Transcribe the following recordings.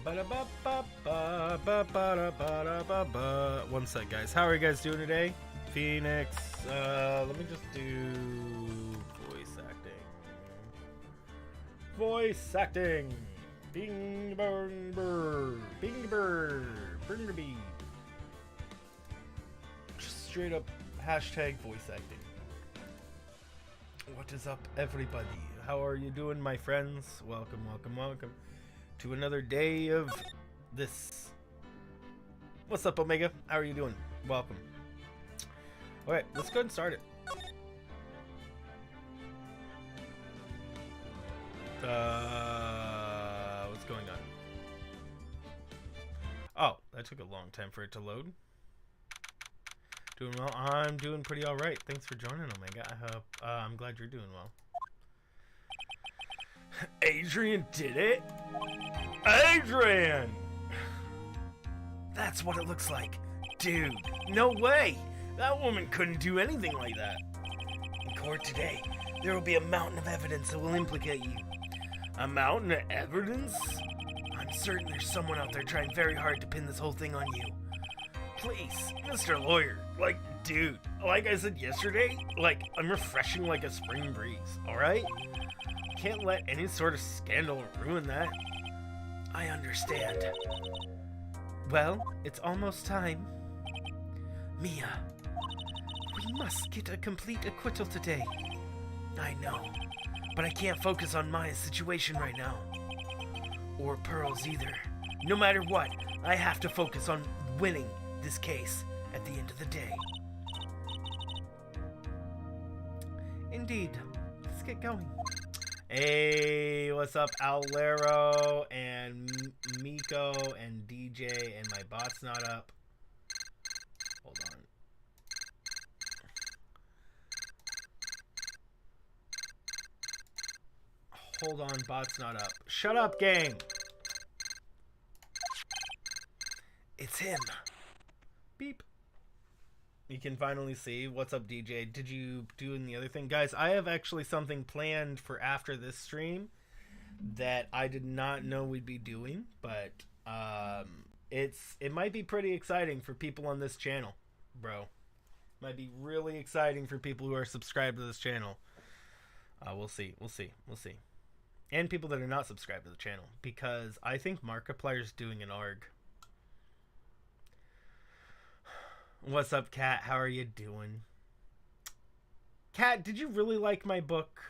One sec, guys. How are you guys doing today? Phoenix. Let me just do voice acting. Voice acting. Bing burn burr. Bing burr. Burnaby. Just straight up hashtag voice acting. What is up, everybody? How are you doing, my friends? Welcome, welcome, welcome to another day of this. What's up, Omega? How are you doing? Welcome. Alright, let's go ahead and start it. What's going on? Oh, that took a long time for it to load. Doing well? I'm doing pretty alright. Thanks for joining, Omega. I hope, I'm glad you're doing well. Adrian did it? Adrian! That's what it looks like. Dude, no way! That woman couldn't do anything like that. In court today, there will be a mountain of evidence that will implicate you. A mountain of evidence? I'm certain there's someone out there trying very hard to pin this whole thing on you. Please, Mr. Lawyer, like, dude, like I said yesterday, like, I'm refreshing like a spring breeze, alright? Can't let any sort of scandal ruin that. I understand. Well, it's almost time. Mia, we must get a complete acquittal today. I know, but I can't focus on Maya's situation right now. Or Pearl's either. No matter what, I have to focus on winning this case at the end of the day. Indeed. Let's get going. Hey, what's up, Owlero and Miko and DJ, and my bot's not up. Hold on. Hold on, bot's not up. Shut up, game. It's him. Beep. You can finally see. What's up, DJ? Did you do the other thing? Guys, I have actually something planned for after this stream that I did not know we'd be doing, but it might be pretty exciting for people on this channel, bro. Might be really exciting for people who are subscribed to this channel. We'll see. We'll see. We'll see. And people that are not subscribed to the channel, because I think Markiplier's doing an ARG. What's up, Kat? How are you doing? Kat, did you really like my book?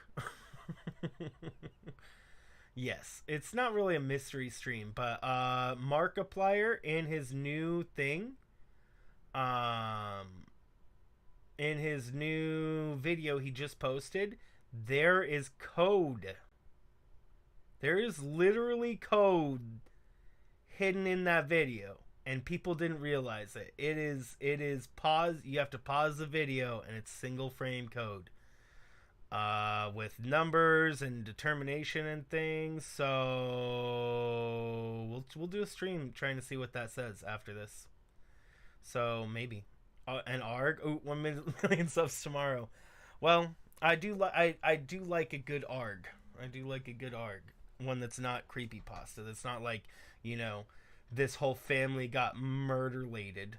Yes, it's not really a mystery stream, but Markiplier in his new thing, in his new video he just posted, there is code. There is literally code hidden in that video. And people didn't realize it. It is pause. You have to pause the video, and it's single frame code, with numbers and determination and things. So we'll do a stream trying to see what that says after this. So maybe an ARG. Oh, 1 million subs tomorrow. Well, I do like a good ARG. I do like a good ARG. One that's not creepypasta. That's not like, you know, this whole family got murder-lated.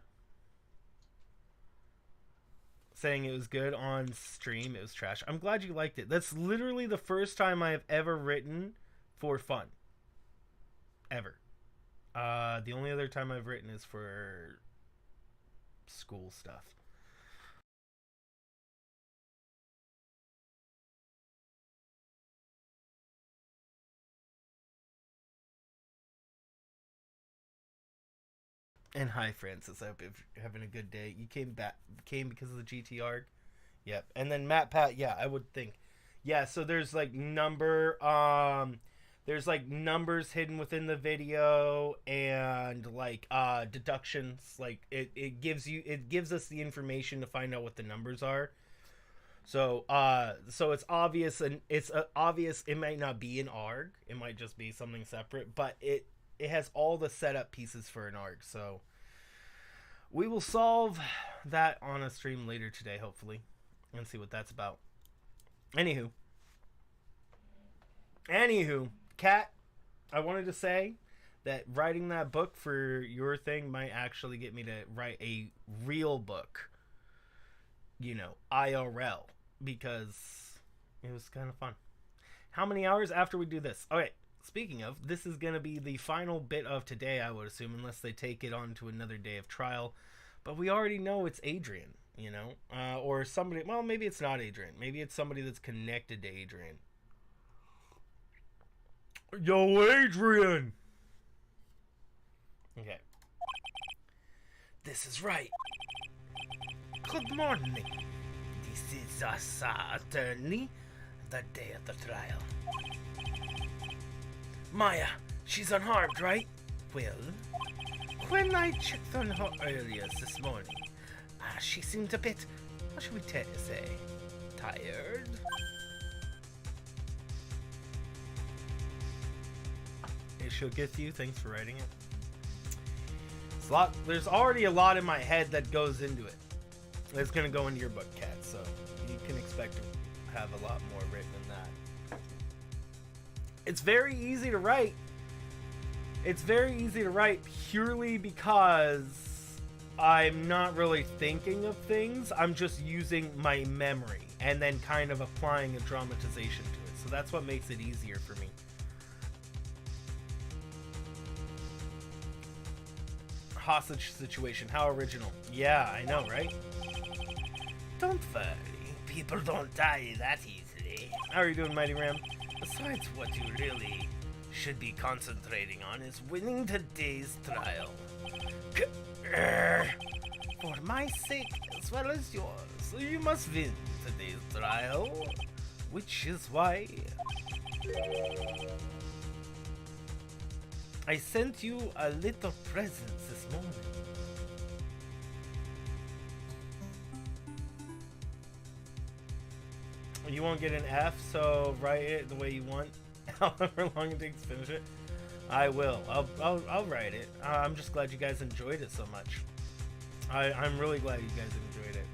Saying it was good on stream, it was trash. I'm glad you liked it. That's literally the first time I have ever written for fun. Ever. The only other time I've written is for school stuff. And hi, Francis. I hope you're having a good day. You came because of the GT ARG? Yep. And then Matt Pat, yeah, I would think. Yeah, so there's like numbers hidden within the video, and like deductions. Like it gives us the information to find out what the numbers are. So it's obvious, and it's obvious it might not be an ARG. It might just be something separate, but it has all the setup pieces for an ARG, so we will solve that on a stream later today, hopefully, and see what that's about. Anywho, Kat, I wanted to say that writing that book for your thing might actually get me to write a real book, you know, IRL, because it was kind of fun. How many hours after we do this? Okay, speaking of, this is going to be the final bit of today, I would assume, unless they take it on to another day of trial. But we already know it's Adrian, you know, or somebody. Well, maybe it's not Adrian. Maybe it's somebody that's connected to Adrian. Yo, Adrian! Okay. This is Wright. Good morning. This is us, attorney. The day of the trial. Maya, she's unharmed, right? Well, when I checked on her earlier this morning, she seemed a bit, how should we say, tired? It should get you. Thanks for writing it. It's a lot. There's already a lot in my head that goes into it. It's gonna go into your book, Kat. So you can expect to have a lot more written than that. It's very easy to write. It's very easy to write purely because I'm not really thinking of things. I'm just using my memory and then kind of applying a dramatization to it. So that's what makes it easier for me. Hostage situation. How original. Yeah, I know, right? Don't worry. People don't die that easily. How are you doing, Mighty Ram? Besides, what you really should be concentrating on is winning today's trial. For my sake, as well as yours, you must win today's trial. Which is why I sent you a little present this morning. You won't get an F, so write it the way you want. However long it takes to finish it, I will. I'll write it. I'm just glad you guys enjoyed it so much. I'm really glad you guys enjoyed it.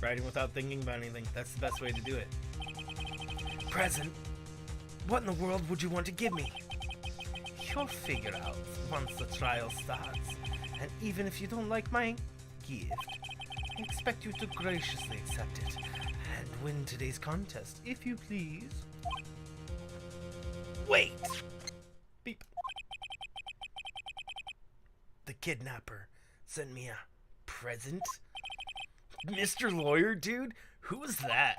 Writing without thinking about anything, that's the best way to do it. Present? What in the world would you want to give me? You'll figure out once the trial starts. And even if you don't like my gift, I expect you to graciously accept it and win today's contest, if you please. Wait! Beep. The kidnapper sent me a present? Mr. Lawyer, dude? Who's that?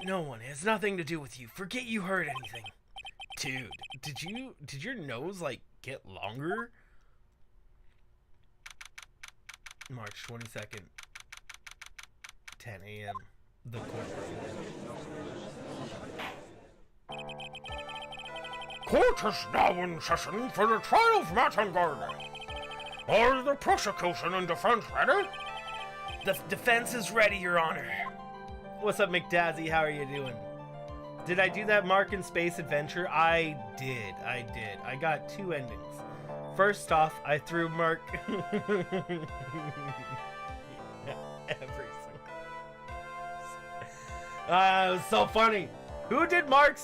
No one. It has nothing to do with you. Forget you heard anything. Dude, did your nose, like, get longer? March 22nd, 10 a.m. The court is now in session for the trial of Matt and Gardner. Are the prosecution and defense ready? The defense is ready, Your Honor. What's up, McDazzy? How are you doing? Did I do that Mark in Space Adventure? I did. I got 2 endings. First off, I threw Mark every single. It was so funny. Who did Mark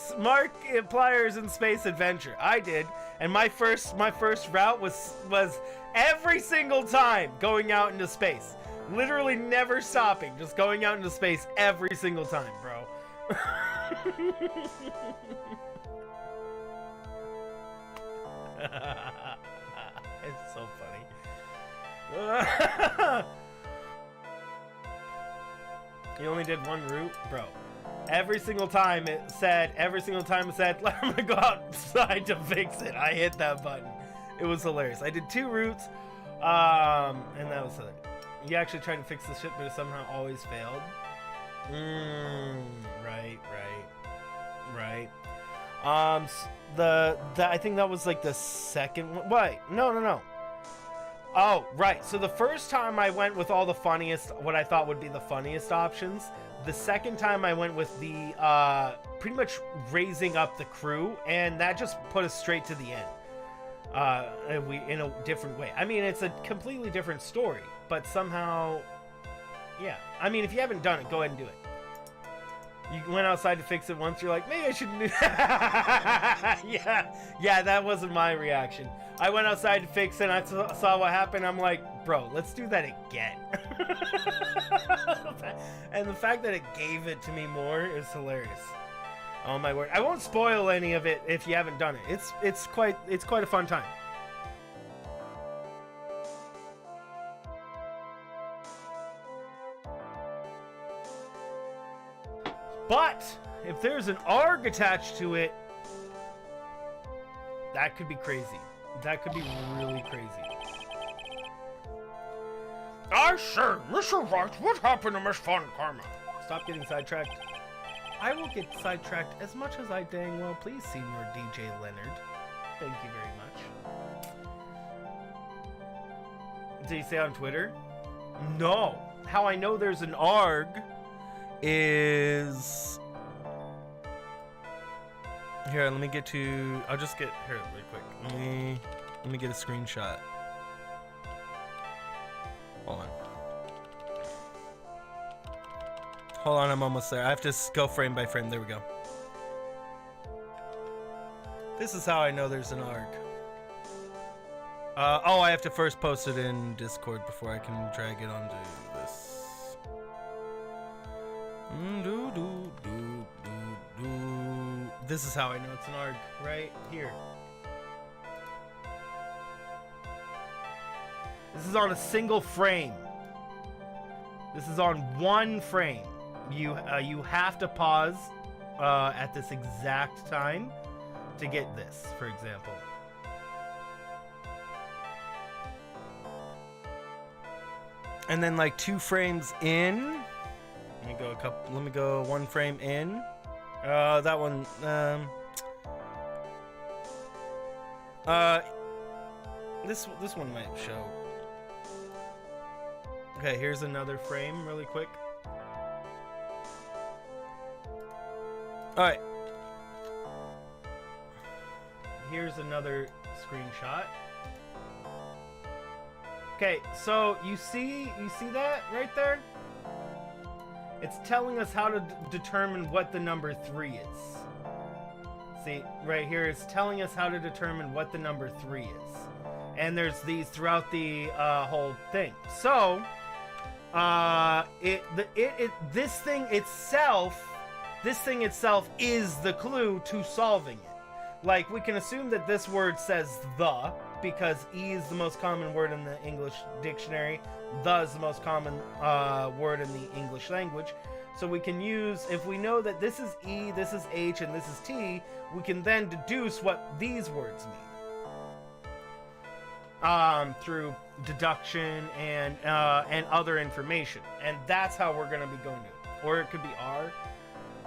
Pliers in Space Adventure? I did, and my first route was every single time going out into space, literally never stopping, just going out into space every single time, bro. It's so funny. You only did one route, bro. Every single time it said, I'm gonna go outside to fix it. I hit that button. It was hilarious. I did 2 routes, and that was it. You actually tried to fix the ship, but it somehow always failed. Right. I think that was like the second one. Wait, no. Oh, right. So the first time I went with all the funniest, what I thought would be the funniest options. The second time I went with the, pretty much raising up the crew, and that just put us straight to the end. In a different way. I mean, it's a completely different story, but somehow, yeah. I mean, if you haven't done it, go ahead and do it. You went outside to fix it once. You're like, maybe I shouldn't do that. yeah, that wasn't my reaction. I went outside to fix it, and I saw what happened. I'm like, bro, let's do that again. And the fact that it gave it to me more is hilarious. Oh my word! I won't spoil any of it if you haven't done it. It's quite a fun time. But if there's an ARG attached to it, that could be crazy. That could be really crazy. I say, Mr. Wright, what happened to Miss Fun Karma? Stop getting sidetracked. I will get sidetracked as much as I dang well please, Senior DJ Leonard. Thank you very much. Did he say on Twitter? No. How I know there's an ARG is... Here, let me get to... I'll just get... Here, really quick. Let me get a screenshot. Hold on. Hold on, I'm almost there. I have to go frame by frame. There we go. This is how I know there's an ARG. Oh, I have to first post it in Discord before I can drag it onto this. This is how I know it's an ARG, right here. This is on a single frame. This is on one frame. You have to pause at this exact time to get this, for example. And then like 2 frames in. Let me go 1 frame in. That one. This one might show. Okay, here's another frame, really quick. All right. Here's another screenshot. Okay, so you see that right there? It's telling us how to determine what the number 3 is. See, right here, it's telling us how to determine what the number 3 is. And there's these throughout the whole thing. So, this thing itself is the clue to solving it. Like, we can assume that this word says the, because E is the most common word in the English dictionary. The is the most common word in the English language. So we can use, if we know that this is E, this is H, and this is T, we can then deduce what these words mean. Through deduction and other information. And that's how we're going to be going to it. Or it could be R.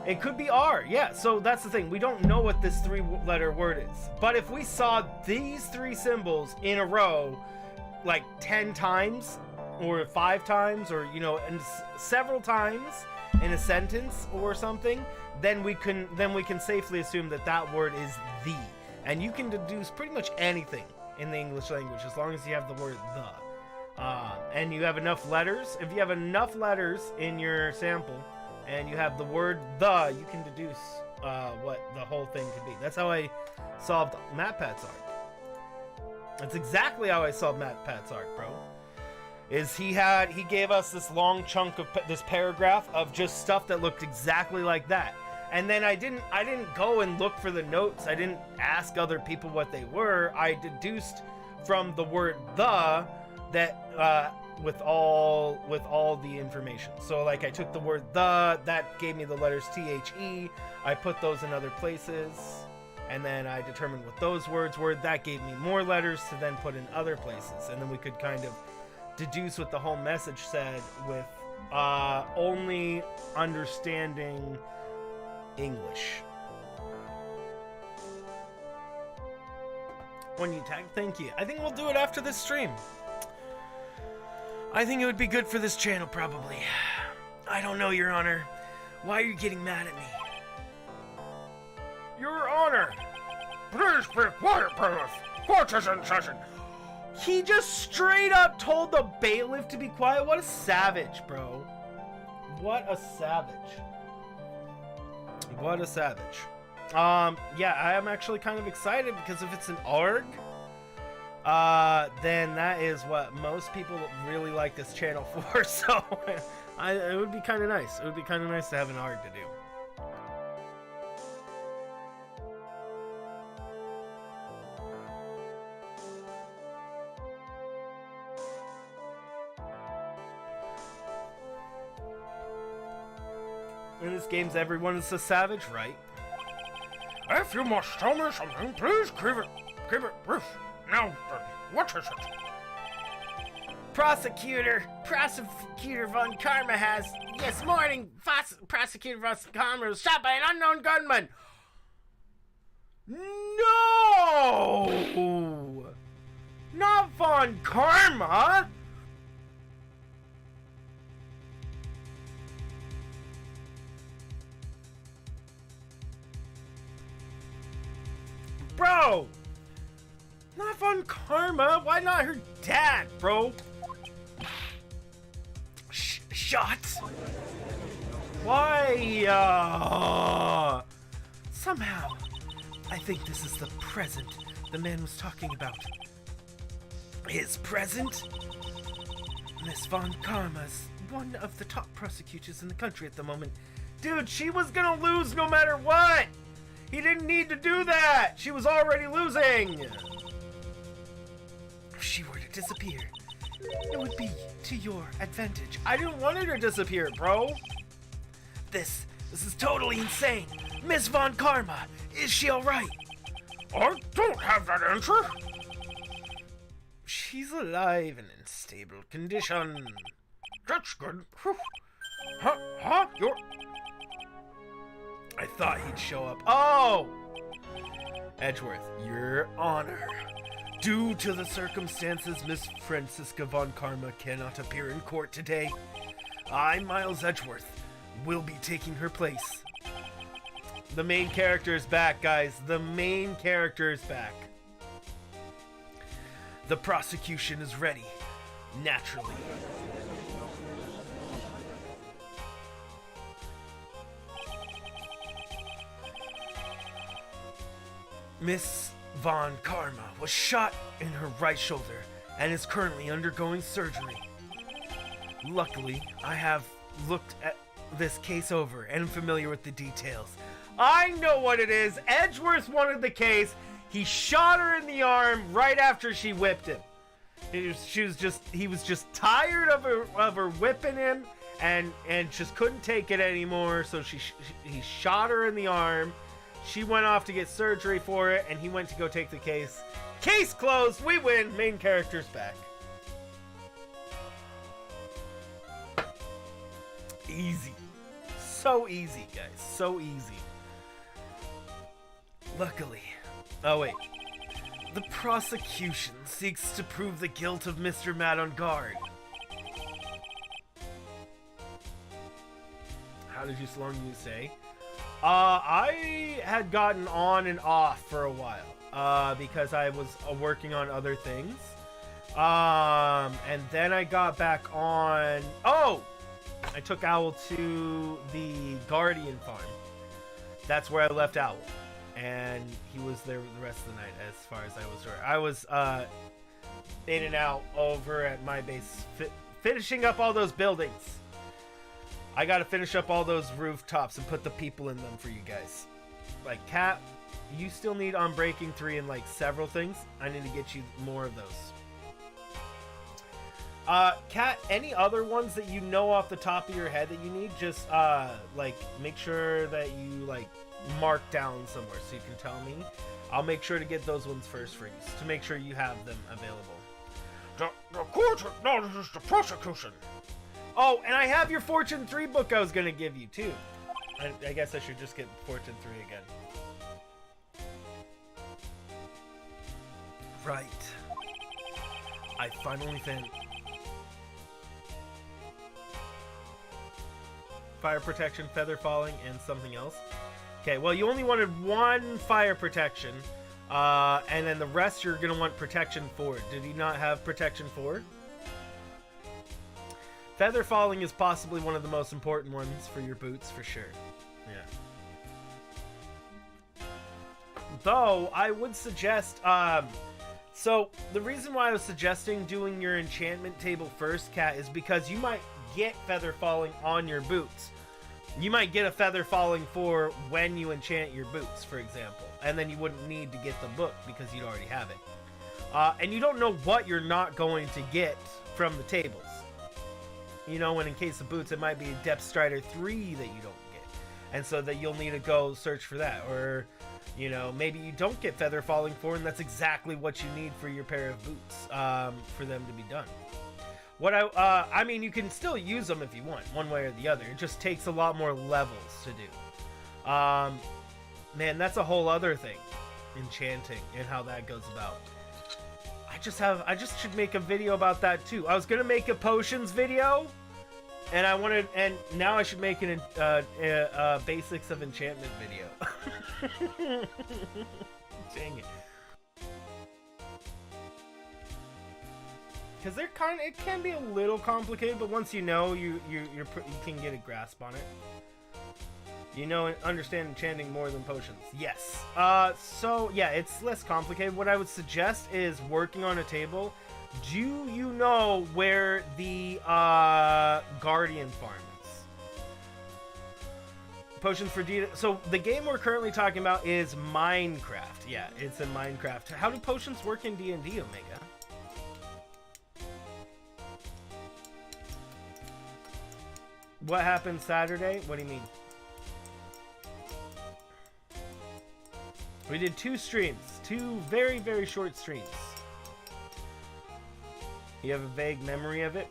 It could be R, yeah. So that's the thing. We don't know what this 3-letter word is. But if we saw these 3 symbols in a row, like 10 times, or 5 times, or, you know, and several times in a sentence or something, then we can safely assume that that word is the. And you can deduce pretty much anything in the English language as long as you have the word the. And you have enough letters. If you have enough letters in your sample, and you have the word the, you can deduce what the whole thing could be. That's how I solved MatPat's art. That's exactly how I solved MatPat's art, bro. Is he gave us this long chunk of this paragraph of just stuff that looked exactly like that. And then I didn't go and look for the notes. I didn't ask other people what they were. I deduced from the word the that with all the information. So like I took the word the, that gave me the letters THE. I put those in other places, and then I determined what those words were. That gave me more letters to then put in other places, and then we could kind of deduce what the whole message said with only understanding English. When you tag, thank you. I think we'll do it after this stream. I think it would be good for this channel, probably. I don't know, Your Honor. Why are you getting mad at me? Your Honor! Please be quiet, bailiff! Court is in session! He just straight up told the bailiff to be quiet? What a savage, bro. What a savage. What a savage. Yeah, I am actually kind of excited because if it's an ARG, then that is what most people really like this channel for, so it would be kind of nice. It would be kind of nice to have an ARG to do. In this game's everyone is a savage, right? If you must tell me something, please keep it brief. Now, what is it? Prosecutor Von Karma has, this morning, Prosecutor Von Karma was shot by an unknown gunman. No! Not Von Karma! Bro! Not Von Karma. Why not her dad, bro? Shot? Why? Somehow, I think this is the present the man was talking about. His present? Miss Von Karma's one of the top prosecutors in the country at the moment. Dude, she was gonna lose no matter what! He didn't need to do that! She was already losing! If she were to disappear, it would be to your advantage. I didn't want her to disappear, bro! This is totally insane! Miss Von Karma, is she alright? I don't have that answer! She's alive and in stable condition. That's good. Huh? I thought he'd show up. Oh! Edgeworth, Your Honor. Due to the circumstances, Miss Francisca Von Karma cannot appear in court today. I, Miles Edgeworth, will be taking her place. The main character is back, guys. The main character is back. The prosecution is ready. Naturally. Miss Von Karma was shot in her right shoulder and is currently undergoing surgery. Luckily, I have looked at this case over and am familiar with the details. I know what it is. Edgeworth wanted the case. He shot her in the arm right after she whipped him. He was just tired of her whipping him and just couldn't take it anymore. So he shot her in the arm. She went off to get surgery for it, and he went to go take the case. Case closed. We win. Main character's back. Easy. So easy, guys. So easy. Luckily. Oh, wait. The prosecution seeks to prove the guilt of Mr. Mad on Guard. How did you slow you say? I had gotten on and off for a while, because I was working on other things. And then I got back on... Oh! I took Owl to the Guardian farm. That's where I left Owl. And he was there the rest of the night, as far as I was aware. I was, in and out over at my base, finishing up all those buildings. I gotta finish up all those rooftops and put the people in them for you guys. Like, Cat, you still need Unbreaking 3 and, like, several things. I need to get you more of those. Cat, any other ones that you know off the top of your head that you need? Just, like, make sure that you, like, mark down somewhere so you can tell me. I'll make sure to get those ones first for you, to make sure you have them available. The court acknowledges the prosecution. Oh, and I have your Fortune 3 book I was going to give you, too. I guess I should just get Fortune 3 again. Right. I finally found... Fire protection, feather falling, and something else. Okay, well, you only wanted one fire protection. And then the rest you're going to want protection for. Did he not have protection for? Feather falling is possibly one of the most important ones for your boots, for sure. Yeah. Though, I would suggest, so the reason why I was suggesting doing your enchantment table first, Kat, is because you might get feather falling on your boots. You might get a feather falling for when you enchant your boots, for example. And then you wouldn't need to get the book because you'd already have it. And you don't know what you're not going to get from the tables. You know, when in case of boots, it might be Depth Strider 3 that you don't get. And so that you'll need to go search for that. Or, you know, maybe you don't get feather falling for, and that's exactly what you need for your pair of boots for them to be done. What I mean, you can still use them if you want, one way or the other. It just takes a lot more levels to do. Man, that's a whole other thing, enchanting and how that goes about. I just should make a video about that too. I was gonna make a potions video, and now I should make an basics of enchantment video. Dang it. Because it can be a little complicated, but once you know, you can get a grasp on it. You know and understand enchanting more than potions. Yes. So yeah, it's less complicated. What I would suggest is working on a table. Do you know where the Guardian farm is? Potions for D. So the game we're currently talking about is Minecraft. Yeah, it's in Minecraft. How do potions work in D&D, Omega? What happened Saturday? What do you mean? We did 2 streams. 2 very, very short streams. You have a vague memory of it?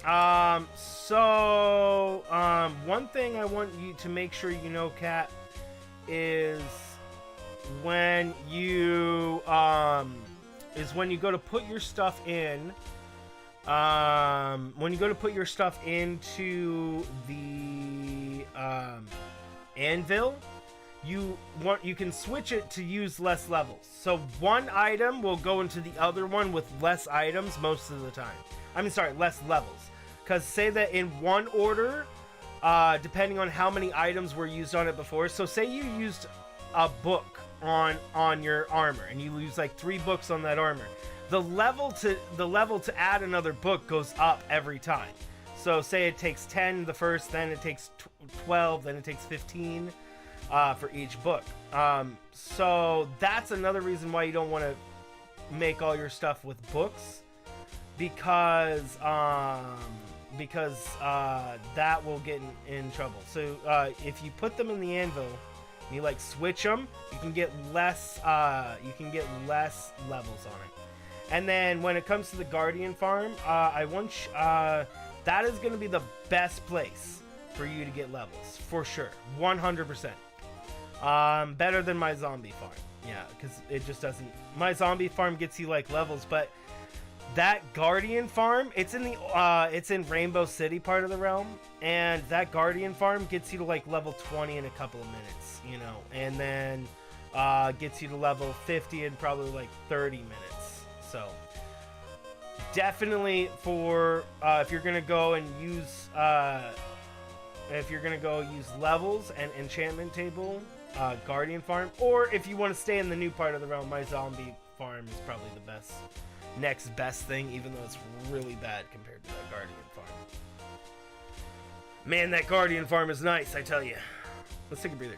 One thing I want you to make sure you know, Kat, is when you go to put your stuff in, when you go to put your stuff into the anvil, you can switch it to use less levels. So one item will go into the other one with less items most of the time. I mean, sorry, less levels. Because say that in one order, depending on how many items were used on it before. So say you used a book on your armor, and you use like 3 books on that armor. The level to add another book goes up every time. So say it takes 10 the first, then it takes 12, then it takes 15 for each book. So that's another reason why you don't want to make all your stuff with books, because that will get in trouble. So if you put them in the anvil, you like switch them, you can get less levels on it. And then when it comes to the Guardian farm, that is going to be the best place for you to get levels for sure, 100%. Better than my zombie farm, yeah, because it just doesn't. My zombie farm gets you like levels, but that Guardian farm, it's in Rainbow City part of the realm, and that Guardian farm gets you to like level 20 in a couple of minutes, you know, and then gets you to level 50 in probably like 30 minutes. So definitely for if you're gonna go and use levels and enchantment table, Guardian farm, or if you want to stay in the new part of the realm, my zombie farm is probably the next best thing, even though it's really bad compared to that Guardian farm. Man, that Guardian farm is nice, I tell you. Let's take a breather.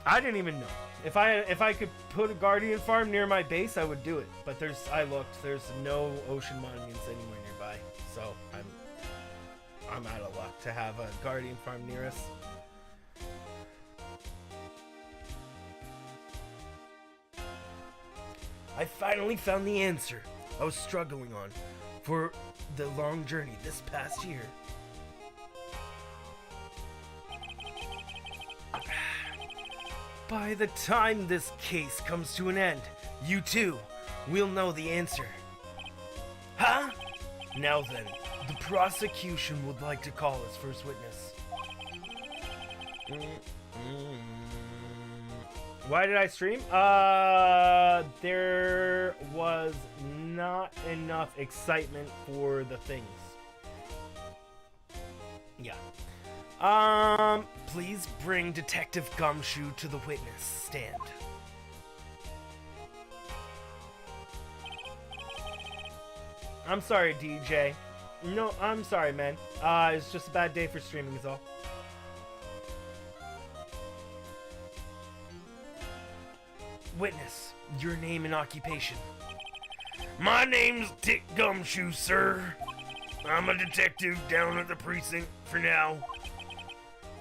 I didn't even know. If I could put a Guardian farm near my base, I would do it. But I looked. There's no ocean monuments anywhere nearby, so I'm out of luck to have a Guardian farm near us. I finally found the answer I was struggling on for the long journey this past year. By the time this case comes to an end, you too will know the answer. Huh? Now then, the prosecution would like to call its first witness. Why did I stream? There was not enough excitement for the things. Yeah. Please bring Detective Gumshoe to the witness stand. I'm sorry, DJ. No, I'm sorry, man. It's just a bad day for streaming is all. Witness, your name and occupation. My name's Dick Gumshoe, sir. I'm a detective down at the precinct for now.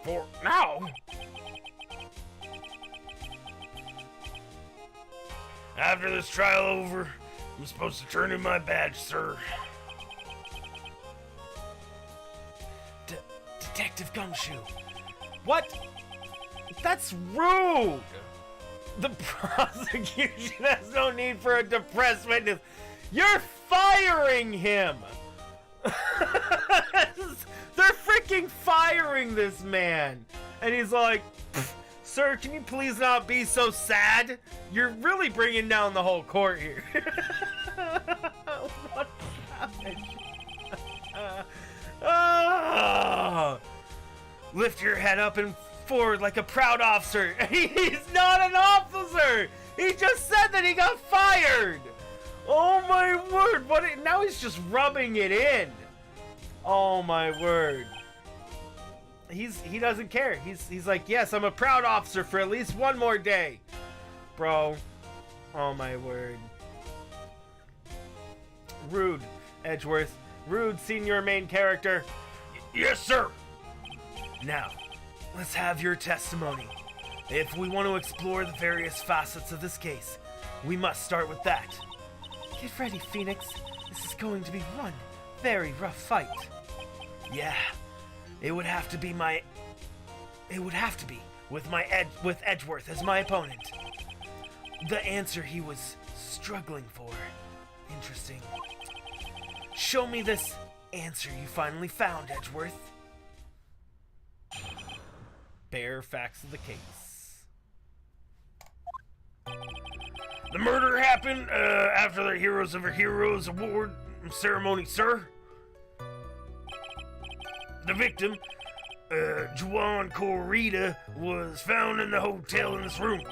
For now? After this trial over, I'm supposed to turn in my badge, sir. Detective Gumshoe. What? That's rude! The prosecution has no need for a depressed witness. You're firing him! They're freaking firing this man! And he's like, sir, can you please not be so sad? You're really bringing down the whole court here. What happened? Lift your head up and forward like a proud officer. He's not an officer! He just said that he got fired! Oh my word, now he's just rubbing it in. Oh my word. He doesn't care. He's like, yes, I'm a proud officer for at least one more day. Bro. Oh my word. Rude, Edgeworth. Rude, senior main character. Yes, sir. Now, let's have your testimony. If we want to explore the various facets of this case, we must start with that. Get ready, Phoenix. This is going to be one very rough fight. Yeah, it would have to be with Edgeworth as my opponent. The answer he was struggling for. Interesting. Show me this answer you finally found, Edgeworth. Bare facts of the case. The murder happened after the Heroes of Heroes Award ceremony, sir. The victim, Juan Corrida, was found in the hotel in this room.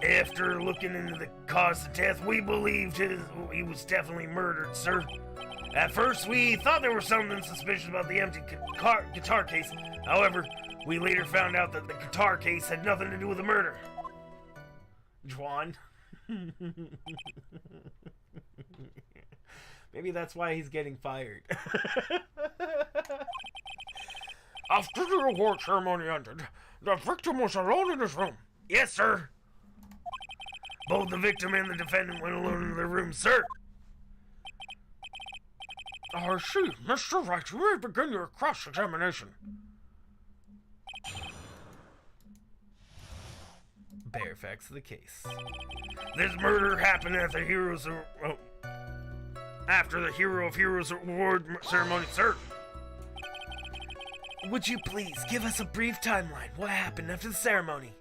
After looking into the cause of death, we believed he was definitely murdered, sir. At first, we thought there was something suspicious about the empty guitar case. However, we later found out that the guitar case had nothing to do with the murder. Juan. Maybe that's why he's getting fired. After the award ceremony ended, the victim was alone in his room. Yes, sir. Both the victim and the defendant went alone in their room, sir. I see. Mr. Wright, you may begin your cross-examination. Bare facts of the case. This murder happened at the after the Hero of Heroes Award ceremony, sir. Would you please give us a brief timeline? What happened after the ceremony?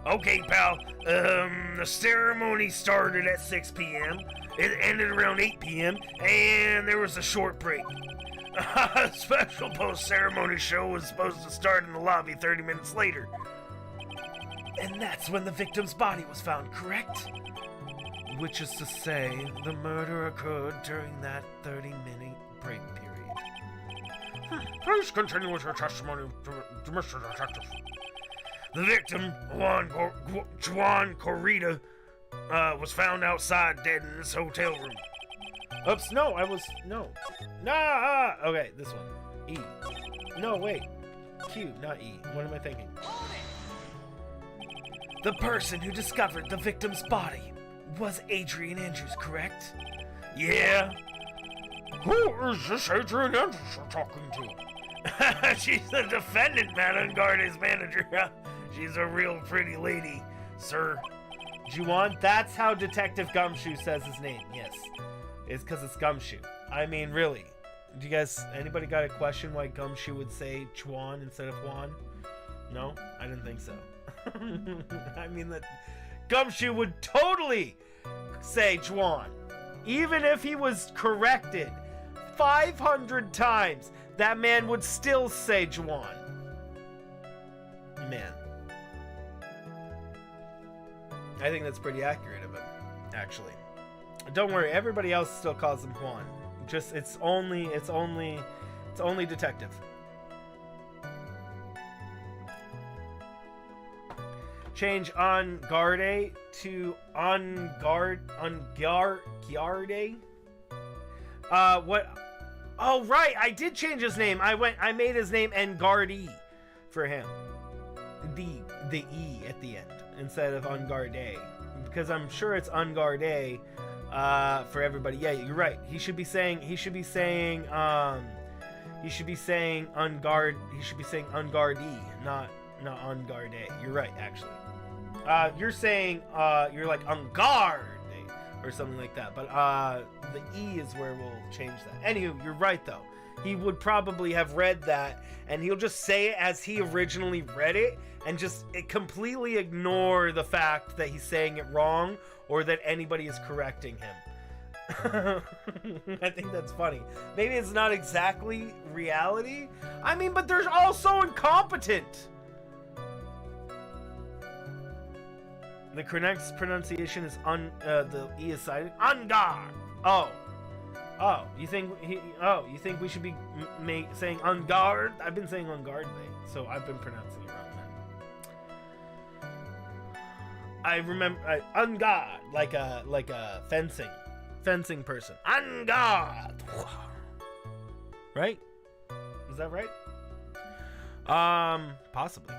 Okay, pal. The ceremony started at 6 p.m. It ended around 8 p.m. and there was a short break. A special post-ceremony show was supposed to start in the lobby 30 minutes later. And that's when the victim's body was found, correct? Which is to say, the murder occurred during that 30-minute break period. Please continue with your testimony, Mr. Detective. The victim, Juan Corrida, was found outside dead in this hotel room. Oops, no, no. Okay, this one. E. No, wait. Q, not E. What am I thinking? The person who discovered the victim's body was Adrian Andrews, correct? Yeah. Who is this Adrian Andrews you're talking to? She's the defendant, Madame Garde's manager. She's a real pretty lady, sir. Juwan, that's how Detective Gumshoe says his name, yes. It's because it's Gumshoe. I mean, really. Do you guys, anybody got a question why Gumshoe would say Juan instead of Juan? No? I didn't think so. I mean, that Gumshoe would totally say Juan. Even if he was corrected 500 times, that man would still say Juan. Man. I think that's pretty accurate of him, actually. Don't worry, everybody else still calls him Juan. Just it's only Detective. Change on Garde to Ungarde. What? Oh right, I did change his name. I made his name Engarde for him. The E at the end instead of Ungarde, because I'm sure it's Ungarde for everybody. Yeah, you're right. He should be saying Ungarde. He should be saying Ungarde, not Ungarde. You're right, actually. You're saying you're like Ungarde or something like that, but the E is where we'll change that. Anywho, you're right though. He would probably have read that, and he'll just say it as he originally read it, and just completely ignore the fact that he's saying it wrong or that anybody is correcting him. I think that's funny. Maybe it's not exactly reality. I mean, but they're all so incompetent. The correct pronunciation is the E is silent. Ungar. Oh, you think we should be saying Unguard? I've been saying Unguard, so I've been pronouncing it wrong then. I remember Unguard, like a fencing person. Unguard. Right? Is that right? Possibly.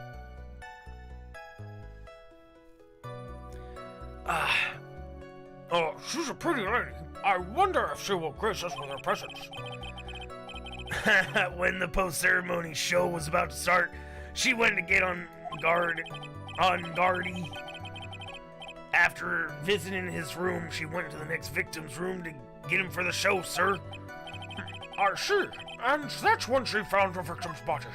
Oh, she's a pretty lady. I wonder if she will grace us with her presence. When the post-ceremony show was about to start, she went to get on Gardy. After visiting his room, she went to the next victim's room to get him for the show, sir. I see, and that's when she found the victim's body.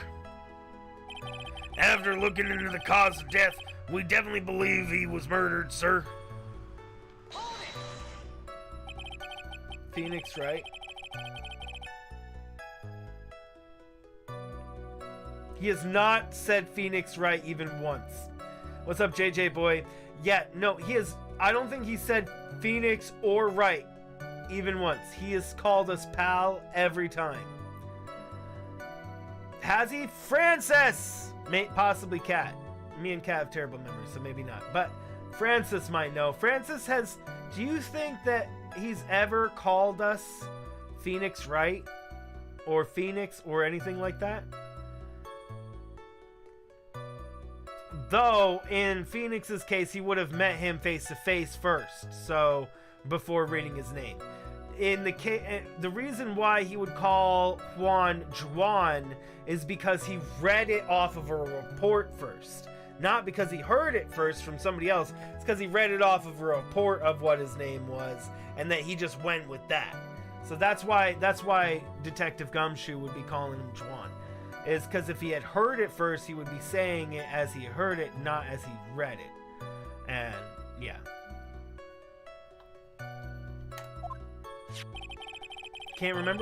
After looking into the cause of death, we definitely believe he was murdered, sir. Phoenix Wright. He has not said Phoenix Wright even once. What's up, JJ boy? Yeah, no, he has. I don't think he said Phoenix or Wright even once. He has called us pal every time. Has he? Francis! Possibly Cat. Me and Cat have terrible memories, so maybe not. But Francis might know. Francis has. Do you think that he's ever called us Phoenix Wright or Phoenix or anything like that? Though in Phoenix's case, he would have met him face to face first, so before reading his name. In the case, the reason why he would call Juan is because he read it off of a report first. Not because he heard it first from somebody else. It's because he read it off of a report of what his name was, and that he just went with that. So that's why Detective Gumshoe would be calling him Juan. Is because if he had heard it first, he would be saying it as he heard it, not as he read it. And yeah.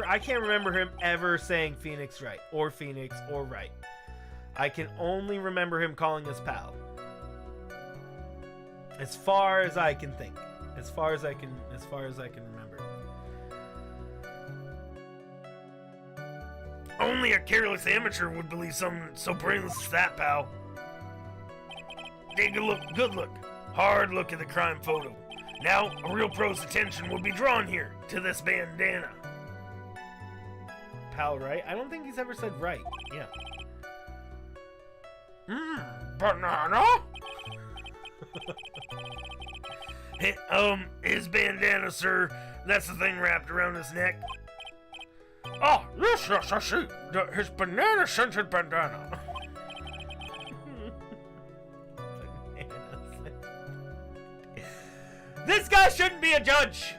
I can't remember him ever saying Phoenix Wright or Phoenix or Wright. I can only remember him calling us pal. As far as I can think. As far as I can remember. Only a careless amateur would believe something so brainless as that, pal. Take a look, good look, hard look at the crime photo. Now, a real pro's attention will be drawn here to this bandana. Pal, right? I don't think he's ever said right. Yeah. Banana? His bandana, sir. That's the thing wrapped around his neck. Oh, yes, I see. His banana-scented bandana. This guy shouldn't be a judge!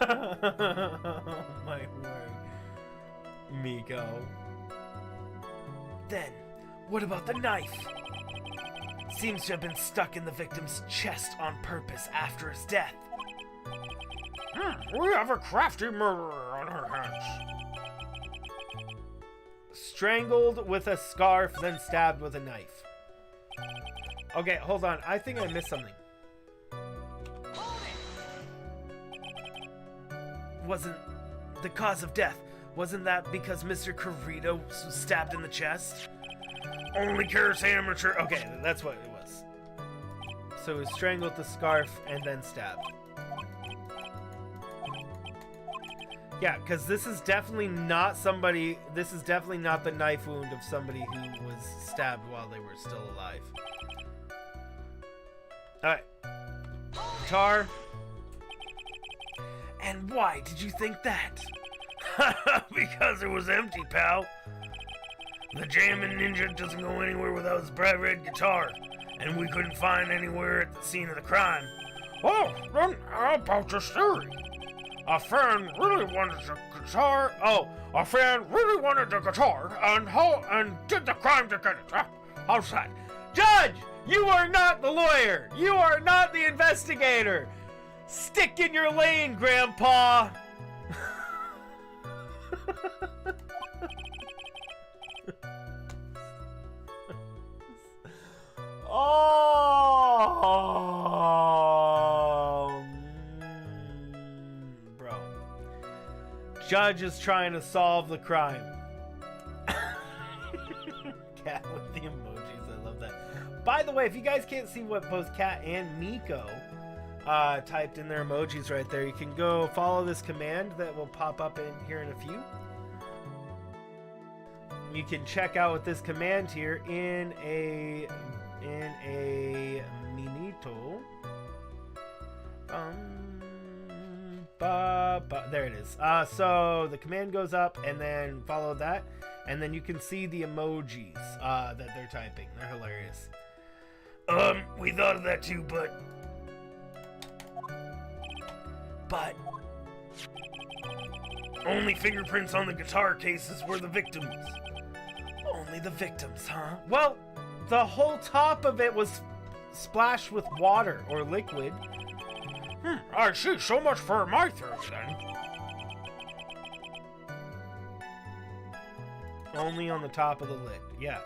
Oh my word. Miko. Then, what about the knife? Seems to have been stuck in the victim's chest on purpose after his death. We have a crafty murderer on our hands. Strangled with a scarf, then stabbed with a knife. Okay, hold on. I think I missed something. Wasn't the cause of death, wasn't that because Mr. Corrida was stabbed in the chest? Only Karis Amateur. Okay, that's what it was. So he was strangled with the scarf and then stabbed. Yeah, because this is definitely not somebody, this is definitely not the knife wound of somebody who was stabbed while they were still alive. Alright. Guitar. And why did you think that? Because it was empty, pal. The Jammin' Ninja doesn't go anywhere without his bright red guitar, and we couldn't find anywhere at the scene of the crime. Oh, then how about your story? A friend really wanted the guitar. Oh, a friend really wanted the guitar, and did the crime to get it. How's that? Judge, you are not the lawyer. You are not the investigator. Stick in your lane, Grandpa. Oh, bro. Judge is trying to solve the crime. Cat with the emojis, I love that. By the way, if you guys can't see what both Cat and Miko typed in their emojis right there, you can go follow this command that will pop up in here in a few. You can check out with this command here in a Minito. There it is. So the command goes up and then follow that, and then you can see the emojis that they're typing. They're hilarious. We thought of that too, but only fingerprints on the guitar cases were the victims. Only the victims, huh? Well, the whole top of it was splashed with water or liquid. I see. So much for my theory, then. Only on the top of the lid, yeah.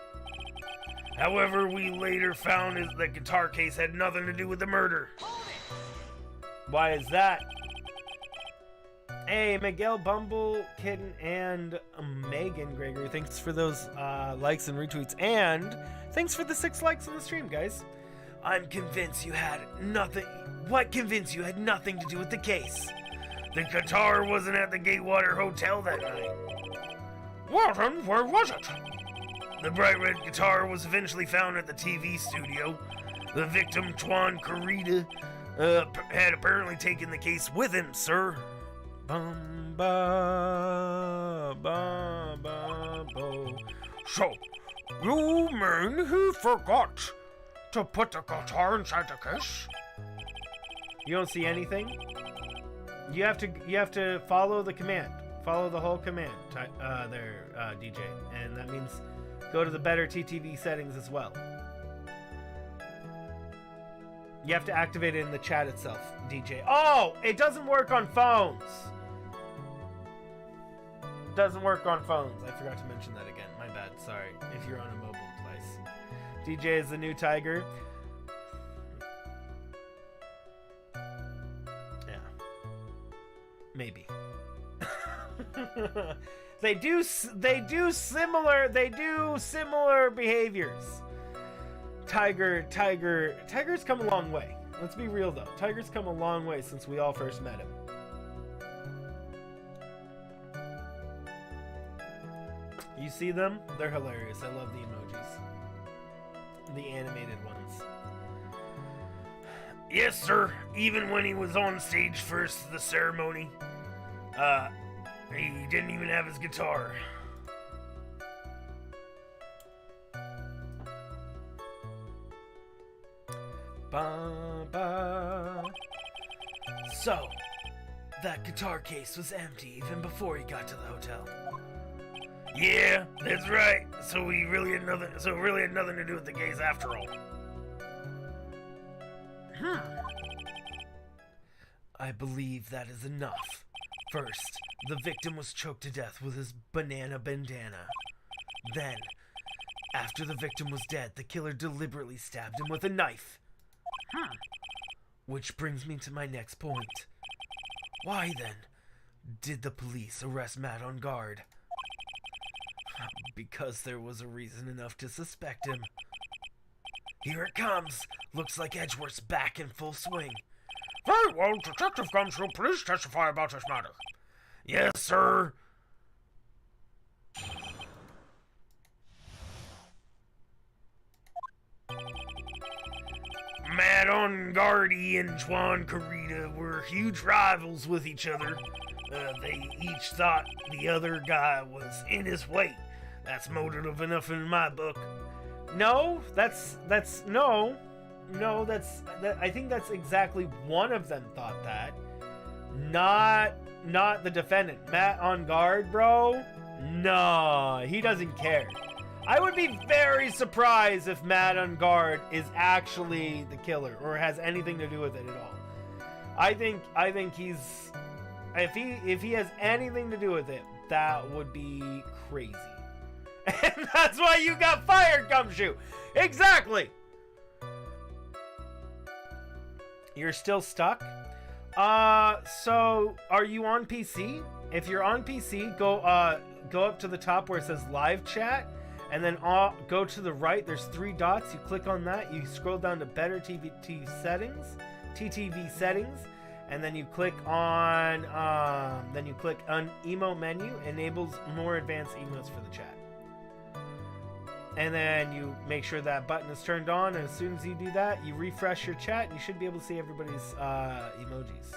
However, we later found is the guitar case had nothing to do with the murder. Why is that? Hey, Miguel, BumbbleKitten, and Megan Gregory, thanks for those likes and retweets, and thanks for the 6 likes on the stream, guys. I'm convinced you had nothing. What convinced you had nothing to do with the case? The guitar wasn't at the Gatewater Hotel that night. Well, then, where was it? The bright red guitar was eventually found at the TV studio. The victim, Tuan Corrida, had apparently taken the case with him, sir. Bum ba ba ba bo. So, you mean he forgot to put the guitar inside the case? You don't see anything? You have to follow the command. Follow the whole command there, DJ. And that means go to the better TTV settings as well. You have to activate it in the chat itself, DJ. Oh, it doesn't work on phones. Doesn't work on phones. I forgot to mention that again. My bad. Sorry. If you're on a mobile device. DJ is the new Tiger. Yeah. Maybe. They do similar behaviors. Tiger's come a long way. Let's be real though. Tiger's come a long way since we all first met him. You see them? They're hilarious. I love the emojis. The animated ones. Yes, sir. Even when he was on stage for the ceremony, he didn't even have his guitar. Ba, ba. So, that guitar case was empty even before he got to the hotel. Yeah, that's right. So it really had nothing to do with the case after all. I believe that is enough. First, the victim was choked to death with his banana bandana. Then, after the victim was dead, the killer deliberately stabbed him with a knife. Which brings me to my next point. Why, then, did the police arrest Matt on guard? Because there was a reason enough to suspect him. Here it comes. Looks like Edgeworth's back in full swing. Very well, Detective Gumshoe, please testify about this matter. Yes, sir. Matt on Guardy and Juan Corrida were huge rivals with each other. They each thought the other guy was in his way. That's motive enough in my book. No, I think that's exactly one of them thought that. Not the defendant. Matt on guard, bro? No, he doesn't care. I would be very surprised if Matt on guard is actually the killer or has anything to do with it at all. I think he's if he has anything to do with it, that would be crazy. And that's why you got fired, Gumshoe. Exactly. You're still stuck? So are you on PC? If you're on PC, go up to the top where it says live chat, and then go to the right. There's 3 dots. You click on that. You scroll down to Better TTV settings, and then you click on emote menu. Enables more advanced emotes for the chat. And then you make sure that button is turned on, and as soon as you do that, you refresh your chat, and you should be able to see everybody's emojis.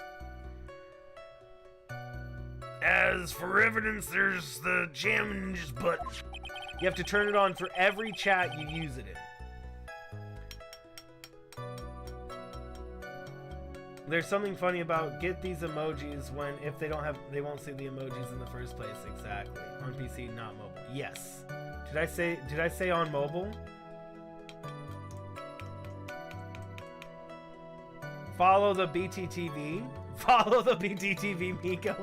As for evidence, there's the jam ninjas button. You have to turn it on for every chat you use it in. There's something funny about get these emojis when if they won't see the emojis in the first place. Exactly. On PC, not mobile. Yes. Did I say on mobile? Follow the BTTV. Follow the BTTV, Miko.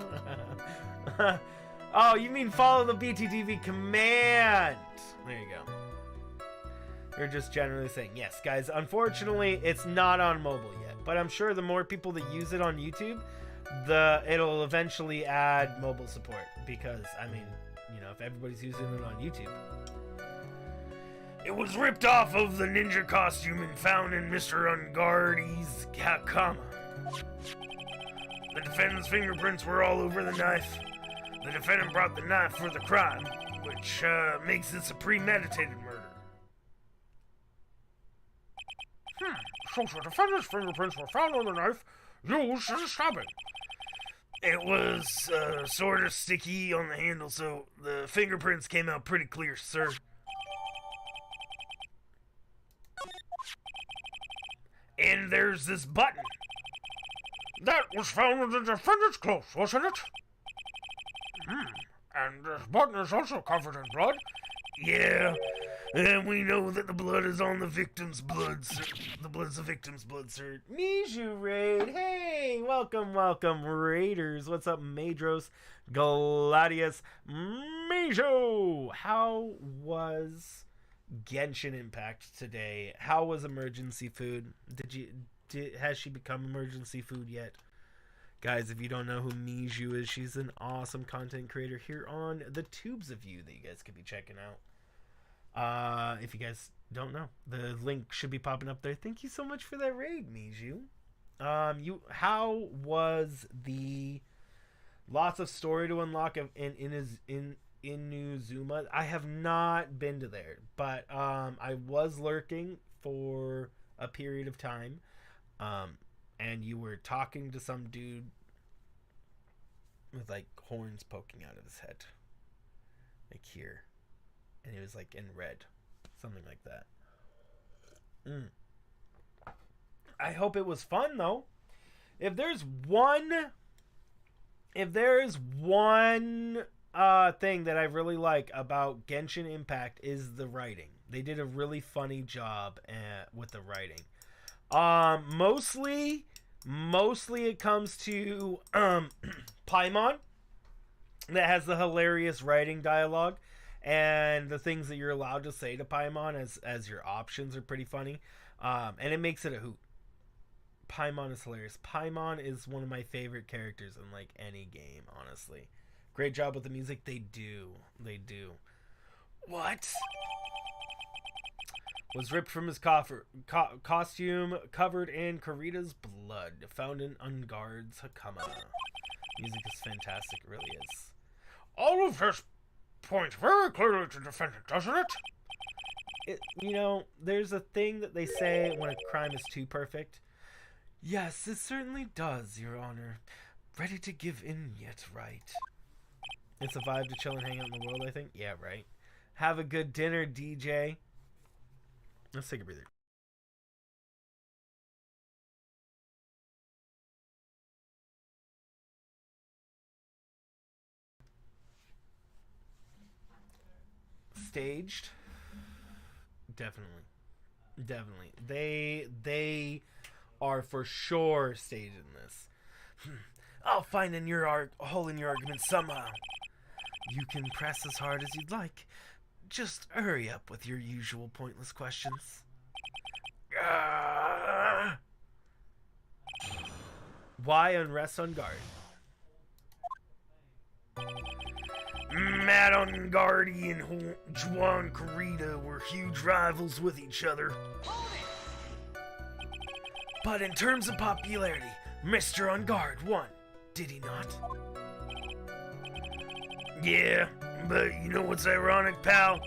Oh, you mean follow the BTTV command. There you go. They're just generally saying, yes, guys, unfortunately, it's not on mobile yet. But I'm sure the more people that use it on YouTube, it'll eventually add mobile support. Because, I mean, you know, if everybody's using it on YouTube. It was ripped off of the ninja costume and found in Mr. Unguardy's comma. The defendant's fingerprints were all over the knife. The defendant brought the knife for the crime, which makes this a premeditated murder. So the defendant's fingerprints were found on the knife used as a stabbing. It was sort of sticky on the handle, so the fingerprints came out pretty clear, sir. And there's this button. That was found in the defendant's clothes, wasn't it? And this button is also covered in blood. Yeah, and we know that the blood is on the victim's blood, sir. The blood's the victim's blood, sir. Mijou Raid, hey, welcome, Raiders. What's up, Madros, Gladius, Mijou? How was Genshin Impact today? How was emergency food? Has she become emergency food yet? Guys, if you don't know who Mijou is, she's an awesome content creator here on the Tubes of You that you guys could be checking out. If you guys don't know, the link should be popping up there. Thank you so much for that raid, Mijou. How was the lots of story to unlock in Inuzuma? I have not been to there, but I was lurking for a period of time. And you were talking to some dude with like horns poking out of his head, like here, and it was like in red, something like that. I hope it was fun though. If there's one thing that I really like about Genshin Impact is the writing. They did a really funny job with the writing. Mostly it comes to Paimon, that has the hilarious writing dialogue, and the things that you're allowed to say to Paimon as your options are pretty funny, and it makes it a hoot. Paimon is hilarious. Paimon is one of my favorite characters in like any game, honestly. Great job with the music. They do. What? Was ripped from his costume, covered in Kurita's blood, found in Unguard's Hakama. Music is fantastic, it really is. All of this points very clearly to defendant, doesn't it? There's a thing that they say when a crime is too perfect. Yes, it certainly does, Your Honor. Ready to give in yet, right? It's a vibe to chill and hang out in the world, I think. Yeah, right. Have a good dinner, DJ. Let's take a breather. Staged? Definitely. They are for sure staged in this. I'll find a hole in your argument somehow. You can press as hard as you'd like. Just hurry up with your usual pointless questions. Why unrest on guard? Matt Ungardi and Juan Kurita were huge rivals with each other. But in terms of popularity, Mr. Unguard won, did he not? Yeah, but you know what's ironic, pal?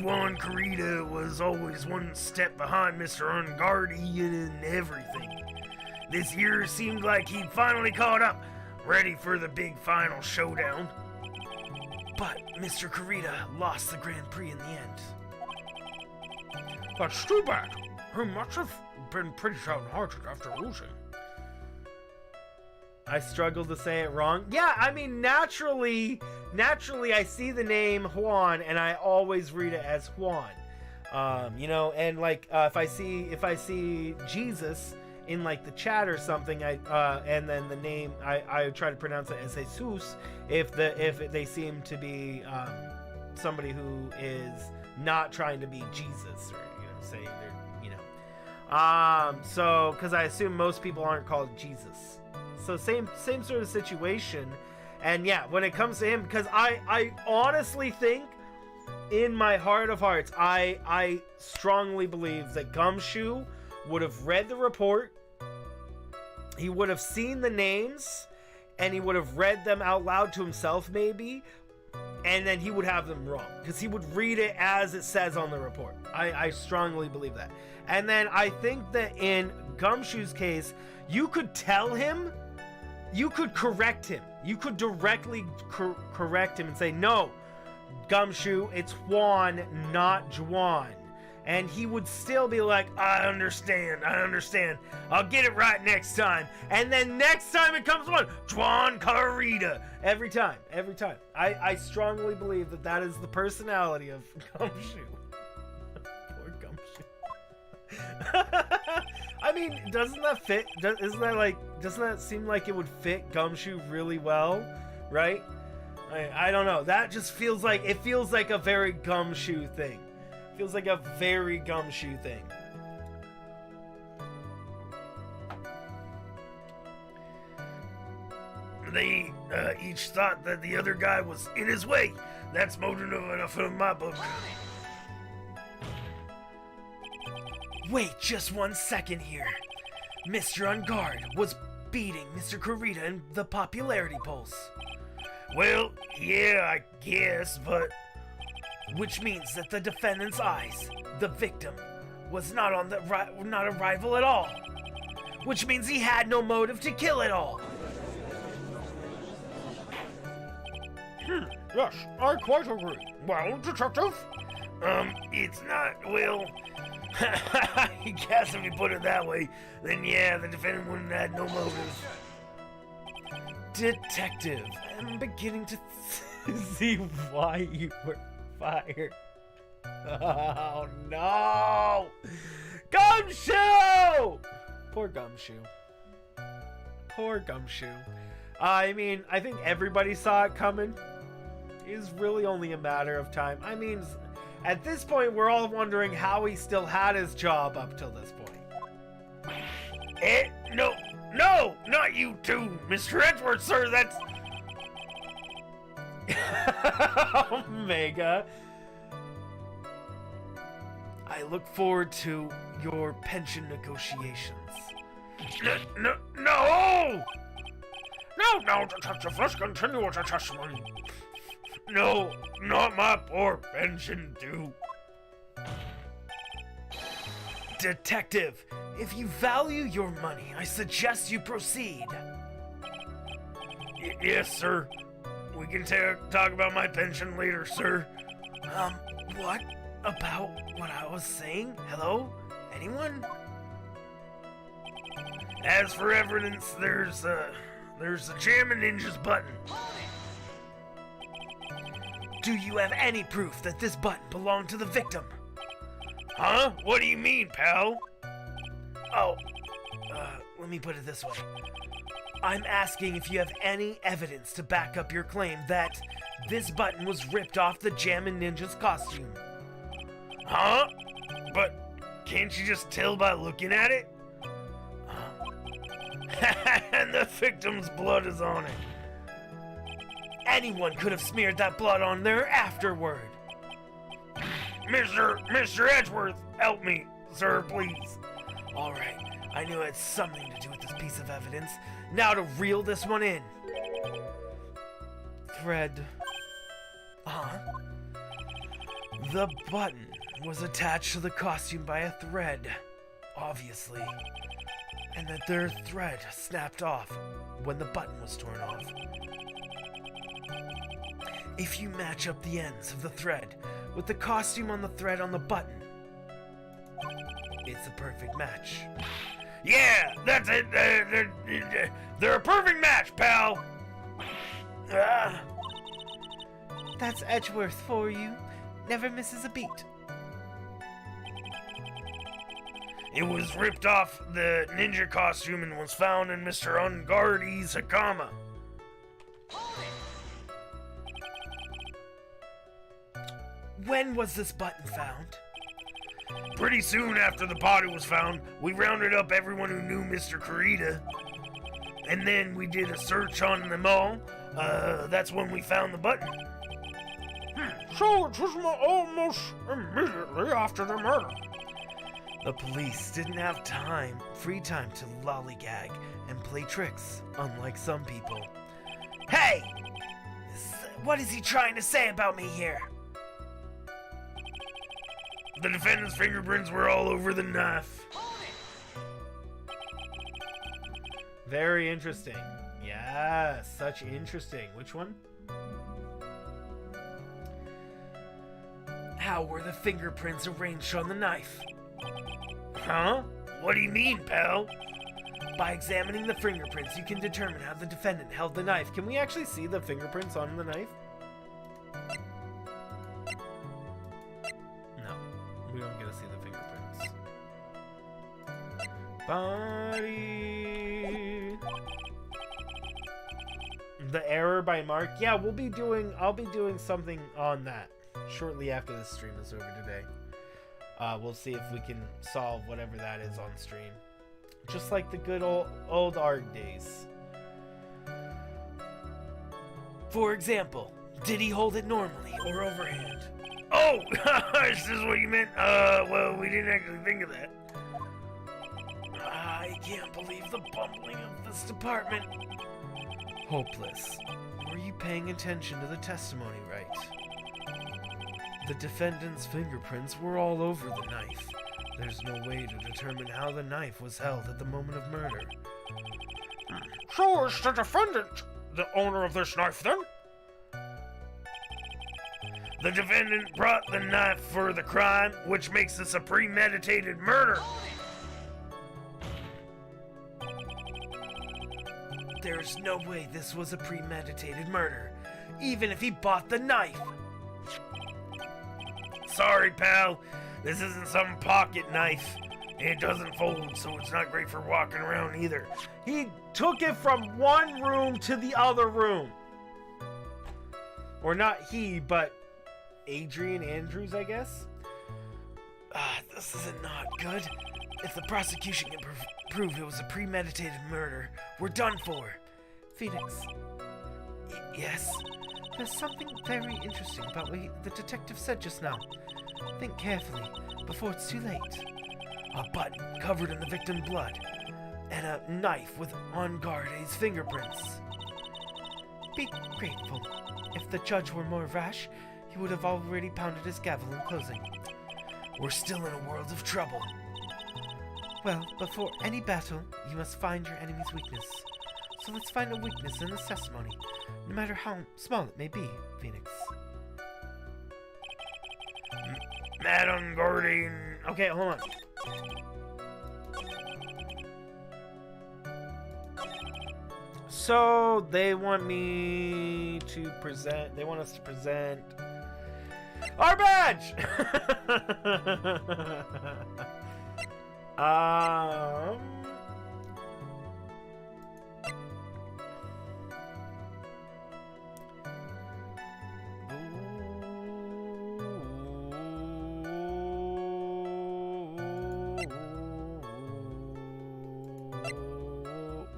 Juan Kurita was always one step behind Mr. Ungardi in everything. This year seemed like he'd finally caught up, ready for the big final showdown. But Mr. Kurita lost the Grand Prix in the end. That's too bad. He must have been pretty downhearted after losing. I struggled to say it wrong. Yeah, I mean, naturally I see the name Juan and I always read it as Juan. And like if I see Jesus in like the chat or something, and then the name I try to pronounce it as Jesus if they seem to be somebody who is not trying to be Jesus, or saying they're so because I assume most people aren't called Jesus. So same sort of situation. And yeah, when it comes to him, because I honestly think in my heart of hearts, I strongly believe that Gumshoe would have read the report, he would have seen the names, and he would have read them out loud to himself maybe, and then he would have them wrong, because he would read it as it says on the report. I strongly believe that. And then I think that in Gumshoe's case, you could tell him, you could correct him. You could directly correct him and say, no, Gumshoe, it's Juan, not Juan. And he would still be like, I understand. I'll get it right next time. And then next time it comes one, Juan Kurita. Every time. I strongly believe that is the personality of Gumshoe. Poor Gumshoe. I mean, doesn't that fit? Doesn't that seem like it would fit Gumshoe really well, right? I don't know. That just feels like a very Gumshoe thing. Feels like a very Gumshoe thing. They each thought that the other guy was in his way. That's motive enough in my book. Wait just 1 second here. Mr. Unguard was beating Mr. Kurita in the popularity polls. Well, yeah, I guess, but... Which means that the defendant's eyes, the victim, was not on not a rival at all. Which means he had no motive to kill at all. Yes, I quite agree. Well, detective? It's not, well... I guess if you put it that way, then yeah, the defendant wouldn't have had no motive. Detective, I'm beginning to see why you were fired. Oh no! Gumshoe! Poor Gumshoe. Poor Gumshoe. I mean, I think everybody saw it coming. It's really only a matter of time. I mean, at this point, we're all wondering how he still had his job up till this point. No, not you too, Mr. Edgeworth, sir, that's... Omega. I look forward to your pension negotiations. No! No, Detective, let's continue with the testimony. No, not my poor pension due. Detective, if you value your money, I suggest you proceed. Yes, sir. We can talk about my pension later, sir. What about what I was saying? Hello? Anyone? As for evidence, there's the Jammin' Ninja's button. Do you have any proof that this button belonged to the victim? Huh? What do you mean, pal? Oh, let me put it this way. I'm asking if you have any evidence to back up your claim that this button was ripped off the Jammin' Ninja's costume. Huh? But can't you just tell by looking at it? And the victim's blood is on it. Anyone could have smeared that blood on there afterward. Mr. Edgeworth, help me, sir, please. All right, I knew it had something to do with this piece of evidence. Now to reel this one in. Thread. The button was attached to the costume by a thread, obviously. And that their thread snapped off when the button was torn off. If you match up the ends of the thread with the costume on the thread on the button, it's a perfect match. Yeah, that's it. They're a perfect match, pal. That's Edgeworth for you. Never misses a beat. It was ripped off the ninja costume and was found in Mr. Ungardy's Hakama. When was this button found? Pretty soon after the body was found, we rounded up everyone who knew Mr. Kurita. And then we did a search on them all. That's when we found the button. So it was almost immediately after the murder. The police didn't have free time to lollygag and play tricks, unlike some people. Hey! What is he trying to say about me here? The defendant's fingerprints were all over the knife. Very interesting. Yeah, such interesting. Which one? How were the fingerprints arranged on the knife? Huh? What do you mean, pal? By examining the fingerprints, you can determine how the defendant held the knife. Can we actually see the fingerprints on the knife? No, we don't get to see the fingerprints. Body. The error by Mark. Yeah, I'll be doing something on that shortly after this stream is over today. We'll see if we can solve whatever that is on stream. Just like the good old ARG days. For example, did he hold it normally or overhand? Oh, is this what you meant? Well, we didn't actually think of that. I can't believe the bumbling of this department. Hopeless. Were you paying attention to the testimony, Wright? The defendant's fingerprints were all over the knife. There's no way to determine how the knife was held at the moment of murder. So is the defendant the owner of this knife then? The defendant brought the knife for the crime, which makes this a premeditated murder. There's no way this was a premeditated murder, even if he bought the knife. Sorry, pal. This isn't some pocket knife. It doesn't fold, so it's not great for walking around either. He took it from one room to the other room. Or not he, but Adrian Andrews, I guess? This is not good. If the prosecution can prove it was a premeditated murder, we're done for. Phoenix, Yes? there's something very interesting about what the detective said just now. Think carefully, before it's too late. A button covered in the victim's blood, and a knife with on guard's fingerprints. Be grateful. If the judge were more rash, he would have already pounded his gavel in closing. We're still in a world of trouble. Well, before any battle, you must find your enemy's weakness. So let's find a weakness in this testimony, no matter how small it may be, Phoenix. Madam Guardian. Okay, hold on. So they want me to present. They want us to present our badge.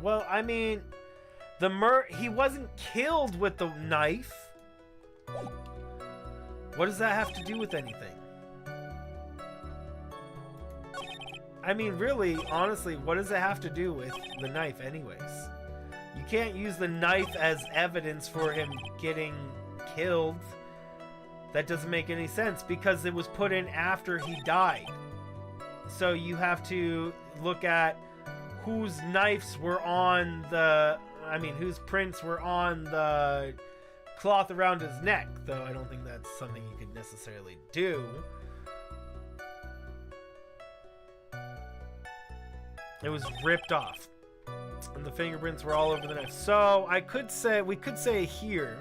Well, I mean, he wasn't killed with the knife. What does that have to do with anything? I mean, really, honestly, what does it have to do with the knife anyways? You can't use the knife as evidence for him getting killed. That doesn't make any sense because it was put in after he died. So you have to look at whose knives were on the... I mean, whose prints were on the cloth around his neck, though I don't think that's something you could necessarily do. It was ripped off, and the fingerprints were all over the knife. So we could say here,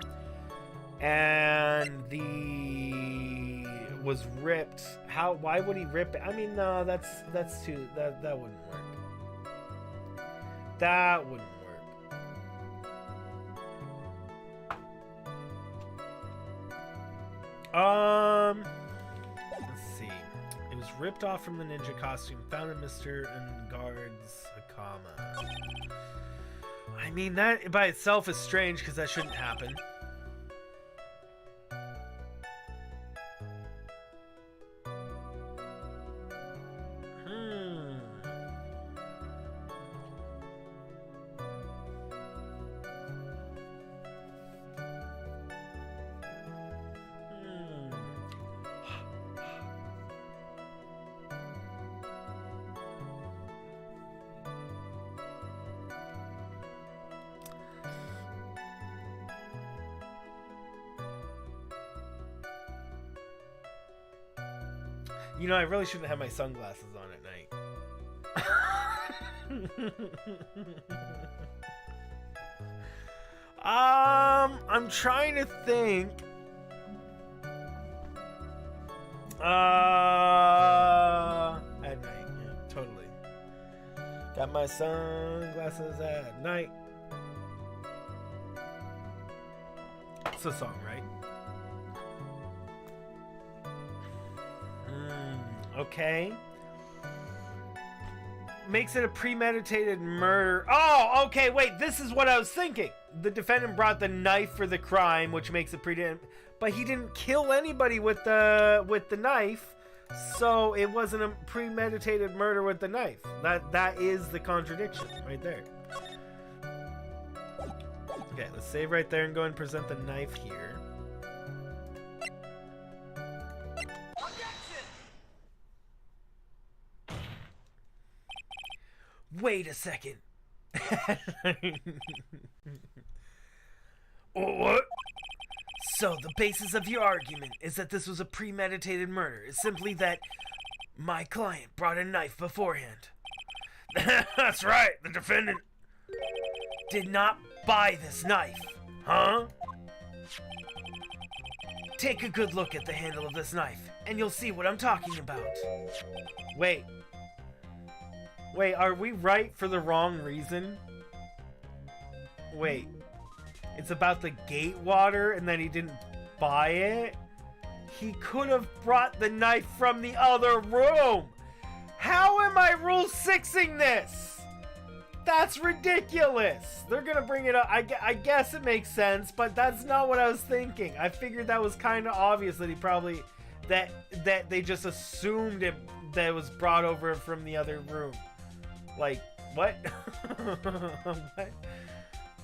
and the was ripped. Why would he rip it? I mean, no, that wouldn't work. That wouldn't work. Let's see. It was ripped off from the ninja costume found in Mr. Ungard's Hakama. I mean, that by itself is strange because that shouldn't happen. You know, I really shouldn't have my sunglasses on at night. I'm trying to think. At night, yeah, totally. Got my sunglasses at night. It's a song, right? Okay. Makes it a premeditated murder. Oh, okay, wait, this is what I was thinking. The defendant brought the knife for the crime, which makes it but he didn't kill anybody with the knife, so it wasn't a premeditated murder with the knife. That is the contradiction right there. Okay, let's save right there and go and present the knife here. Wait a second. What? So the basis of your argument is that this was a premeditated murder. It's simply that my client brought a knife beforehand. That's right. The defendant Did not buy this knife. Huh? Take a good look at the handle of this knife, and you'll see what I'm talking about. Wait. Wait, are we right for the wrong reason? Wait. It's about the gate water and then he didn't buy it? He could have brought the knife from the other room! How am I rule 6ing this? That's ridiculous! They're gonna bring it up. I guess it makes sense, but that's not what I was thinking. I figured that was kind of obvious that he probably... That they just assumed that it was brought over from the other room. Like, what?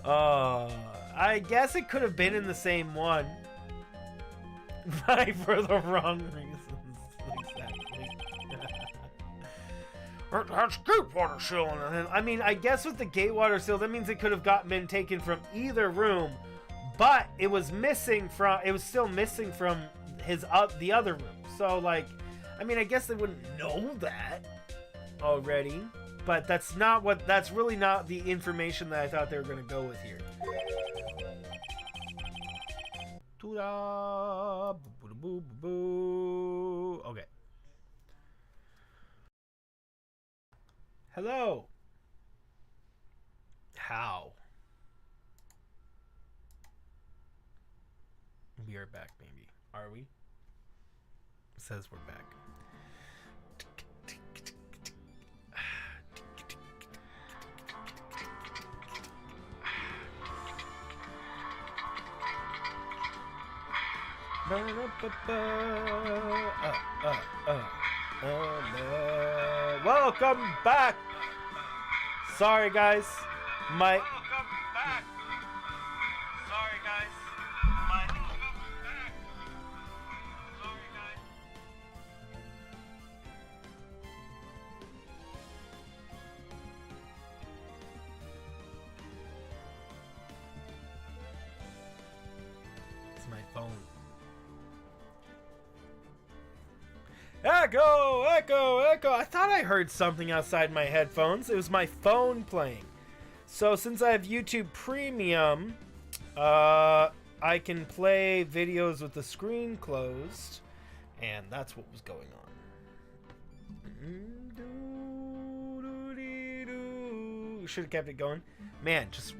What? I guess it could have been in the same one. Right, for the wrong reasons. Exactly. That's gate water seal. I mean, I guess with the gate water seal, that means it could have been taken from either room, but it was missing from. It was still missing from the other room. So, like, I mean, I guess they wouldn't know that already, but that's really not the information that I thought they were going to go with here. Okay. Hello. How? We are back, maybe. Are we? It says we're back. Welcome back. Sorry, guys. Welcome back. Sorry, guys. Welcome back. Sorry, guys. It's my phone. Echo, echo, echo. I thought I heard something outside my headphones. It was my phone playing. So since I have YouTube Premium, I can play videos with the screen closed. And that's what was going on. Should have kept it going. Man, just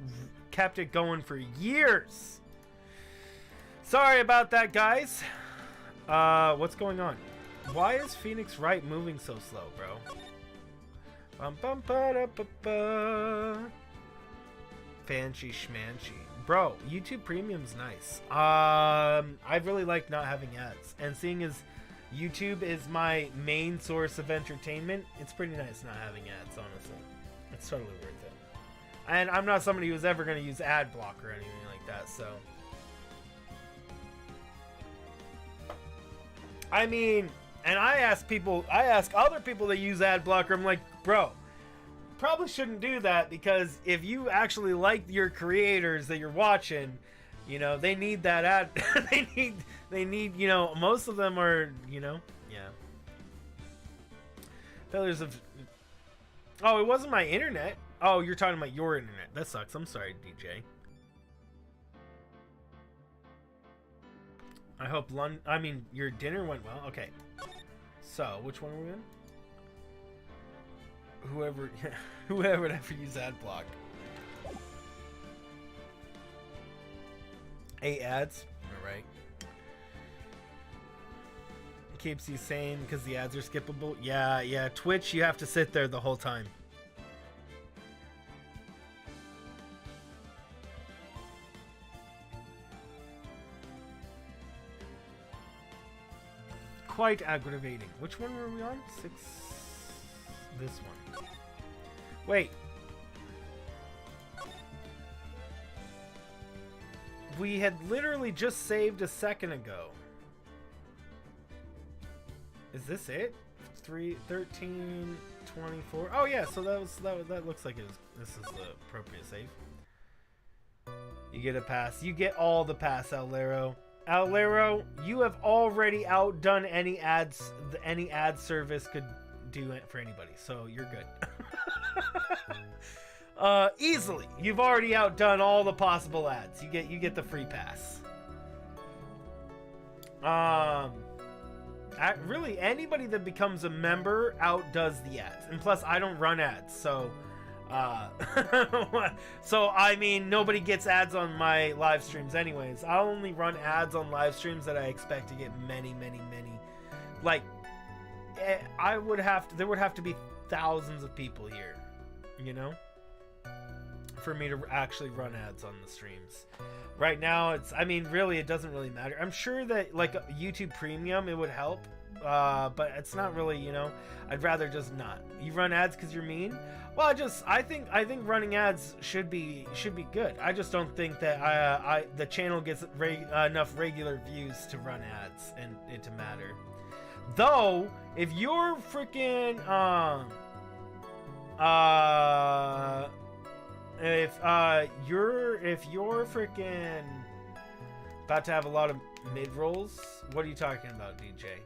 kept it going for years. Sorry about that, guys. What's going on? Why is Phoenix Wright moving so slow, bro? Fancy schmancy. Bro, YouTube Premium's nice. I really like not having ads. And seeing as YouTube is my main source of entertainment, it's pretty nice not having ads, honestly. It's totally worth it. And I'm not somebody who's ever going to use ad block or anything like that, so... I mean... And I ask other people that use ad blocker, I'm like, bro, probably shouldn't do that, because if you actually like your creators that you're watching, you know, they need that ad. they need, you know, most of them are, you know, yeah. Failures of, oh, it wasn't my internet. Oh, you're talking about your internet. That sucks. I'm sorry, DJ. I hope your dinner went well. Okay. So, which one are we in? Whoever would ever use ad block. 8 ads. All right. It keeps you sane because the ads are skippable. Yeah. Twitch, you have to sit there the whole time. Quite aggravating. Which one were we on? 6. This one. Wait. We had literally just saved a second ago. Is this it? 13, 24. Oh yeah, so that looks like this is the appropriate save. You get a pass. You get all the pass, Owlero. Owlero, you have already outdone any ad service could do it for anybody, so you're good. Easily, you've already outdone all the possible ads. You get the free pass. Really, anybody that becomes a member outdoes the ads. And plus, I don't run ads, so so I mean, nobody gets ads on my live streams anyways. I'll only run ads on live streams that I expect to get many, like, there would have to be thousands of people here, you know, for me to actually run ads on the streams. Right now, I mean, really, it doesn't really matter. I'm sure that, like, YouTube Premium, it would help, but it's not really, you know, I'd rather just not. You run ads because you're mean? Well, I think running ads should be good. I just don't think that the channel gets enough regular views to run ads and it to matter. Though, if you're freaking if you're freaking about to have a lot of mid rolls, what are you talking about, DJ?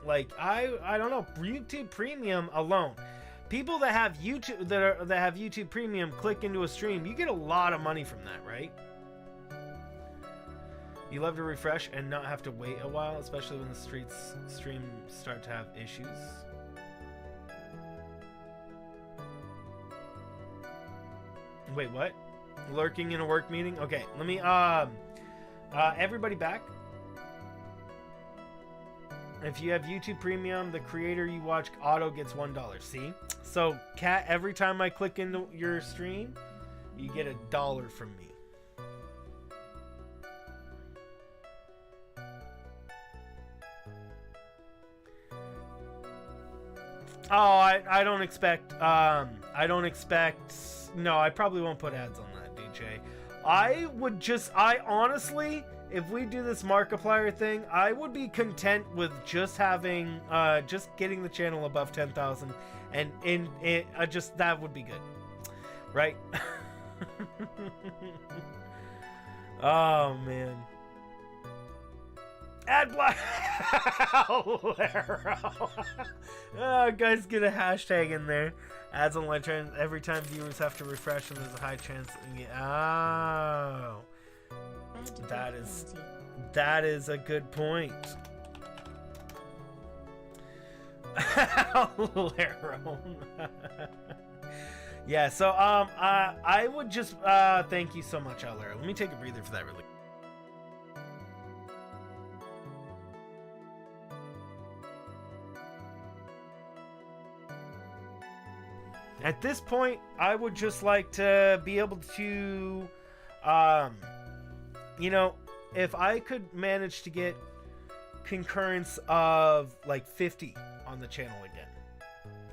Like I don't know, YouTube Premium alone. People that have YouTube that have YouTube Premium click into a stream, you get a lot of money from that, right? You love to refresh and not have to wait a while, especially when the streams start to have issues. Wait, what? Lurking in a work meeting? Okay, let me everybody back. If you have YouTube Premium, the creator you watch auto gets $1. See? So, Kat, every time I click into your stream, you get $1 from me. Oh, I don't expect, no, I probably won't put ads on that, DJ. I honestly, if we do this Markiplier thing, I would be content with just having, just getting the channel above 10,000, and just, that would be good. Right? Oh, man. Ad block. Owlero. Oh, guys, get a hashtag in there. Ads on live trend every time viewers have to refresh, and there's a high chance. Oh, that is a good point. Owlero. Yeah. So I would just thank you so much, Owlero. Let me take a breather for that really. At this point, I would just like to be able to, you know, if I could manage to get concurrence of like 50 on the channel again,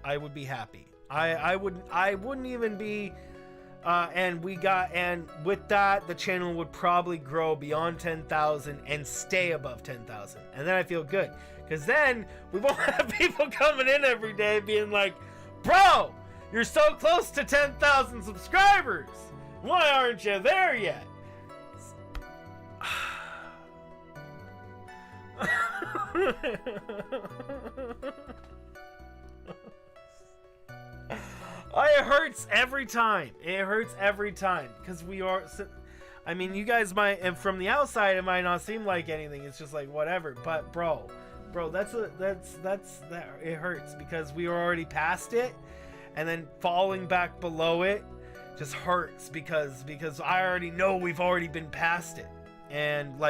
I would be happy. I wouldn't even be, and with that, the channel would probably grow beyond 10,000 and stay above 10,000. And then I feel good, because then we won't have people coming in every day being like, bro, you're so close to 10,000 subscribers. Why aren't you there yet? It hurts every time. It hurts every time because we are. I mean, you guys might, from the outside, it might not seem like anything. It's just like whatever. But bro, that's it hurts because we were already past it. And then falling back below it just hurts because I already know we've already been past it, and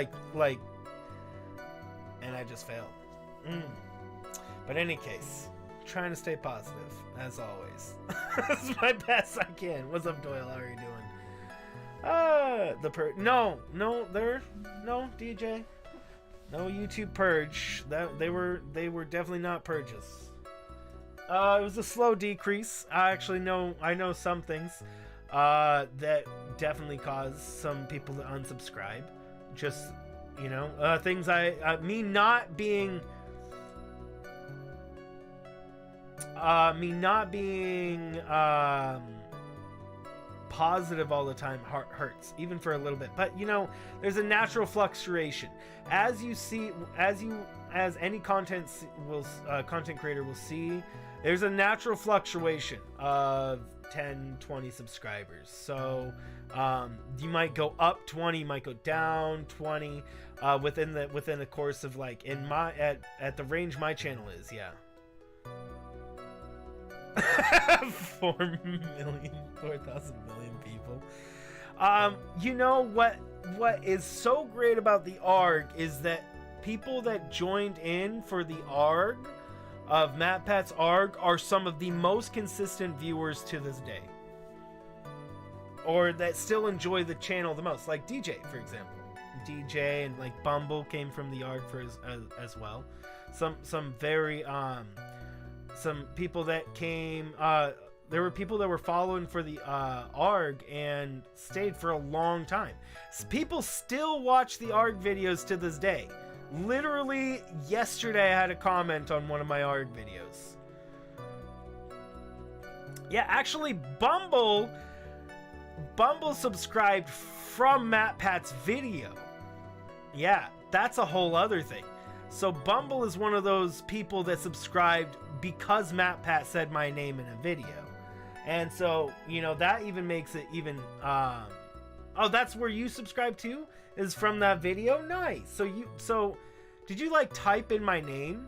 and I just failed. But in any case, trying to stay positive as always. That's my best I can. What's up, Doyle? How are you doing? No, DJ, no YouTube purge. They were definitely not purges. It was a slow decrease. I know some things that definitely caused some people to unsubscribe. Just, you know, things me not being positive all the time hurts, even for a little bit. But you know, there's a natural fluctuation as any content creator will see. There's a natural fluctuation of 10, 20 subscribers. So you might go up 20, you might go down 20 within the course of like at the range my channel is, yeah. 4,000 million people. You know what is so great about the ARG is that people that joined in for the ARG of MatPat's ARG are some of the most consistent viewers to this day, or that still enjoy the channel the most, like DJ, for example. DJ and like Bumble came from the ARG for as well. Some very some people that came there were people that were following for the ARG and stayed for a long time. People still watch the ARG videos to this day. Literally yesterday I had a comment on one of my ARG videos. Yeah, actually Bumble subscribed from MatPat's video. Yeah, that's a whole other thing. So Bumble is one of those people that subscribed because MatPat said my name in a video. And so, you know, that even makes it even oh, that's where you subscribe to? Is from that video? Nice. So did you like type in my name?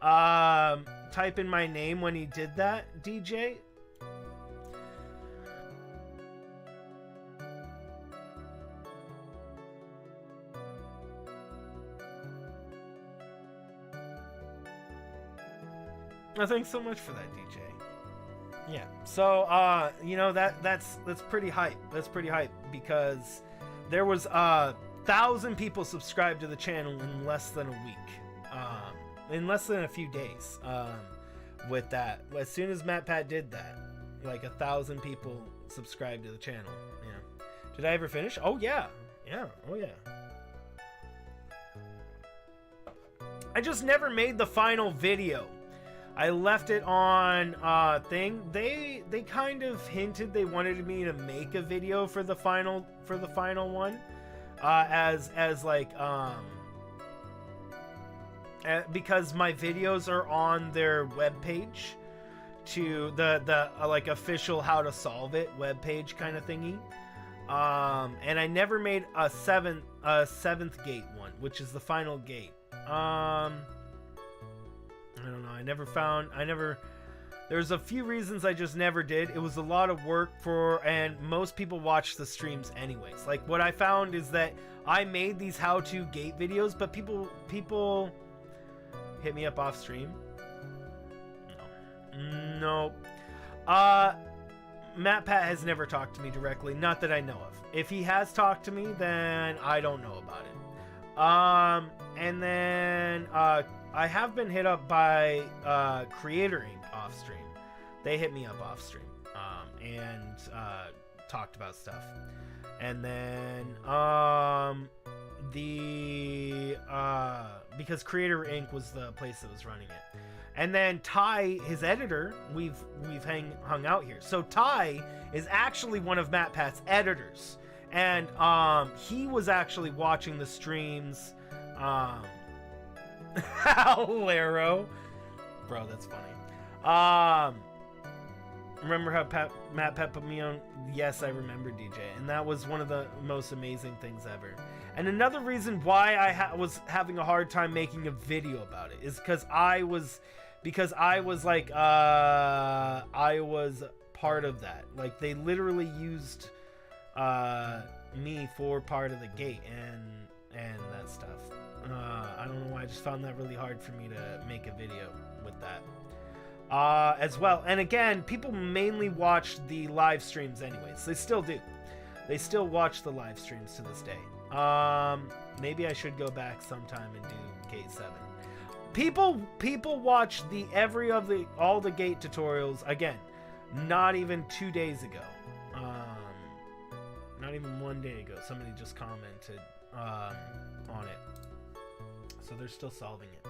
Type in my name when he did that, DJ? Oh, thanks so much for that, DJ. Yeah. So, you know, that's pretty hype. That's pretty hype because there was 1,000 people subscribed to the channel in less than a week. In less than a few days. With that, as soon as MatPat did that, like 1,000 people subscribed to the channel. Yeah. Did I ever finish? Oh yeah. Yeah. Oh yeah. I just never made the final video. I left it on thing. They kind of hinted they wanted me to make a video for the final one, as like because my videos are on their webpage, to the like official how to solve it webpage kind of thingy. And I never made a seventh gate one, which is the final gate. I don't know. There's a few reasons I just never did. It was a lot of work and most people watch the streams anyways. Like what I found is that I made these how-to gate videos, but people hit me up off stream. No. MatPat has never talked to me directly, not that I know of. If he has talked to me, then I don't know about it. And then I have been hit up by Creator Inc. off stream. They hit me up off stream and talked about stuff. And then because Creator Inc. was the place that was running it. And then Ty, his editor, we've hung out here. So Ty is actually one of MatPat's editors. And he was actually watching the streams. Owlero. Bro, that's funny. Remember how MatPat put me on? Yes, I remember, DJ. And that was one of the most amazing things ever. And another reason why I was having a hard time making a video about it is because I was like, I was part of that. Like, they literally used me for part of the gate and that stuff. I don't know why, I just found that really hard for me to make a video with that. As well. And again, people mainly watch the live streams anyways. They still do. They still watch the live streams to this day. Maybe I should go back sometime and do Gate 7. People watch all the gate tutorials again. Not even 2 days ago. Not even 1 day ago. Somebody just commented on it. So they're still solving it.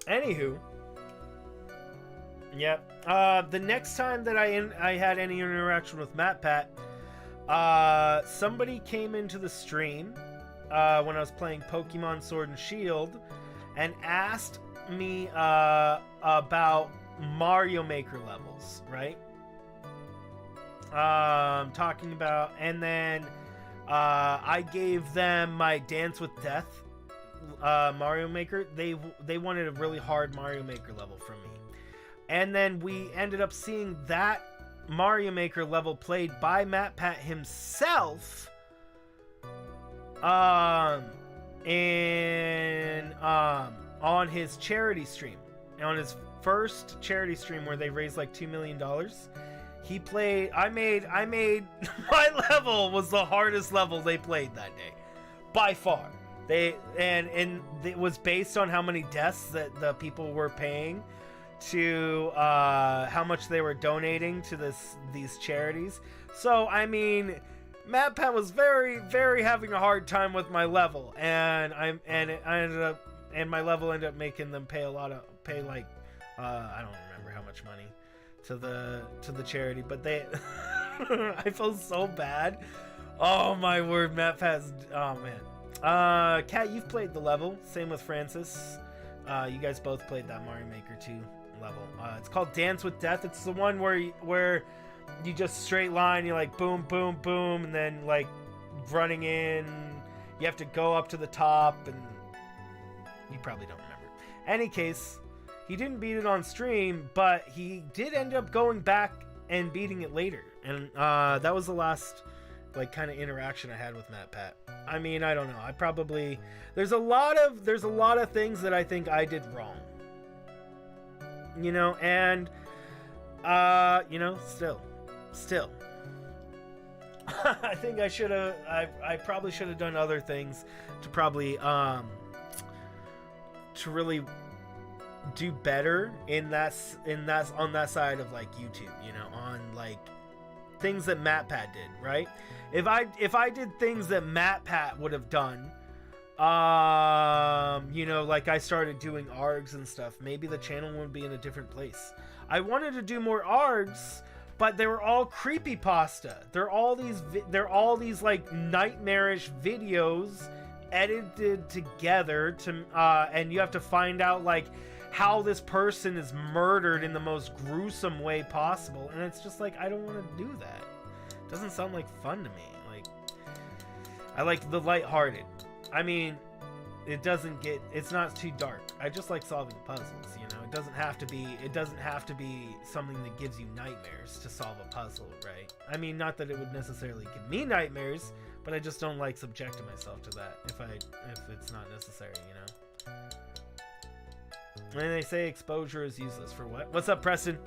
Anywho, yep. The next time that I had any interaction with MatPat, somebody came into the stream when I was playing Pokemon Sword and Shield, and asked me about Mario Maker levels, right? Talking about, and then I gave them my Dance with Death Mario Maker. They wanted a really hard Mario Maker level from me, and then we ended up seeing that Mario Maker level played by MatPat himself in on his charity stream, on his first charity stream where they raised like $2 million. He played, I made my level was the hardest level they played that day by far. And it was based on how many deaths that the people were paying to how much they were donating to these charities. So I mean, MatPat was very, very having a hard time with my level, and I ended up, and my level ended up making them pay like I don't remember how much money to the charity, but they I felt so bad. Oh my word, MatPat's, oh man. Kat, you've played the level. Same with Francis. You guys both played that Mario Maker 2 level. It's called Dance with Death. It's the one where you just straight line, you're like boom, boom, boom, and then like running in. You have to go up to the top, and you probably don't remember. Any case, he didn't beat it on stream, but he did end up going back and beating it later. And that was the last like kind of interaction I had with MatPat. I mean, I don't know. I probably there's a lot of things that I think I did wrong. You know, and you know, still I think I probably should have done other things to probably to really do better in that on that side of like YouTube, you know, on like things that MatPat did, right? If I did things that MatPat would have done, you know, like I started doing ARGs and stuff, maybe the channel would be in a different place. I wanted to do more ARGs, but they were all creepypasta. They're all these like nightmarish videos edited together to and you have to find out like how this person is murdered in the most gruesome way possible, and it's just like, I don't want to do that. It doesn't sound like fun to me. Like, I like the lighthearted. I mean, it's not too dark. I just like solving puzzles, you know. It doesn't have to be something that gives you nightmares to solve a puzzle, right? I mean, not that it would necessarily give me nightmares, but I just don't like subjecting myself to that if it's not necessary, you know. And they say exposure is useless for what? What's up, Preston?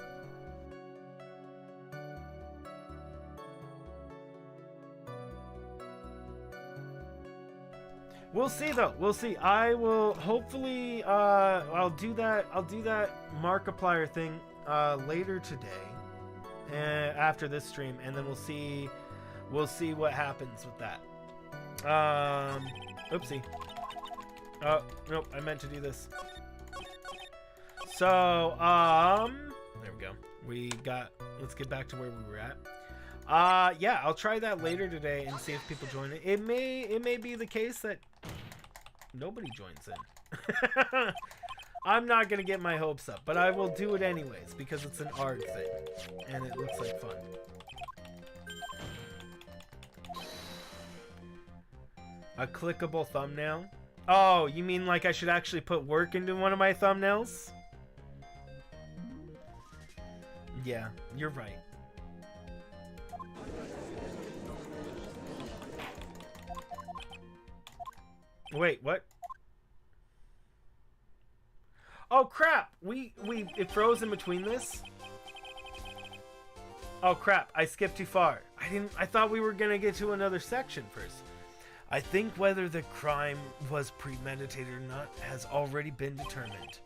We'll see though. We'll see. I will hopefully I'll do that Markiplier thing later today after this stream, and then we'll see what happens with that. Oopsie. Oh, nope, I meant to do this. So, there we go. Let's get back to where we were at. Yeah, I'll try that later today and see if people join it. It may be the case that nobody joins in. I'm not gonna get my hopes up, but I will do it anyways because it's an ARG thing and it looks like fun. A clickable thumbnail? Oh, you mean like I should actually put work into one of my thumbnails? Yeah, you're right. Wait, what? Oh crap! It froze in between this? Oh crap, I skipped too far. I thought we were gonna get to another section first. I think whether the crime was premeditated or not has already been determined.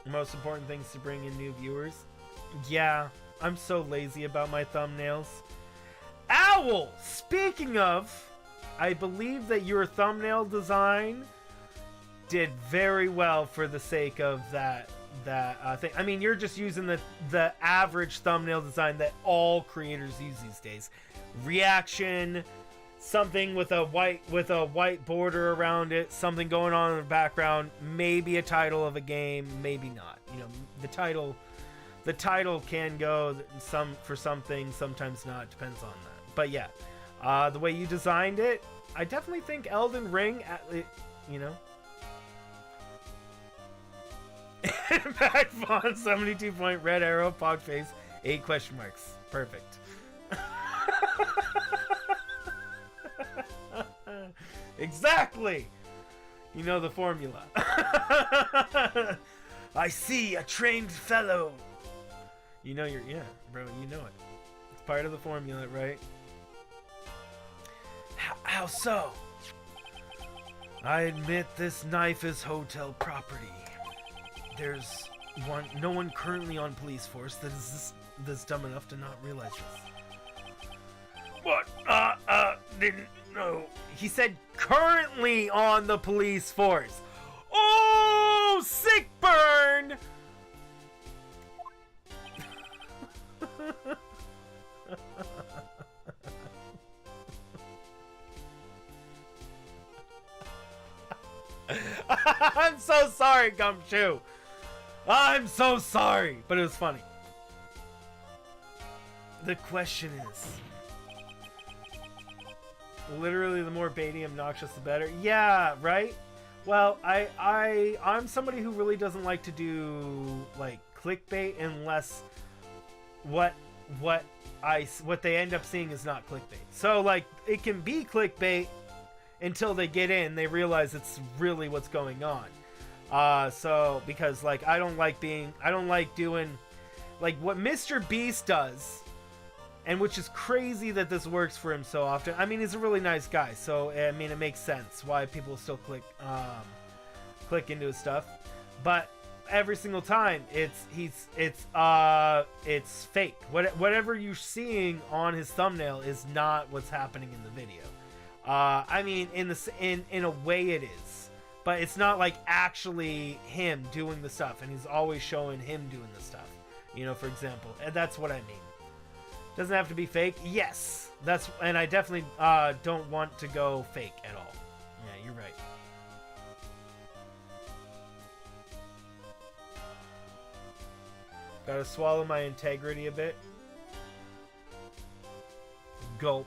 The most important thing is to bring in new viewers. Yeah, I'm so lazy about my thumbnails. Owl! Speaking of, I believe that your thumbnail design did very well for the sake of that thing. I mean, you're just using the average thumbnail design that all creators use these days. Reaction, something with a white border around it, something going on in the background, maybe a title of a game, maybe not. You know, the title can go for some things, sometimes not, depends on that. But yeah, the way you designed it, I definitely think Elden Ring, you know. Impact font, 72 point, red arrow, pog face, 8 question marks. Perfect. Exactly. You know the formula. I see a trained fellow. You know yeah, bro, you know it. It's part of the formula, right? How so? I admit this knife is hotel property. There's no one currently on police force that's dumb enough to not realize this. What? Didn't know. He said currently on the police force. Oh, sick burn! I'm so sorry, Gumshoe. I'm so sorry, but it was funny. The question is, literally, the more baity, obnoxious, the better. Yeah, right? Well, I'm somebody who really doesn't like to do like clickbait unless what they end up seeing is not clickbait. So like it can be clickbait until they get in, they realize it's really what's going on. So because like I don't like doing like what Mr. Beast does. And which is crazy that this works for him so often. I mean, he's a really nice guy, so I mean, it makes sense why people still click into his stuff. But every single time, it's fake. Whatever you're seeing on his thumbnail is not what's happening in the video. I mean, in a way it is, but it's not like actually him doing the stuff, and he's always showing him doing the stuff. You know, for example, and that's what I mean. Doesn't have to be fake. Yes, and I definitely don't want to go fake at all. Yeah, you're right. Gotta swallow my integrity a bit. Gulp.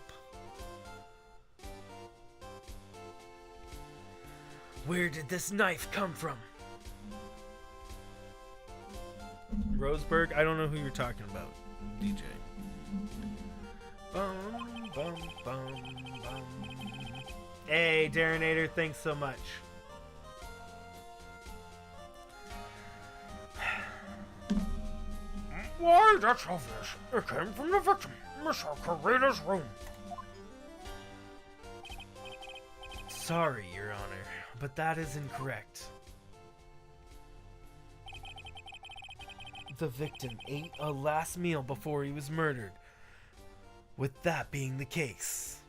Where did this knife come from? Roseburg? I don't know who you're talking about, DJ. Bum, bum, bum, bum. Hey, Darrenator, thanks so much. Why, that's obvious. It came from the victim, Miss Karina's room. Sorry, Your Honor, but that is incorrect. The victim ate a last meal before he was murdered. With that being the case,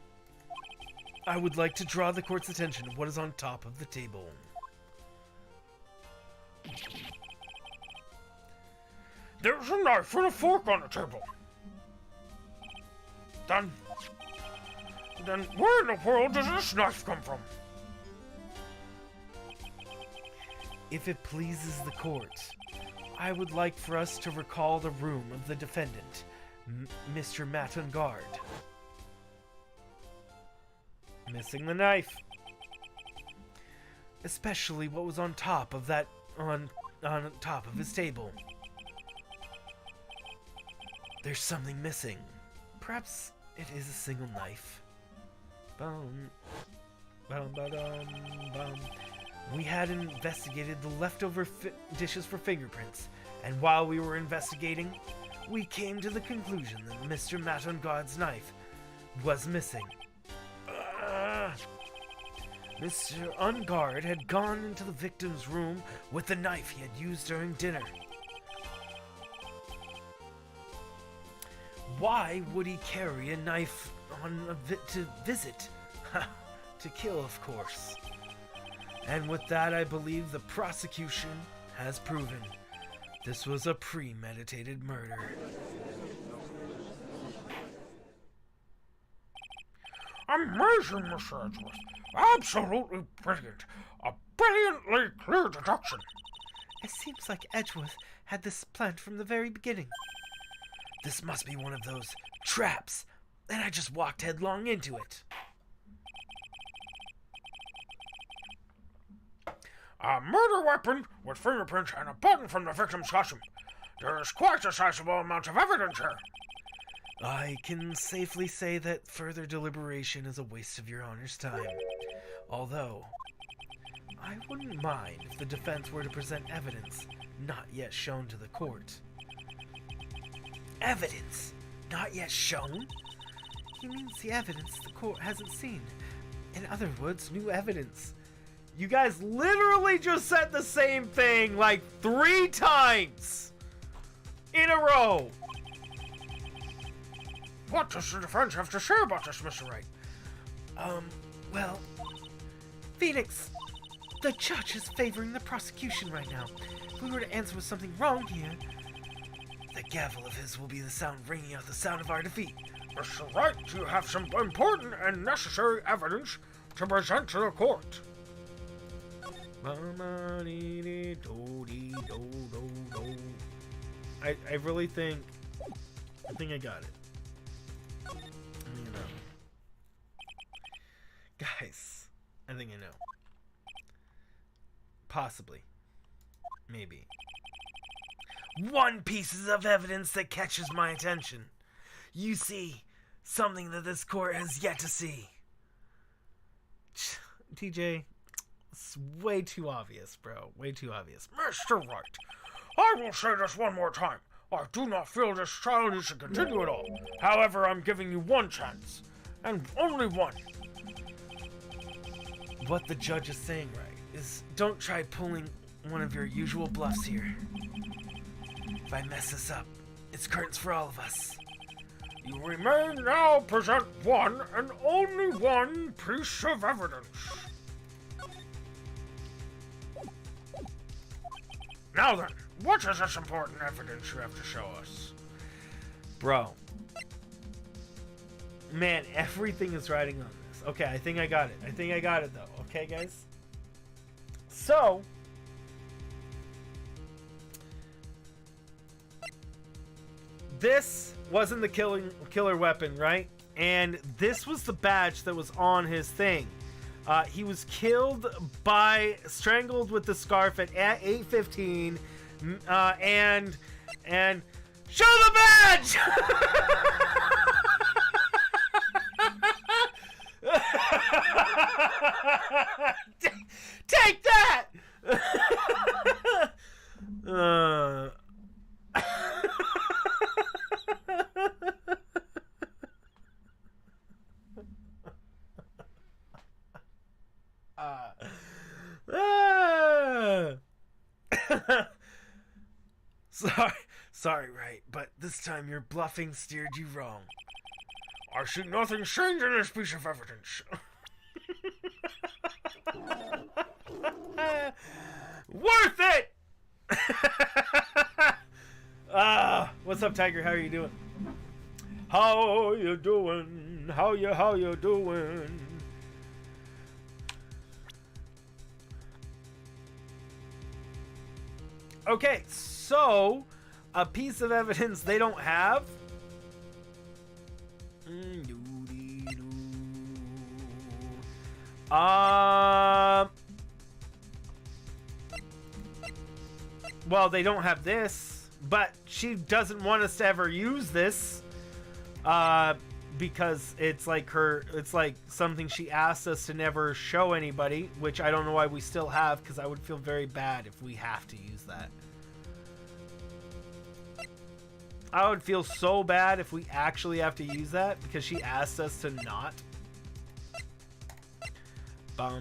I would like to draw the court's attention to what is on top of the table. There's a knife and a fork on the table. Then where in the world does this knife come from? If it pleases the court, I would like for us to recall the room of the defendant, Mr. Matangard. Missing the knife. Especially what was on top of on top of his table. There's something missing. Perhaps it is a single knife. Bum. Bum, ba-dum, bum. We had investigated the leftover dishes for fingerprints, and while we were investigating, we came to the conclusion that Mr. Matangard's knife was missing. Mr. Ungard had gone into the victim's room with the knife he had used during dinner. Why would he carry a knife on to visit? To kill, of course. And with that, I believe the prosecution has proven this was a premeditated murder. Amazing, Mr. Edgeworth. Absolutely brilliant. A brilliantly clear deduction. It seems like Edgeworth had this planned from the very beginning. This must be one of those traps, and I just walked headlong into it. A murder weapon with fingerprints and a button from the victim's costume. There's quite a sizable amount of evidence here. I can safely say that further deliberation is a waste of your Honor's time. Although, I wouldn't mind if the defense were to present evidence not yet shown to the court. Evidence not yet shown? He means the evidence the court hasn't seen. In other words, new evidence. You guys literally just said the same thing like 3 times in a row. What does the defense have to say about this, Mr. Wright? Well, Phoenix, the judge is favoring the prosecution right now. If we were to answer with something wrong here, that gavel of his will be the sound ringing out the sound of our defeat. Mr. Wright, you have some important and necessary evidence to present to the court. I really think I got it. You know. Guys, I think I know. Possibly. Maybe. One piece of evidence that catches my attention. You see, something that this court has yet to see. TJ, it's way too obvious, bro. Way too obvious. Mr. Wright, I will say this one more time. I do not feel this trial needs to continue at all. However, I'm giving you one chance. And only one. What the judge is saying, right, is don't try pulling one of your usual bluffs here. If I mess this up, it's curtains for all of us. You remain now present one and only one piece of evidence. Now then, what is this important evidence you have to show us? Bro. Man, everything is riding on this. Okay, I think I got it. I think I got it, though. Okay, guys? So, this wasn't the killer weapon, right? And this was the badge that was on his thing. He was killed by strangled with the scarf at 8:15, and show the badge. Take that. Sorry, Wright, but this time your bluffing steered you wrong. I see nothing strange in this piece of evidence. Worth it! What's up, Tiger? How are you doing? How you doing? How you doing? Okay, so a piece of evidence they don't have. Well, they don't have this, but she doesn't want us to ever use this, because it's like something she asked us to never show anybody, which I don't know why we still have, because I would feel very bad if we have to use that. I would feel so bad if we actually have to use that, because she asked us to not. I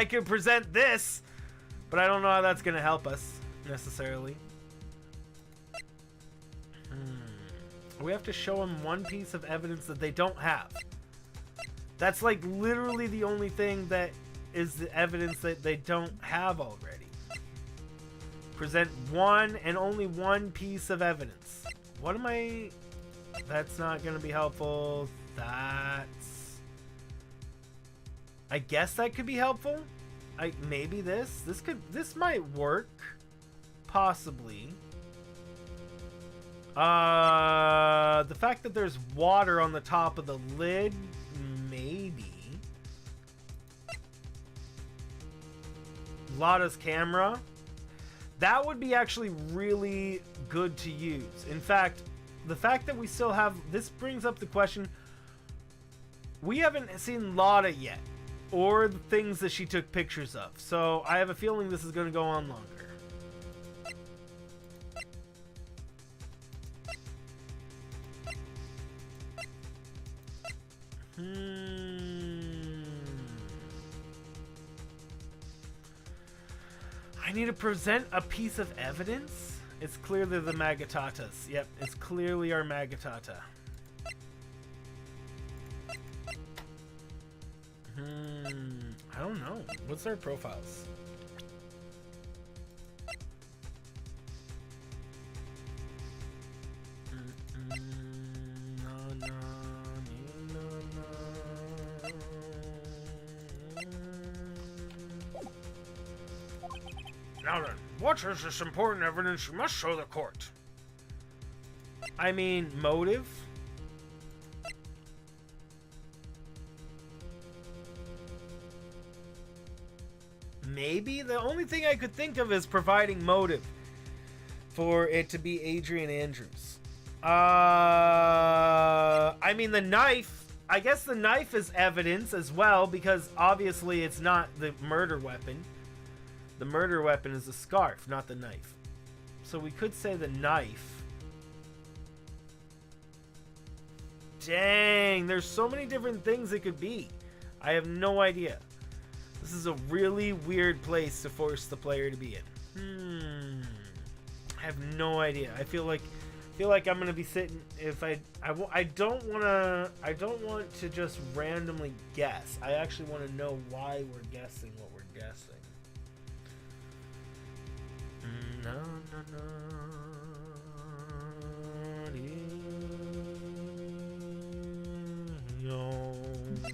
could present this, but I don't know how that's gonna help us necessarily. We have to show them one piece of evidence that they don't have. That's like literally the only thing that is the evidence that they don't have already. Present one and only one piece of evidence. What am I... That's not going to be helpful. That's... I guess that could be helpful. Maybe this. This might work. Possibly. The fact that there's water on the top of the lid, maybe. Lotta's camera. That would be actually really good to use. In fact, the fact that we still have... This brings up the question. We haven't seen Lotta yet. Or the things that she took pictures of. So I have a feeling this is going to go on longer. I need to present a piece of evidence? It's clearly the Magatatas. Yep, it's clearly our Magatata. I don't know. What's their profiles? Now then, what is this important evidence you must show the court? I mean, motive? Maybe? The only thing I could think of is providing motive for it to be Adrian Andrews. I mean, the knife... I guess the knife is evidence as well, because obviously it's not the murder weapon. The murder weapon is the scarf, not the knife. So we could say the knife. Dang, there's so many different things it could be. I have no idea. This is a really weird place to force the player to be in. I have no idea. I feel like I'm gonna be sitting. If I don't want to just randomly guess. I actually want to know why we're guessing what we're guessing. No. I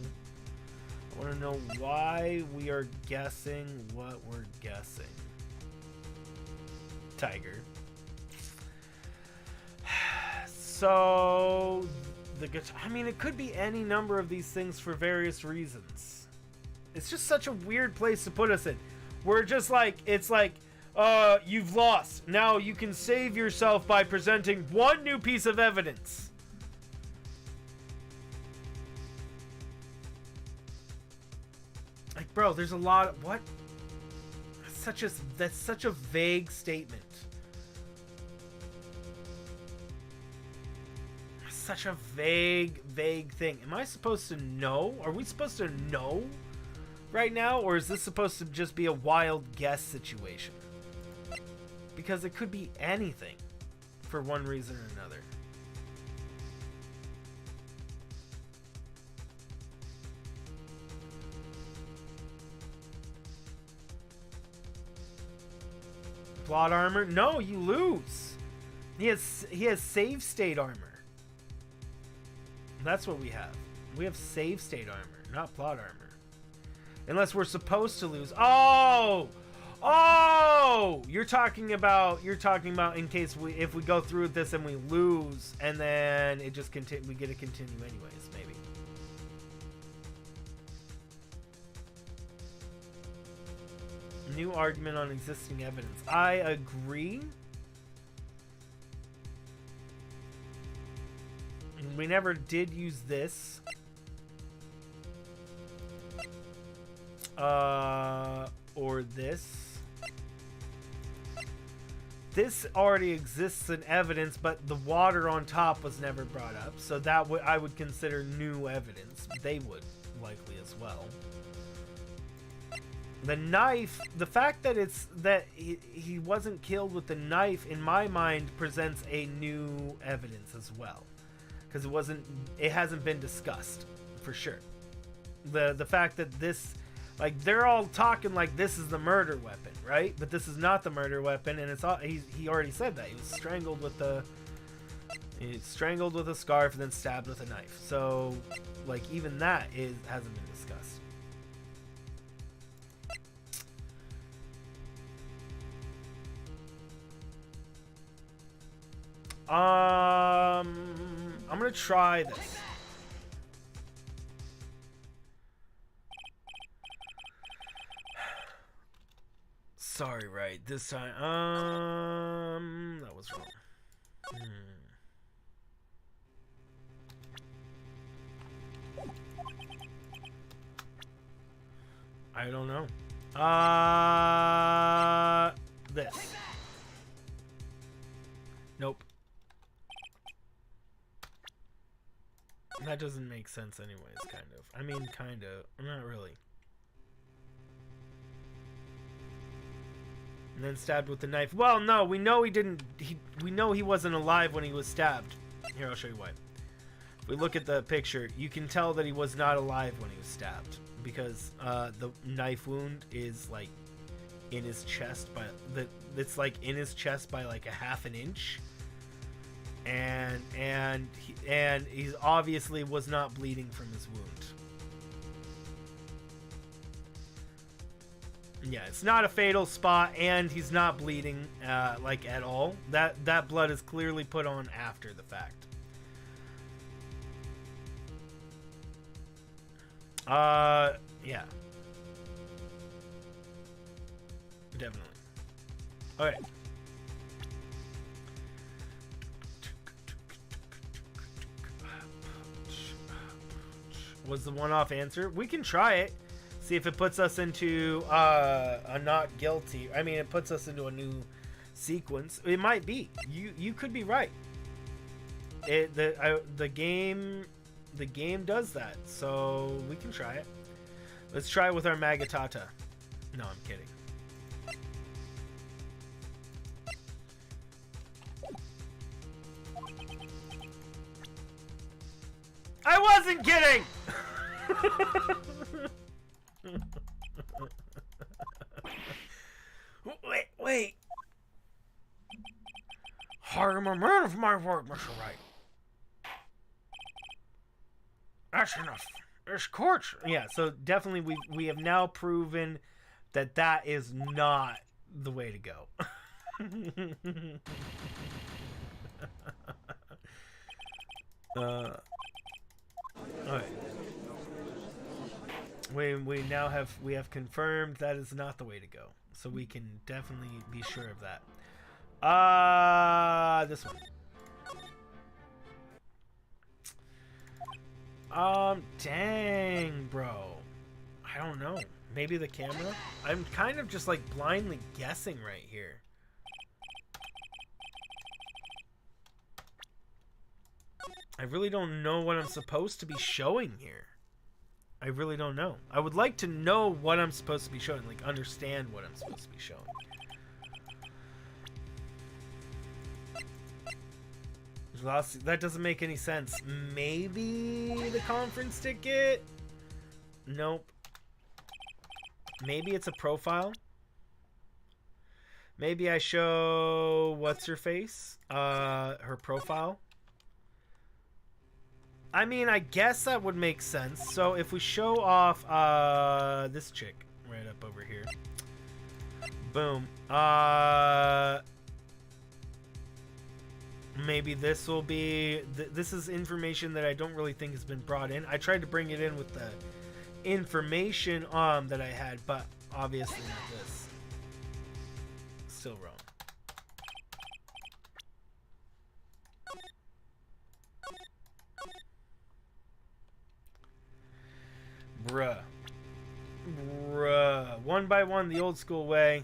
want to know why we are guessing what we're guessing. Tiger. So, the guitar... I mean, it could be any number of these things for various reasons. It's just such a weird place to put us in. We're just like... It's like... you've lost. Now you can save yourself by presenting one new piece of evidence. Like, bro, there's a lot of... What? That's such a vague statement. Such a vague thing. Am I supposed to know? Are we supposed to know right now? Or is this supposed to just be a wild guess situation? Because it could be anything for one reason or another. Plot armor? No, you lose. He has save state armor. That's what we have. We have save state armor, not plot armor. Unless we're supposed to lose. Oh! You're talking about in case if we go through this and we lose, and then it just we get to continue anyways, maybe. New argument on existing evidence. I agree. We never did use this. Or this. This already exists in evidence, but the water on top was never brought up. So that I would consider new evidence. They would likely as well. The knife, the fact that he wasn't killed with the knife, in my mind, presents a new evidence as well. Because it hasn't been discussed for sure. The fact that this Like, they're all talking like this is the murder weapon, right? But this is not the murder weapon, and it's all, he already said that. He was strangled with a scarf and then stabbed with a knife. So, like, even that hasn't been discussed. I'm gonna try this. Sorry, right? This time, that was wrong. I don't know. This. Nope. That doesn't make sense anyways, kind of. I mean, kind of. Not really. And then stabbed with the knife. Well, no, we know he didn't. We know he wasn't alive when he was stabbed. Here, I'll show you why. If we look at the picture, you can tell that he was not alive when he was stabbed. Because the knife wound is like in his chest by it's like in his chest by like a half an inch, and he obviously was not bleeding from his wound. Yeah, it's not a fatal spot, and he's not bleeding like at all. That blood is clearly put on after the fact. Yeah. Definitely. Okay. Was the one-off answer? We can try it. See if it puts us into a not guilty. I mean, it puts us into a new sequence. It might be. You could be right. The game does that, so we can try it. Let's try it with our Magatata. No, I'm kidding. I wasn't kidding! Wait. I'm a man of my word, Mr. Wright. That's enough. There's courts. Yeah, so definitely we have now proven that that is not the way to go. Alright. We now have confirmed that is not the way to go. So we can definitely be sure of that. This one. Dang, bro. I don't know. Maybe the camera? I'm kind of just like blindly guessing right here. I really don't know what I'm supposed to be showing here. I really don't know. I would like to know what I'm supposed to be showing, like understand what I'm supposed to be showing. That doesn't make any sense. Maybe the conference ticket? Nope. Maybe it's a profile. Maybe I show what's her face? Her profile. I mean, I guess that would make sense. So if we show off this chick right up over here. Boom. Maybe this will be... this is information that I don't really think has been brought in. I tried to bring it in with the information that I had, but obviously not this. Still wrong. Bruh. One by one, the old school way.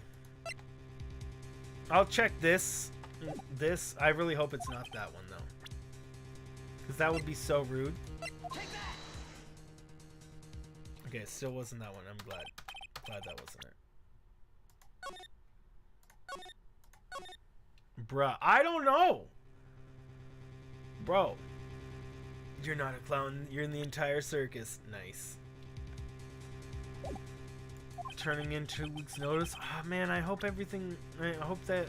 I'll check this. I really hope it's not that one, though. Because that would be so rude. Okay, it still wasn't that one. I'm glad. Glad that wasn't it. Bruh, I don't know. Bro. You're not a clown. You're in the entire circus. Nice. turning in 2 weeks' notice. Oh man, I hope everything. I hope that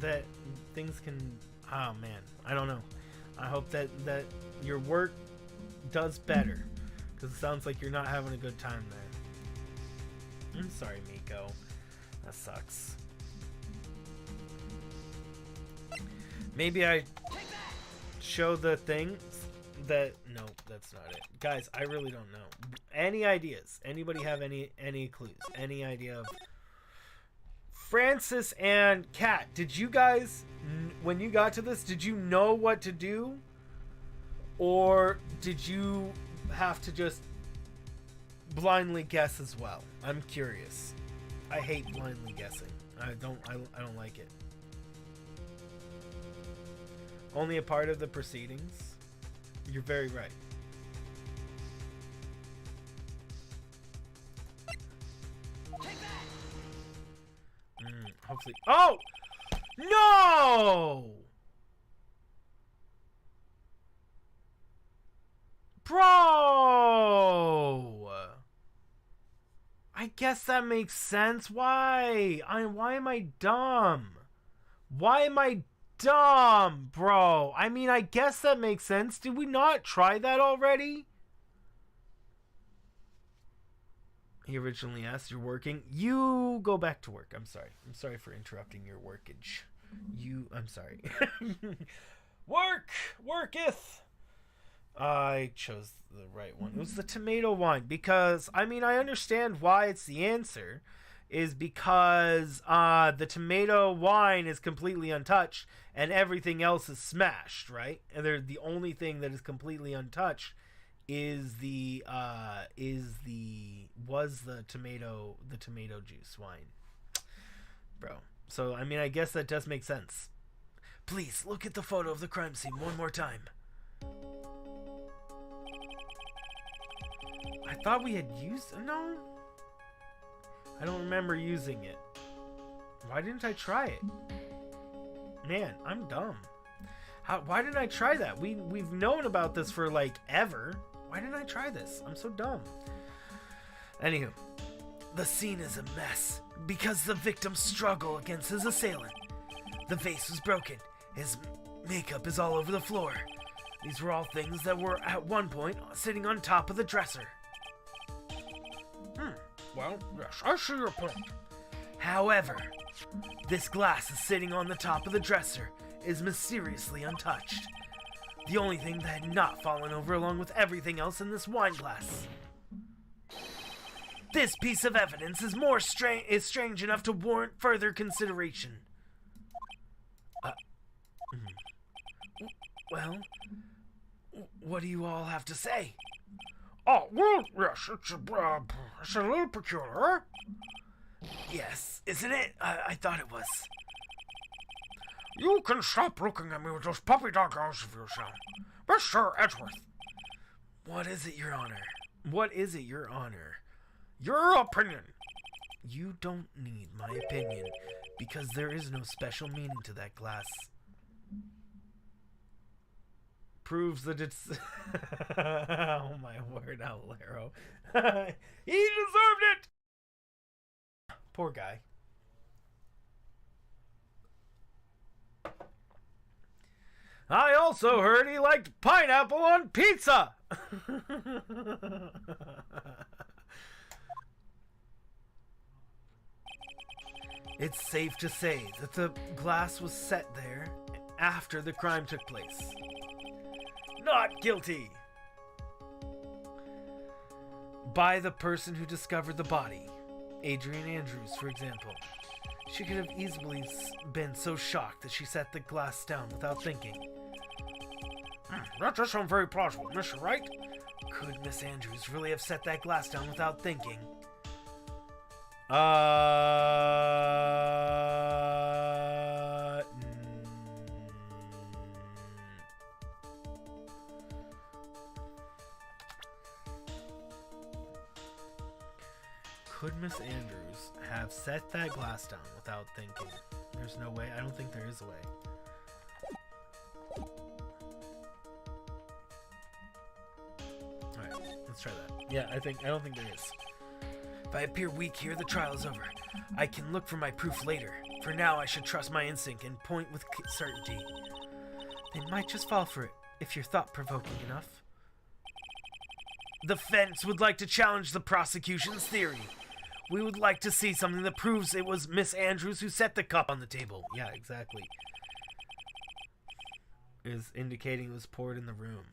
that things can. Oh man, I don't know. I hope that your work does better, because it sounds like you're not having a good time there. I'm sorry, Miko. That sucks. Maybe I show the things that. No, that's not it, guys. I really don't know. Any ideas? Anybody have any clues? Any idea of Francis and Kat? Did you guys, when you got to this, did you know what to do, or did you have to just blindly guess as well? I'm curious. I hate blindly guessing. I don't like it. Only a part of the proceedings. You're very right. Hopefully. Oh! No! Bro! I guess that makes sense. Why? Why am I dumb? Why am I dumb, bro? I mean, I guess that makes sense. Did we not try that already? He originally asked, you're working. You go back to work. I'm sorry. I'm sorry for interrupting your workage. I'm sorry. Worketh. I chose the right one. It was the tomato wine because, I mean, I understand why it's the answer. Is because the tomato wine is completely untouched and everything else is smashed, right? And the only thing that is completely untouched is the tomato juice wine, bro. So I mean, I guess that does make sense. Please look at the photo of the crime scene one more time. I thought we had used no. I don't remember using it. Why didn't I try it? Man, I'm dumb. Why didn't I try that? We've known about this for like ever. Why didn't I try this? I'm so dumb. Anywho, the scene is a mess because the victim struggled against his assailant. The vase was broken. His makeup is all over the floor. These were all things that were at one point sitting on top of the dresser. Well, yes, I see your point. However, this glass is sitting on the top of the dresser is mysteriously untouched. The only thing that had not fallen over along with everything else in this wine glass. This piece of evidence is strange enough to warrant further consideration. Well, what do you all have to say? Oh, well, yes, it's a little peculiar. Yes, isn't it? I thought it was. You can stop looking at me with those puppy dog eyes of yours now. Mr. Edgeworth. What is it, Your Honor? What is it, Your Honor? Your opinion. You don't need my opinion, because there is no special meaning to that glass. Proves that it's... Oh my word, Owlero. He deserved it! Poor guy. I also heard he liked pineapple on pizza! It's safe to say that the glass was set there after the crime took place. Not guilty! By the person who discovered the body. Adrian Andrews, for example. She could have easily been so shocked that she set the glass down without thinking. That does sound very plausible, Mr. Wright. Could Miss Andrews really have set that glass down without thinking? Could Miss Andrews have set that glass down without thinking? There's no way. I don't think there is a way. Alright, let's try that. Yeah, I don't think there is. If I appear weak here, the trial is over. I can look for my proof later. For now, I should trust my instinct and point with certainty. They might just fall for it, if you're thought-provoking enough. The defense would like to challenge the prosecution's theory. We would like to see something that proves it was Miss Andrews who set the cup on the table. Yeah, exactly. Is indicating it was poured in the room.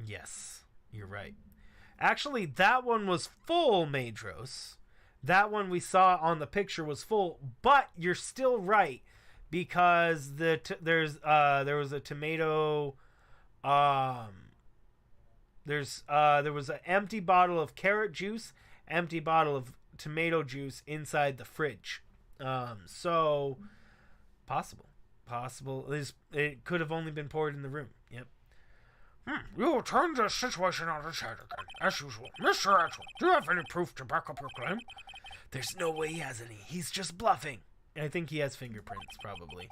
Yes, you're right. Actually, that one was full, Madros. That one we saw on the picture was full, but you're still right because there was a tomato. There was an empty bottle of carrot juice, empty bottle of tomato juice inside the fridge. So possible. It could have only been poured in the room. Yep. You turned the situation on its head again, as usual. Mr. Edgeworth, do you have any proof to back up your claim? There's no way he has any. He's just bluffing. I think he has fingerprints, probably.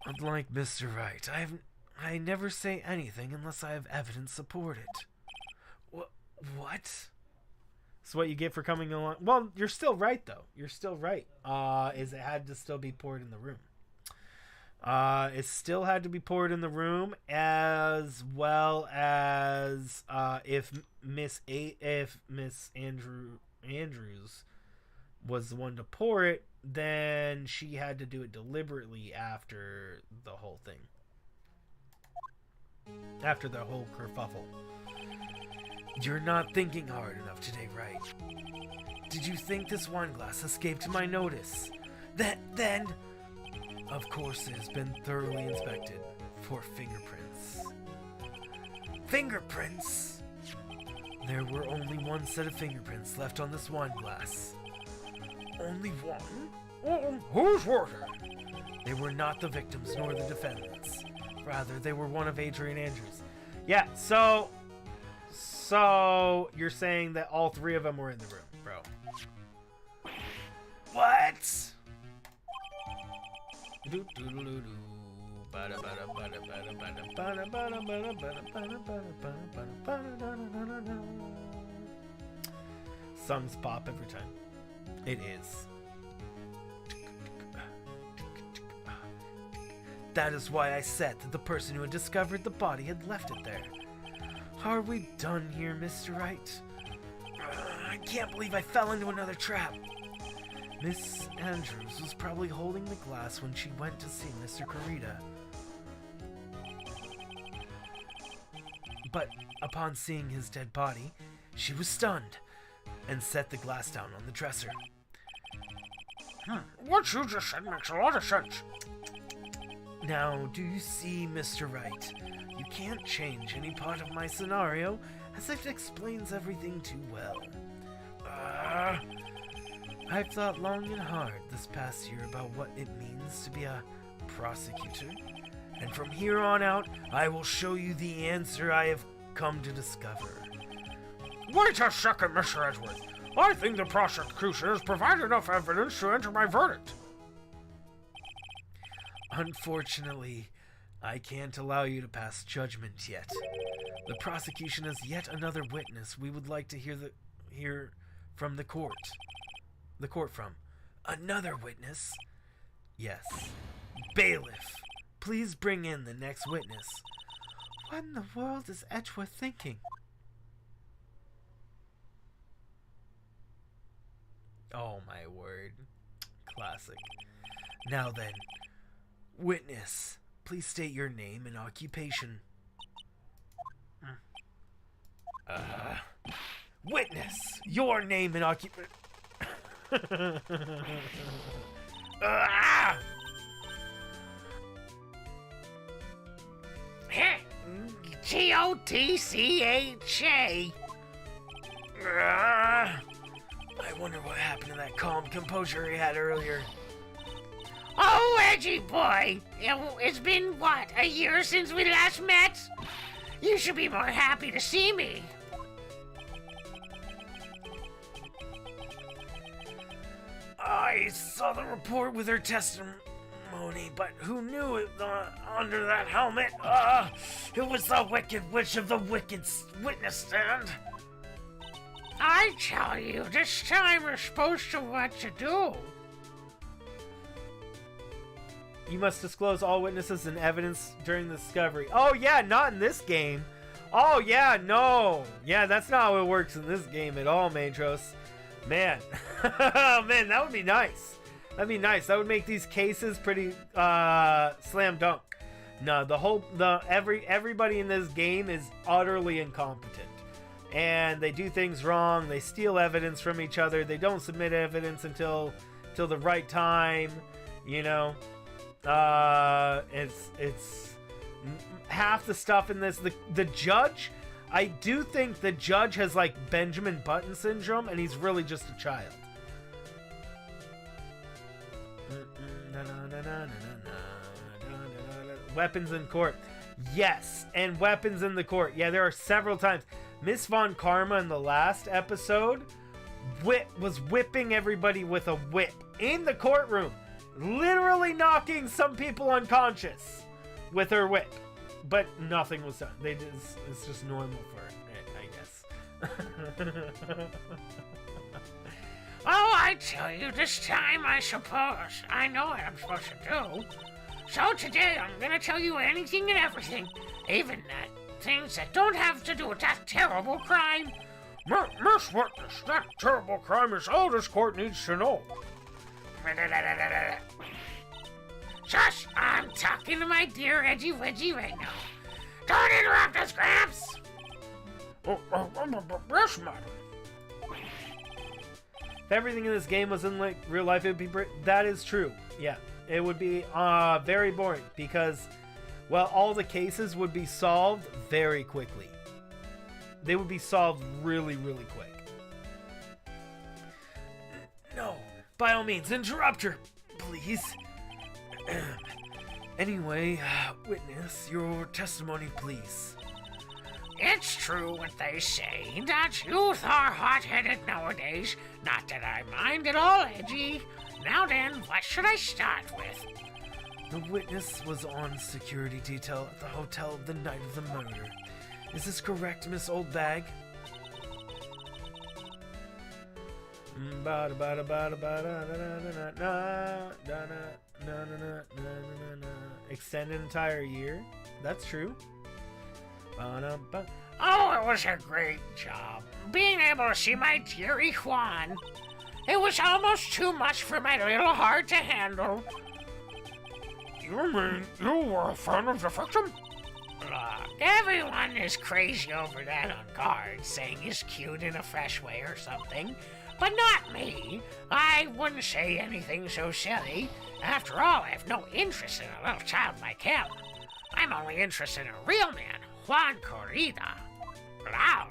Unlike Mr. Wright, I never say anything unless I have evidence to support it. What? That's what you get for coming along. Well, you're still right, though. You're still right. Is it had to still be poured in the room. It still had to be poured in the room, as well as if Miss Andrews was the one to pour it, then she had to do it deliberately after the whole thing. After the whole kerfuffle. You're not thinking hard enough today, Wright. Did you think this wine glass escaped my notice? Then, of course, it has been thoroughly inspected for fingerprints. Fingerprints? There were only one set of fingerprints left on this wine glass. Only one? Whose were they? They were not the victims nor the defendants. Rather, they were one of Adrian Andrews. Yeah, so you're saying that all three of them were in the room, bro. What? Songs pop every time. It is. That is why I said that the person who had discovered the body had left it there. Are we done here, Mr. Wright? I can't believe I fell into another trap. Miss Andrews was probably holding the glass when she went to see Mr. Kurita. But upon seeing his dead body, she was stunned and set the glass down on the dresser. What you just said makes a lot of sense. Now, do you see, Mr. Wright? You can't change any part of my scenario, as it explains everything too well. I've thought long and hard this past year about what it means to be a prosecutor, and from here on out, I will show you the answer I have come to discover. Wait a second, Mr. Edgeworth. I think the prosecution has provided enough evidence to enter my verdict. Unfortunately, I can't allow you to pass judgment yet. The prosecution has yet another witness we would like to hear from the court. The court from. Another witness? Yes. Bailiff, please bring in the next witness. What in the world is Edgeworth thinking? Oh my word. Classic. Now then, witness, please state your name and occupation. Witness, your name and occupation. T-O-T-C-H-A. I wonder what happened to that calm composure he had earlier. Oh, Edgy boy, it's been, what, a year since we last met? You should be more happy to see me. I saw the report with her testimony, but who knew it under that helmet? It was the Wicked Witch of the Wicked Witness Stand. I tell you, this time we're supposed to what to do. You must disclose all witnesses and evidence during the discovery. Oh, yeah, not in this game. Oh, yeah, no. Yeah, that's not how it works in this game at all, Madros. Man. Man, that would be nice. That'd be nice. That would make these cases pretty slam dunk. No, everybody in this game is utterly incompetent. And they do things wrong. They steal evidence from each other. They don't submit evidence until the right time, you know. It's half the stuff in this. The judge, I do think the judge has like Benjamin Button syndrome, and he's really just a child. Weapons in court. Yes, and weapons in the court. Yeah, there are several times. Miss Von Karma in the last episode was whipping everybody with a whip in the courtroom. Literally knocking some people unconscious with her whip. But nothing was done. It's just normal for it, I guess. Oh, I tell you, this time I suppose I know what I'm supposed to do. So today I'm gonna tell you anything and everything, even things that don't have to do with that terrible crime. Miss Witness, that terrible crime is all this court needs to know. Shush! I'm talking to my dear Edgy Wedgie right now. Don't interrupt us, Gramps! Yes, madam. If everything in this game was in like real life, it would be that is true. Yeah, it would be very boring because, well, all the cases would be solved very quickly. They would be solved really, really quick. No, by all means, interrupt her, please. Anyway, witness, your testimony, please. It's true what they say, that youth are hot-headed nowadays. Not that I mind at all, Edgy. Now then, what should I start with? The witness was on security detail at the hotel the night of the murder. Is this correct, Miss Oldbag? Extend an entire year. That's true. Oh, it was a great job. Being able to see my dearie Juan. It was almost too much for my little heart to handle. You mean you were a fan of the victim? Look, everyone is crazy over that on guard, saying he's cute in a fresh way or something. But not me. I wouldn't say anything so silly. After all, I have no interest in a little child like him. I'm only interested in a real man, Juan Corrida. Growl.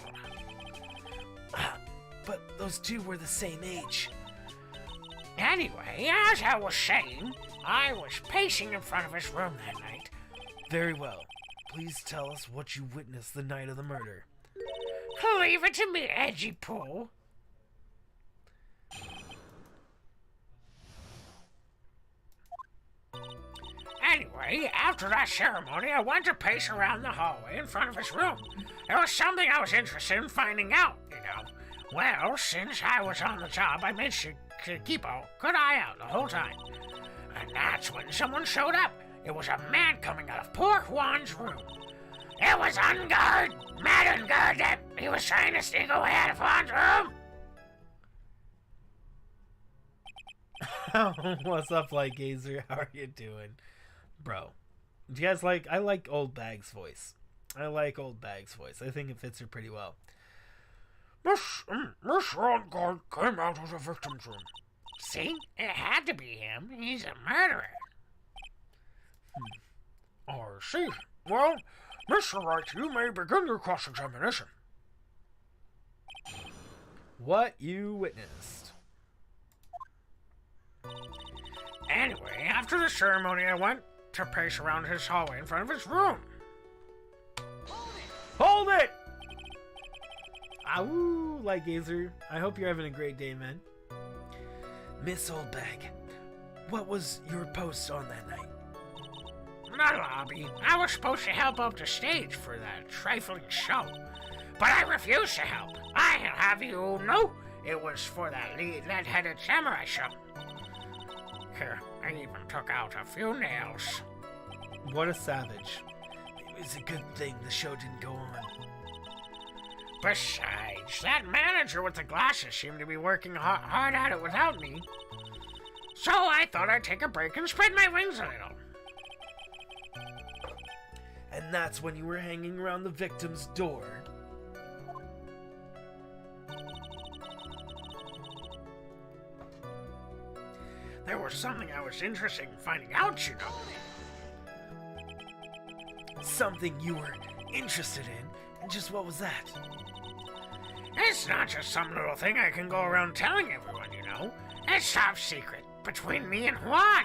But those two were the same age. Anyway, as I was saying, I was pacing in front of his room that night. Very well. Please tell us what you witnessed the night of the murder. Leave it to me, Edgy Poo. Anyway, after that ceremony, I went to pace around the hallway in front of his room. There was something I was interested in finding out, you know. Well, since I was on the job, I made sure to keep a good eye out the whole time. And that's when someone showed up. It was a man coming out of poor Juan's room. It was on guard, mad on guard that he was trying to sneak away out of Juan's room. What's up, Light Gazer? How are you doing? Bro, do you guys like... I like Old Bag's voice. I think it fits her pretty well. Miss Ron came out of the victim's room. See? It had to be him. He's a murderer. I see. Well, Mr. Wright, you may begin your cross-examination. What you witnessed. Anyway, after the ceremony, I went to pace around his hallway in front of his room. Hold it! Ow, Light Gazer. I hope you're having a great day, man. Miss Oldbag, what was your post on that night? The lobby. I was supposed to help up the stage for that trifling show. but I refuse to help. I'll have you know it was for that lead-headed samurai show. Here, I even took out a few nails. What a savage. It was a good thing the show didn't go on. Besides, that manager with the glasses seemed to be working hard at it without me. So I thought I'd take a break and spread my wings a little. And that's when you were hanging around the victim's door. There was something I was interested in finding out, you know. Something you were interested in? And just what was that? It's not just some little thing I can go around telling everyone, you know. It's top secret between me and Juan.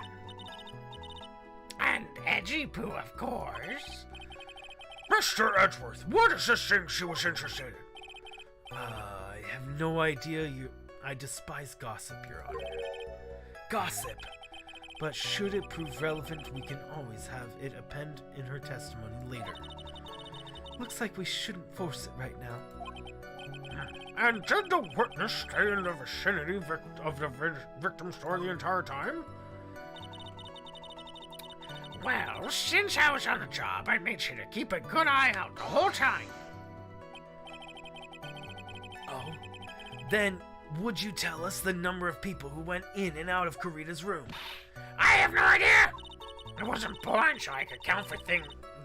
And Edgy Poo, of course. Mr. Edgeworth, what is this thing she was interested in? I have no idea. I despise gossip, Your Honor. Gossip. But should it prove relevant, we can always have it append in her testimony later. Looks like we shouldn't force it right now. And did the witness stay in the vicinity of the victim's door the entire time? Well, since I was on the job, I made sure to keep a good eye out the whole time. Oh? Then, would you tell us the number of people who went in and out of Kurita's room? I have no idea! I wasn't born so I could count for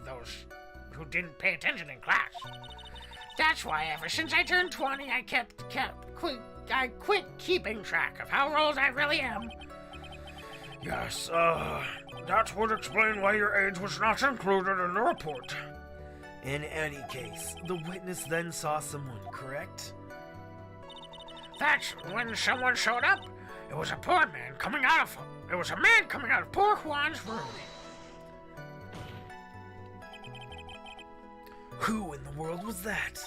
those who didn't pay attention in class. That's why ever since I turned 20, I quit keeping track of how old I really am. Yes, that would explain why your age was not included in the report. In any case, the witness then saw someone, correct? That's when someone showed up. It was a man coming out of poor Juan's room. Who in the world was that?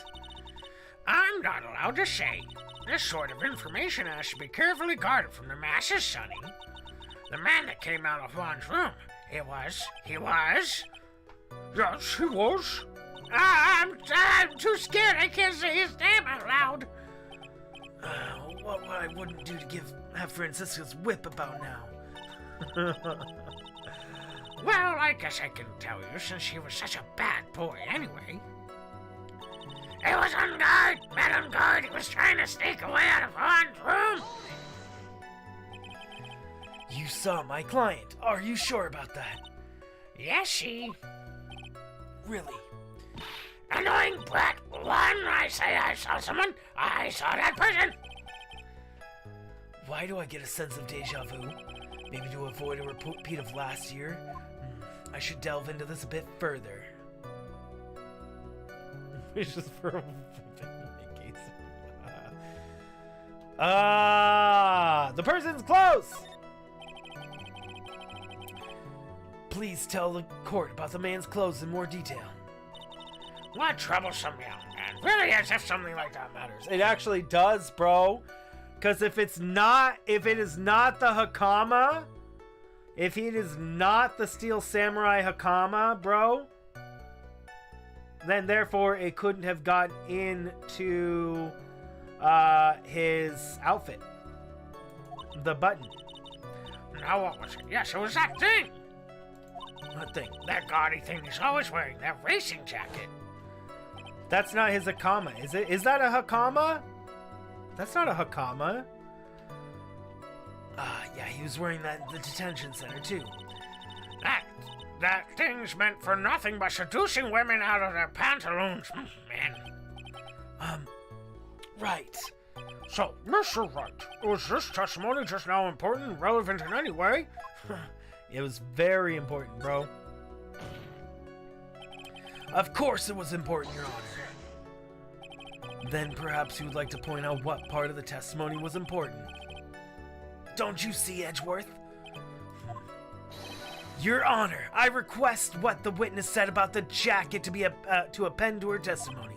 I'm not allowed to say. This sort of information has to be carefully guarded from the masses, Sonny. The man that came out of Juan's room, he was... Yes, he was. I'm too scared. I can't say his name out loud. What I wouldn't do to have Francisca's whip about now. Well, I guess I can tell you since he was such a bad boy anyway. He was on guard, men on guard. He was trying to sneak away out of Juan's room. You saw my client. Are you sure about that? Yes, she. Really? Annoying brat. When I say I saw someone, I saw that person. Why do I get a sense of deja vu? Maybe to avoid a repeat of last year? I should delve into this a bit further. It's just for a case. The person's close! Please tell the court about the man's clothes in more detail. What troublesome young man. Really, as if something like that matters. It actually does, bro. Because if it is not the Hakama, if it is not the Steel Samurai Hakama, bro, then therefore it couldn't have gotten into his outfit. The button. Now what was it? Yes, it was that thing. What thing? That gaudy thing he's always wearing, that racing jacket. That's not his Hakama, is it? Is that a Hakama? That's not a Hakama. Yeah, he was wearing that at the detention center, too. That thing's meant for nothing but seducing women out of their pantaloons, man. Right. So, Mr. Wright, was this testimony just now important and relevant in any way? It was very important, bro. Of course it was important, Your Honor. Then perhaps you would like to point out what part of the testimony was important. Don't you see, Edgeworth? Your Honor, I request what the witness said about the jacket to be to append to her testimony.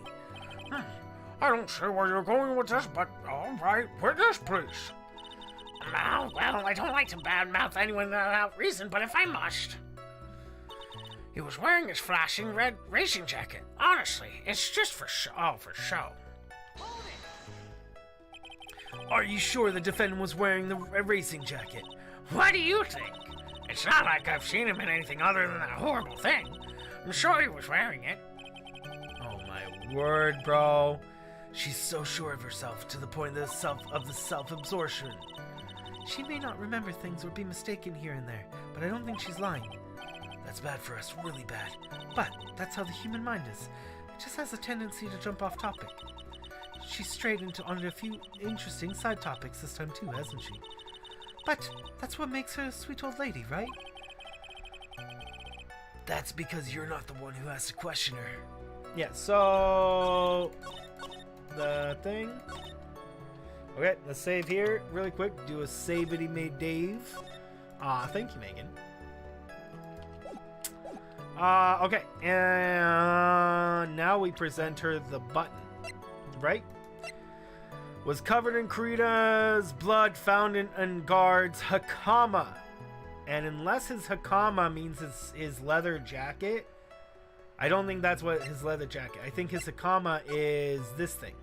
I don't see where you're going with this, but all right, witness, please. Oh, well, I don't like to badmouth anyone without reason, but if I must. He was wearing his flashing red racing jacket. Honestly, it's just for show. Oh, for show. Are you sure the defendant was wearing the racing jacket? What do you think? It's not like I've seen him in anything other than that horrible thing. I'm sure he was wearing it. Oh my word, bro. She's so sure of herself to the point of the self-absorption. She may not remember things or be mistaken here and there, but I don't think she's lying. That's bad for us, really bad. But that's how the human mind is. It just has a tendency to jump off topic. She's strayed onto a few interesting side topics this time too, hasn't she? But that's what makes her a sweet old lady, right? That's because you're not the one who has to question her. Yeah, so... the thing... Okay, let's save here really quick. Do a save that he made Dave. Thank you, Megan. Okay, and now we present her the button, right? Was covered in Kurita's blood found in guard's hakama. And unless his hakama means his leather jacket, I don't think that's what his leather jacket. I think his hakama is this thing.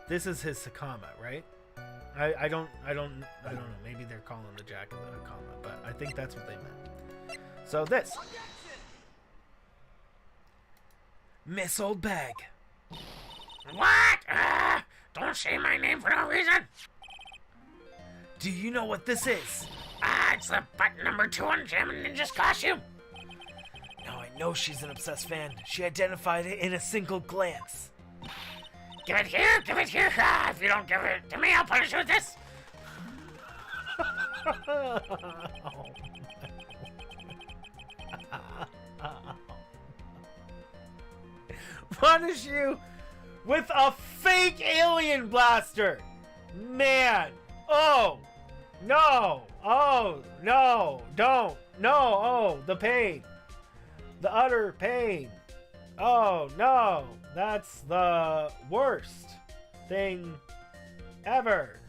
This is his hakama, right? I don't know. Maybe they're calling the jacket the hakama, but I think that's what they meant. So this. Miss Old Bag. What? Don't say my name for no reason. Do you know what this is? It's the button number 2 on Jammin' Ninja's costume. Now I know she's an obsessed fan. She identified it in a single glance. Give it here, give it here. If you don't give it to me, I'll punish you with this. Punish you with a fake alien blaster. Man. Oh. No. Oh. No. Don't. No. Oh. The pain. The utter pain. Oh. No. That's the worst thing ever.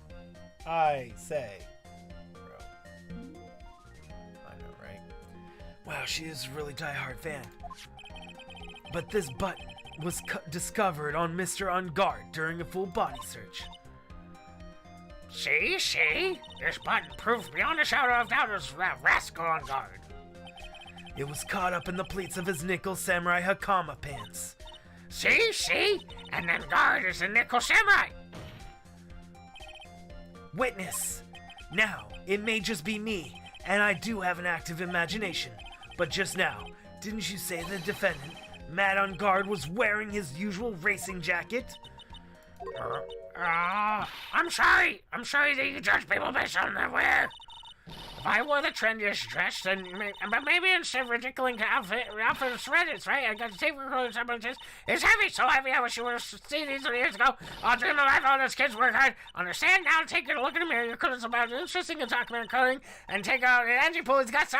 I say. Bro. I know, right? Wow, she is a really diehard fan. But this button was discovered on Mr. On Guard during a full body search. See? This button proves beyond a shadow of doubt as that rascal on guard. It was caught up in the pleats of his Knuckle Samurai Hakama pants. See? And then guard is the Knuckle Samurai. Witness. Now, it may just be me, and I do have an active imagination. But just now, didn't you say the defendant, Matt On Guard, was wearing his usual racing jacket? I'm sorry that you judge people based on their wear. If I wore the trendiest dress, then maybe instead of ridiculing outfit is Reddit's, right? I got to take for someone says it's heavy, so heavy. I wish you would have seen these 3 years ago. I'll dream of life. All those kids work hard. Understand now? Take a look in the mirror. Your colors about interesting and talk about coloring, and take out the engine pull his guts.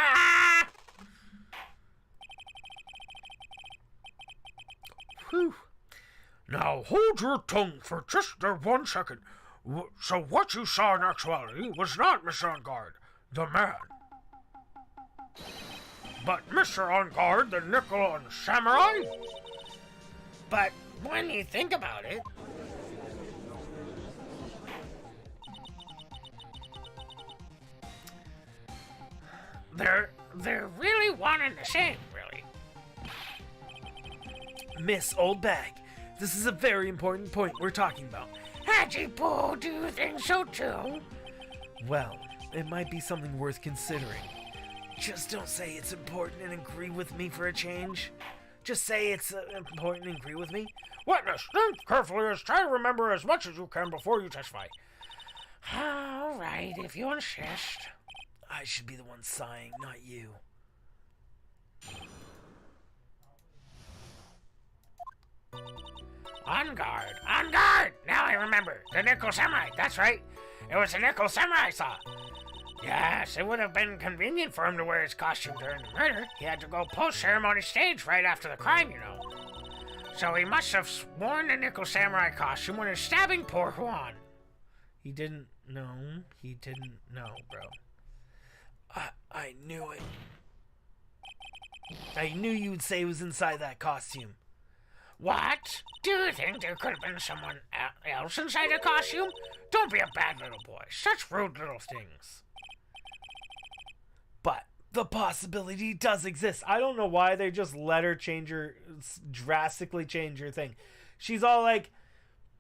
Whew. Now hold your tongue for just 1 second. So what you saw in actuality was not Mr. On Guard, the man, but Mr. On Guard, the Knuckle Samurai? But when you think about it, they're really one and the same, really. Miss Old Bag, this is a very important point we're talking about. Haji-Boo, do you think so too? Well, it might be something worth considering. Just don't say it's important and agree with me for a change. Just say it's important and agree with me. Witness, think carefully as try to remember as much as you can before you testify. All right, if you insist. I should be the one sighing, not you. On guard! On guard! Now I remember. The Knuckle Samurai, that's right. It was the Knuckle Samurai I saw. Yes, it would have been convenient for him to wear his costume during the murder. He had to go post-ceremony stage right after the crime, you know. So he must have worn the Knuckle Samurai costume when he was stabbing poor Juan. He didn't know. He didn't know, bro. I knew it. I knew you would say it was inside that costume. What? Do you think there could have been someone else inside the costume? Don't be a bad little boy. Such rude little things. But the possibility does exist. I don't know why they just let her drastically change her thing. She's all like,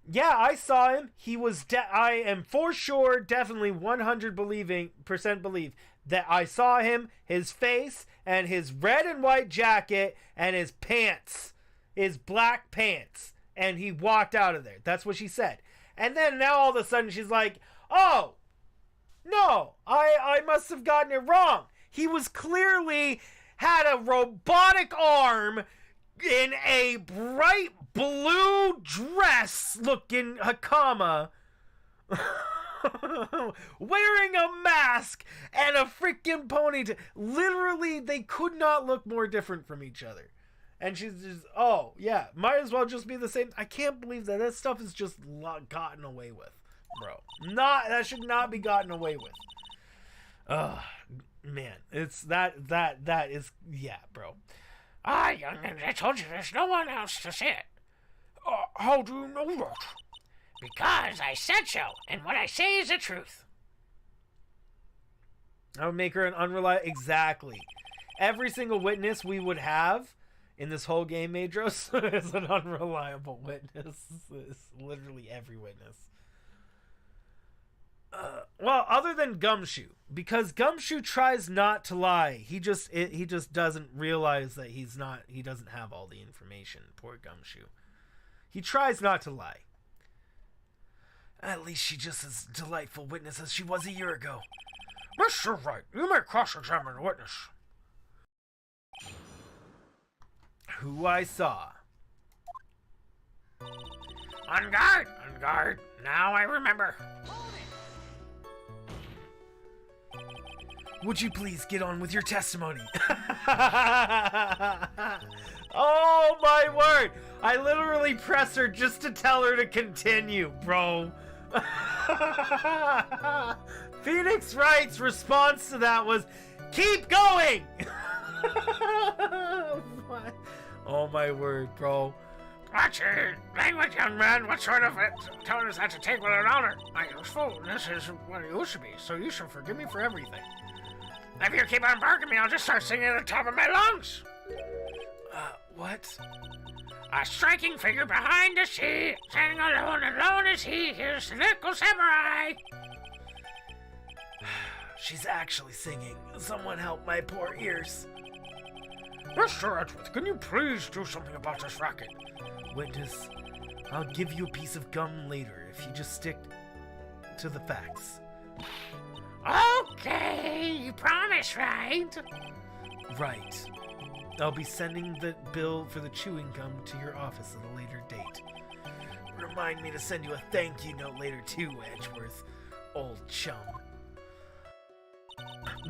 yeah, I saw him. He was I am for sure, definitely 100% believe that I saw him, his face, and his red and white jacket, and his pants. His black pants, and he walked out of there. That's what she said. And then now all of a sudden she's like, oh, no, I must have gotten it wrong. He was clearly had a robotic arm in a bright blue dress looking hakama wearing a mask and a freaking ponytail. Literally, they could not look more different from each other. And she's just, oh, yeah, might as well just be the same. I can't believe that stuff is just gotten away with, bro. That should not be gotten away with. Man, it's that is, yeah, bro. Ah, youngin, I told you there's no one else to see it. How do you know that? Because I said so, and what I say is the truth. I would make her an unreliable, exactly. Every single witness we would have in this whole game, Madros, is an unreliable witness. It's literally every witness. Well, other than Gumshoe, because Gumshoe tries not to lie. He just doesn't realize that he doesn't have all the information. Poor Gumshoe. He tries not to lie. At least she's just as delightful witness as she was a year ago. Mr. Wright, you may cross-examine the witness. Who I saw. On guard! On guard! Now I remember. Would you please get on with your testimony? Oh my word! I literally pressed her just to tell her to continue, bro. Phoenix Wright's response to that was, keep going! What? Oh my word, bro. Watch your language, young man. What sort of tone is that to take with an honor? My usefulness is what it used to be, so you should forgive me for everything. If you keep on barking me, I'll just start singing at the top of my lungs. What? A striking figure behind the sea, standing alone is he. Here's the Knuckle Samurai. She's actually singing. Someone help my poor ears. Mr. Edgeworth, can you please do something about this racket? Witness, I'll give you a piece of gum later if you just stick to the facts. Okay, you promise, right? Right. I'll be sending the bill for the chewing gum to your office at a later date. Remind me to send you a thank you note later too, Edgeworth, old chum.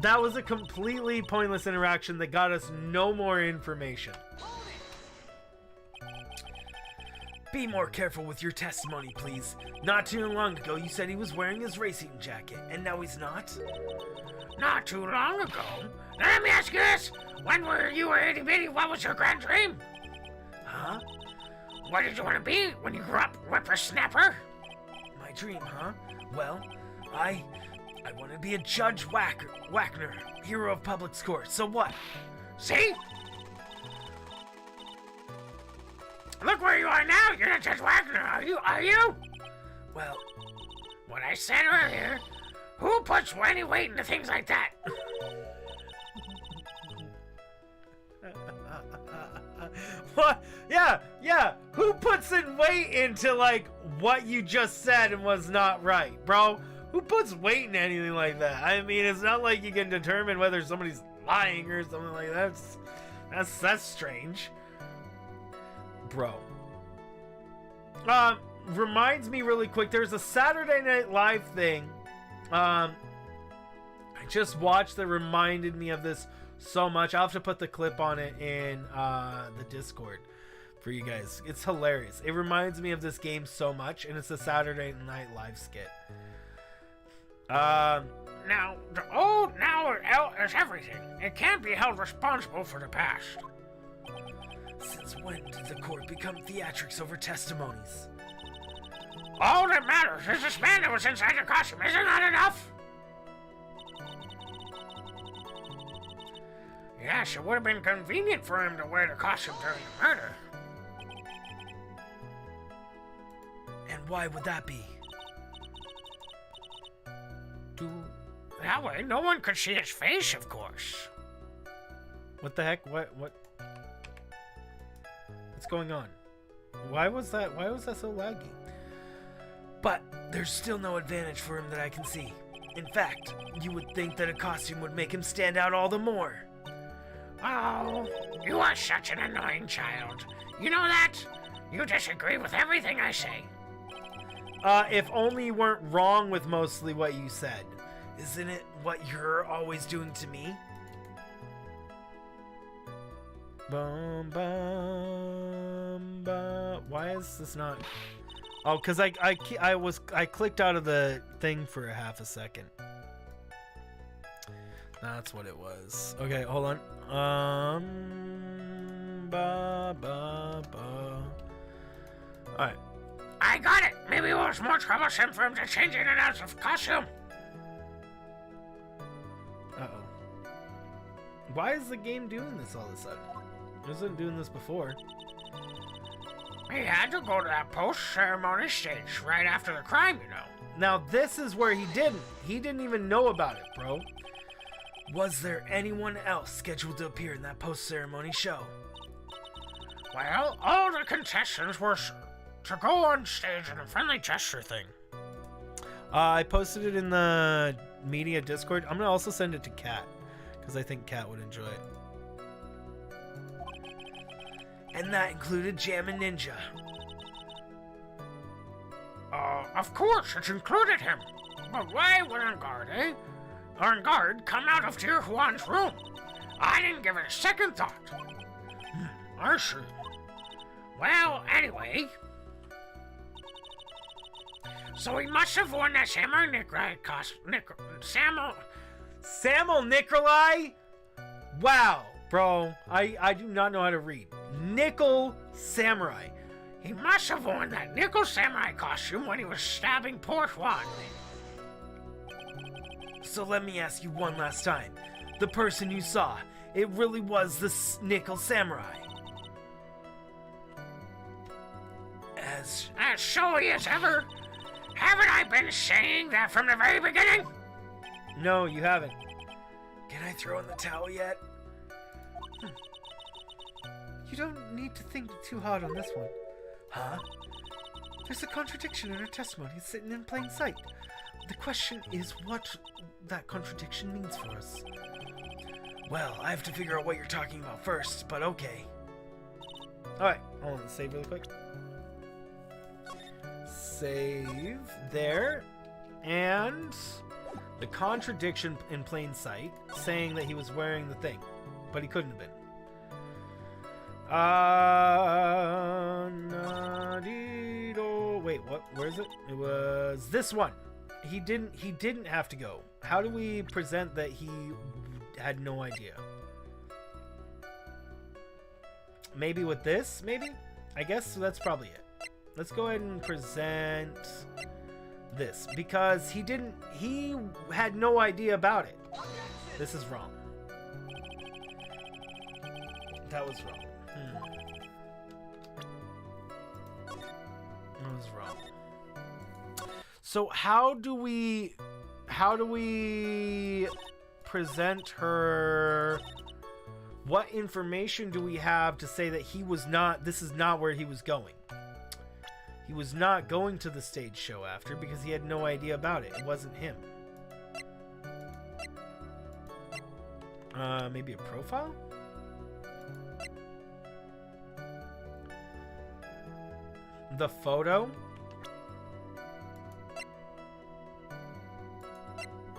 That was a completely pointless interaction that got us no more information. Be more careful with your testimony, please. Not too long ago, you said he was wearing his racing jacket, and now he's not? Not too long ago. Now let me ask you this. When you were itty bitty, what was your grand dream? Huh? What did you want to be when you grew up, whippersnapper? My dream, huh? Well, I want to be a Judge Wagner, hero of public court. So what? See? Look where you are now. You're not Judge Wagner, are you? Well, what I said earlier, who puts any weight into things like that? What? Yeah. Who puts in weight into, like, what you just said and was not right, bro? Who puts weight in anything like that? I mean, it's not like you can determine whether somebody's lying or something like that. That's strange. Bro. Reminds me really quick, there's a Saturday Night Live thing I just watched that reminded me of this so much. I'll have to put the clip on it in the Discord for you guys. It's hilarious. It reminds me of this game so much, and it's a Saturday Night Live skit. Now, the old now is everything. It can't be held responsible for the past. Since when did the court become theatrics over testimonies? All that matters is this man that was inside the costume. Isn't that enough? Yes, it would have been convenient for him to wear the costume during the murder. And why would that be? That way, no one could see his face, of course. What the heck? What? What's going on? Why was that so laggy? But there's still no advantage for him that I can see. In fact, you would think that a costume would make him stand out all the more. Oh, you are such an annoying child. You know that? You disagree with everything I say. If only you weren't wrong with mostly what you said. Isn't it what you're always doing to me? Bum, bum, bum. Why is this not... Oh, because I clicked out of the thing for a half a second. That's what it was. Okay, hold on. Alright. I got it! Maybe it was more troublesome for him to change in and out of costume. Uh-oh. Why is the game doing this all of a sudden? It wasn't doing this before. He had to go to that post-ceremony stage right after the crime, you know. Now this is where he didn't. He didn't even know about it, bro. Was there anyone else scheduled to appear in that post-ceremony show? Well, all the contestants were to go on stage in a friendly gesture thing. I posted it in the media Discord. I'm gonna also send it to Kat, because I think Kat would enjoy it. And that included Jammin' Ninja. Of course, it included him. But why would Guard come out of Dear Juan's room? I didn't give it a second thought. I see. Well, anyway... So he must have worn that Samurai Nikolai costume. Samuel Nikolai? Wow, bro. I do not know how to read. Nickel Samurai. He must have worn that Nickel Samurai costume when he was stabbing poor Juan. So let me ask you one last time. The person you saw, it really was the Nickel Samurai? As showy as ever. Haven't I been saying that from the very beginning? No, you haven't. Can I throw in the towel yet? You don't need to think too hard on this one. Huh? There's a contradiction in her testimony sitting in plain sight. The question is what that contradiction means for us. Well, I have to figure out what you're talking about first, but okay. Alright, hold on, save really quick. Save there. And the contradiction in plain sight, saying that he was wearing the thing, but he couldn't have been. Wait, what? Where is it? It was this one. He didn't have to go. How do we present that he had no idea? Maybe with this, maybe? I guess that's probably it. Let's go ahead and present this, because he had no idea about it. This is wrong. That was wrong. That was wrong. So how do we present her? What information do we have to say that this is not where he was going? He was not going to the stage show after because he had no idea about it. It wasn't him. Maybe a profile? The photo?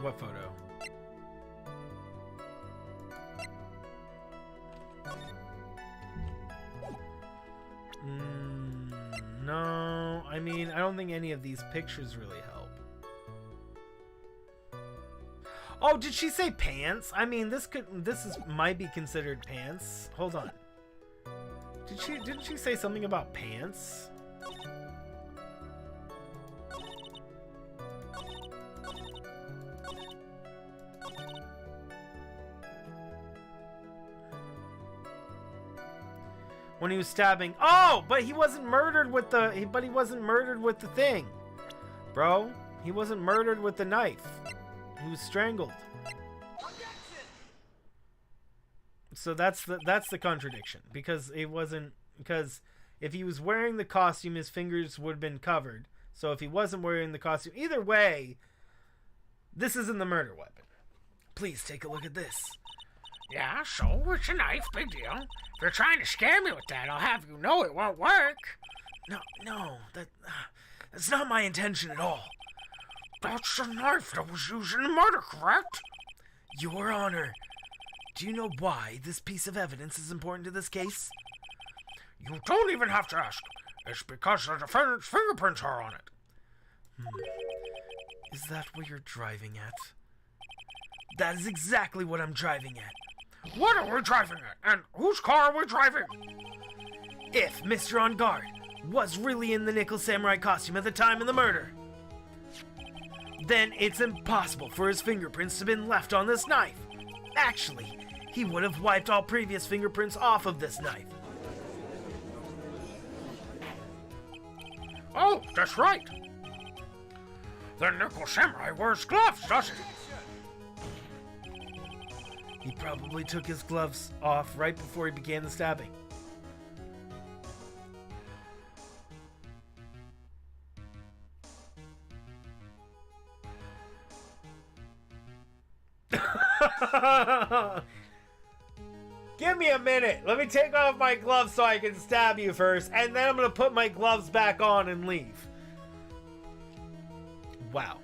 What photo? No, I mean, I don't think any of these pictures really help. Oh, did she say pants? I mean, might be considered pants. Hold on. Didn't she say something about pants? When he was stabbing. Oh, but he wasn't murdered with the thing. Bro, he wasn't murdered with the knife. He was strangled. So that's the contradiction, because if he was wearing the costume, his fingers would have been covered. So if he wasn't wearing the costume, either way, this isn't the murder weapon. Please take a look at this. Yeah, so it's a knife, big deal. If you're trying to scare me with that, I'll have you know it won't work. No, that's not my intention at all. That's the knife that was used in the murder, correct? Your Honor, do you know why this piece of evidence is important to this case? You don't even have to ask. It's because the defendant's fingerprints are on it. Is that what you're driving at? That is exactly what I'm driving at. What are we driving at? And whose car are we driving? If Mr. On Guard was really in the Knuckle Samurai costume at the time of the murder, then it's impossible for his fingerprints to have been left on this knife. Actually, he would have wiped all previous fingerprints off of this knife. Oh, that's right. The Knuckle Samurai wears gloves, doesn't he? He probably took his gloves off right before he began the stabbing. Give me a minute. Let me take off my gloves so I can stab you first, and then I'm going to put my gloves back on and leave. Wow.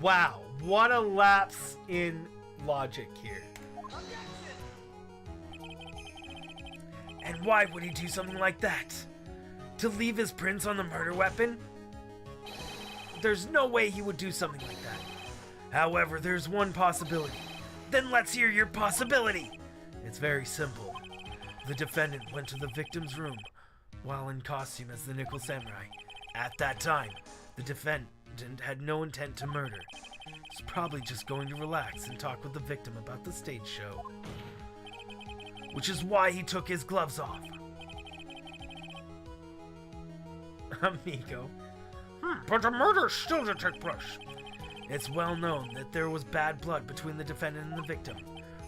Wow. What a lapse in logic here. And why would he do something like that? To leave his prints on the murder weapon? There's no way he would do something like that. However, there's one possibility. Then let's hear your possibility. It's very simple. The defendant went to the victim's room while in costume as the Knuckle Samurai. At that time, the defendant had no intent to murder. He's probably just going to relax and talk with the victim about the stage show. Which is why he took his gloves off. Amigo. But the murder still did take place. It's well known that there was bad blood between the defendant and the victim.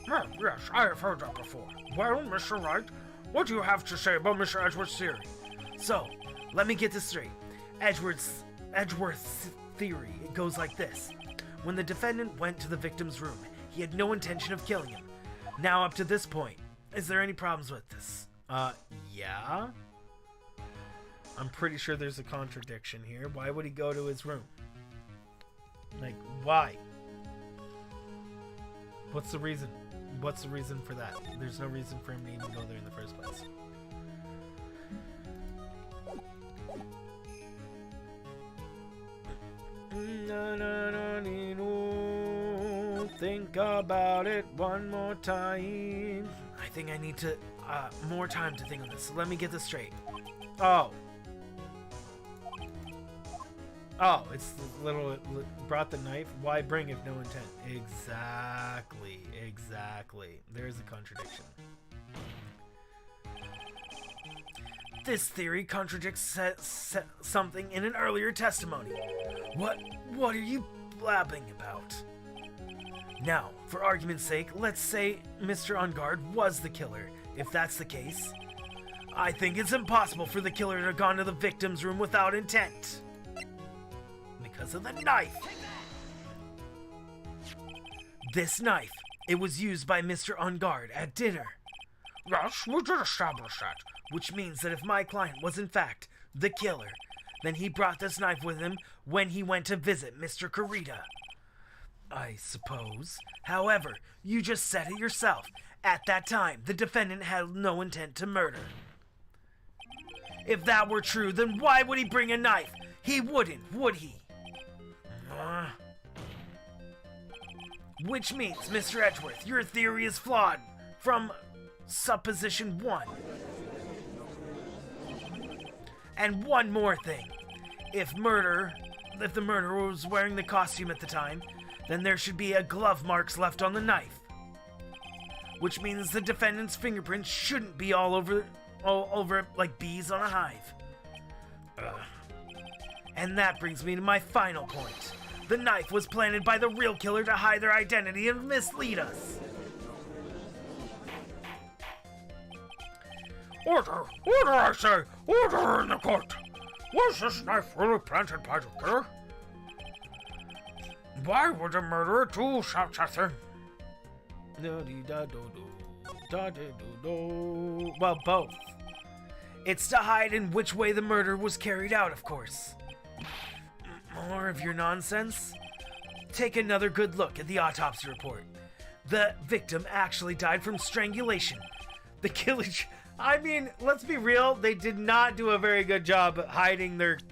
Yes, I have heard that before. Well, Mr. Wright, what do you have to say about Mr. Edgeworth's theory? So, let me get this straight. Edgeworth's theory, it goes like this. When the defendant went to the victim's room, he had no intention of killing him. Now up to this point, is there any problems with this? Yeah? I'm pretty sure there's a contradiction here. Why would he go to his room? Like, why? What's the reason? What's the reason for that? There's no reason for him to even go there in the first place. Think about it one more time. I think I need to, more time to think on this. So let me get this straight. Oh, it's the little brought the knife. Why bring if no intent? Exactly. There's a contradiction. This theory contradicts something in an earlier testimony. What are you blabbing about? Now, for argument's sake, let's say Mr. On Guard was the killer. If that's the case, I think it's impossible for the killer to have gone to the victim's room without intent. Because of the knife. This knife, it was used by Mr. On Guard at dinner. Yes, we did establish that. Which means that if my client was in fact the killer, then he brought this knife with him when he went to visit Mr. Kurita. I suppose. However, you just said it yourself. At that time, the defendant had no intent to murder. If that were true, then why would he bring a knife? He wouldn't, would he? Which means, Mr. Edgeworth, your theory is flawed from supposition 1. And one more thing. If the murderer was wearing the costume at the time, then there should be glove marks left on the knife. Which means the defendant's fingerprints shouldn't be all over like bees on a hive. And that brings me to my final point. The knife was planted by the real killer to hide their identity and mislead us. Order! Order, I say! Order in the court! Was this knife really planted by the killer? Why would the murderer do such a thing? Well, both. It's to hide in which way the murder was carried out, of course. More of your nonsense? Take another good look at the autopsy report. The victim actually died from strangulation. The killer... I mean, let's be real. They did not do a very good job hiding it.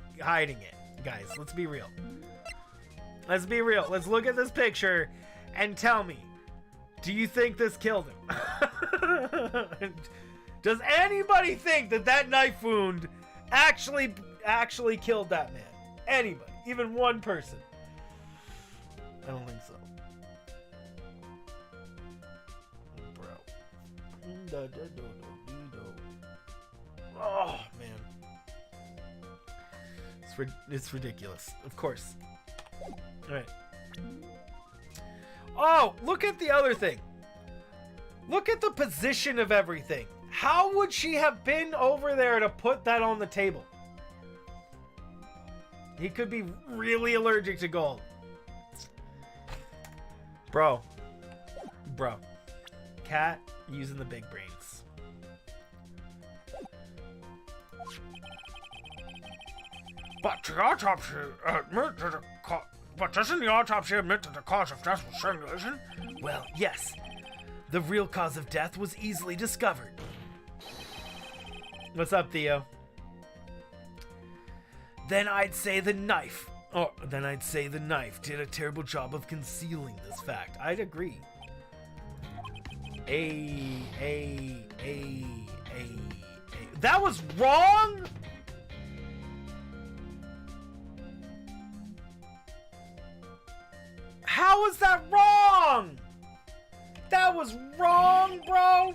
Guys, let's be real. Let's be real. Let's look at this picture and tell me, do you think this killed him? Does anybody think that knife wound actually killed that man? Anybody? Even one person? I don't think so. Bro. Oh, man. It's ridiculous. Of course. Alright. Oh, look at the other thing. Look at the position of everything. How would she have been over there to put that on the table? He could be really allergic to gold. Bro. Cat using the big brains. But the autopsy doesn't the autopsy admit that the cause of death was strangulation? Well, yes. The real cause of death was easily discovered. What's up, Theo? Then I'd say the knife did a terrible job of concealing this fact. I'd agree. That was wrong? How was that wrong? That was wrong, bro.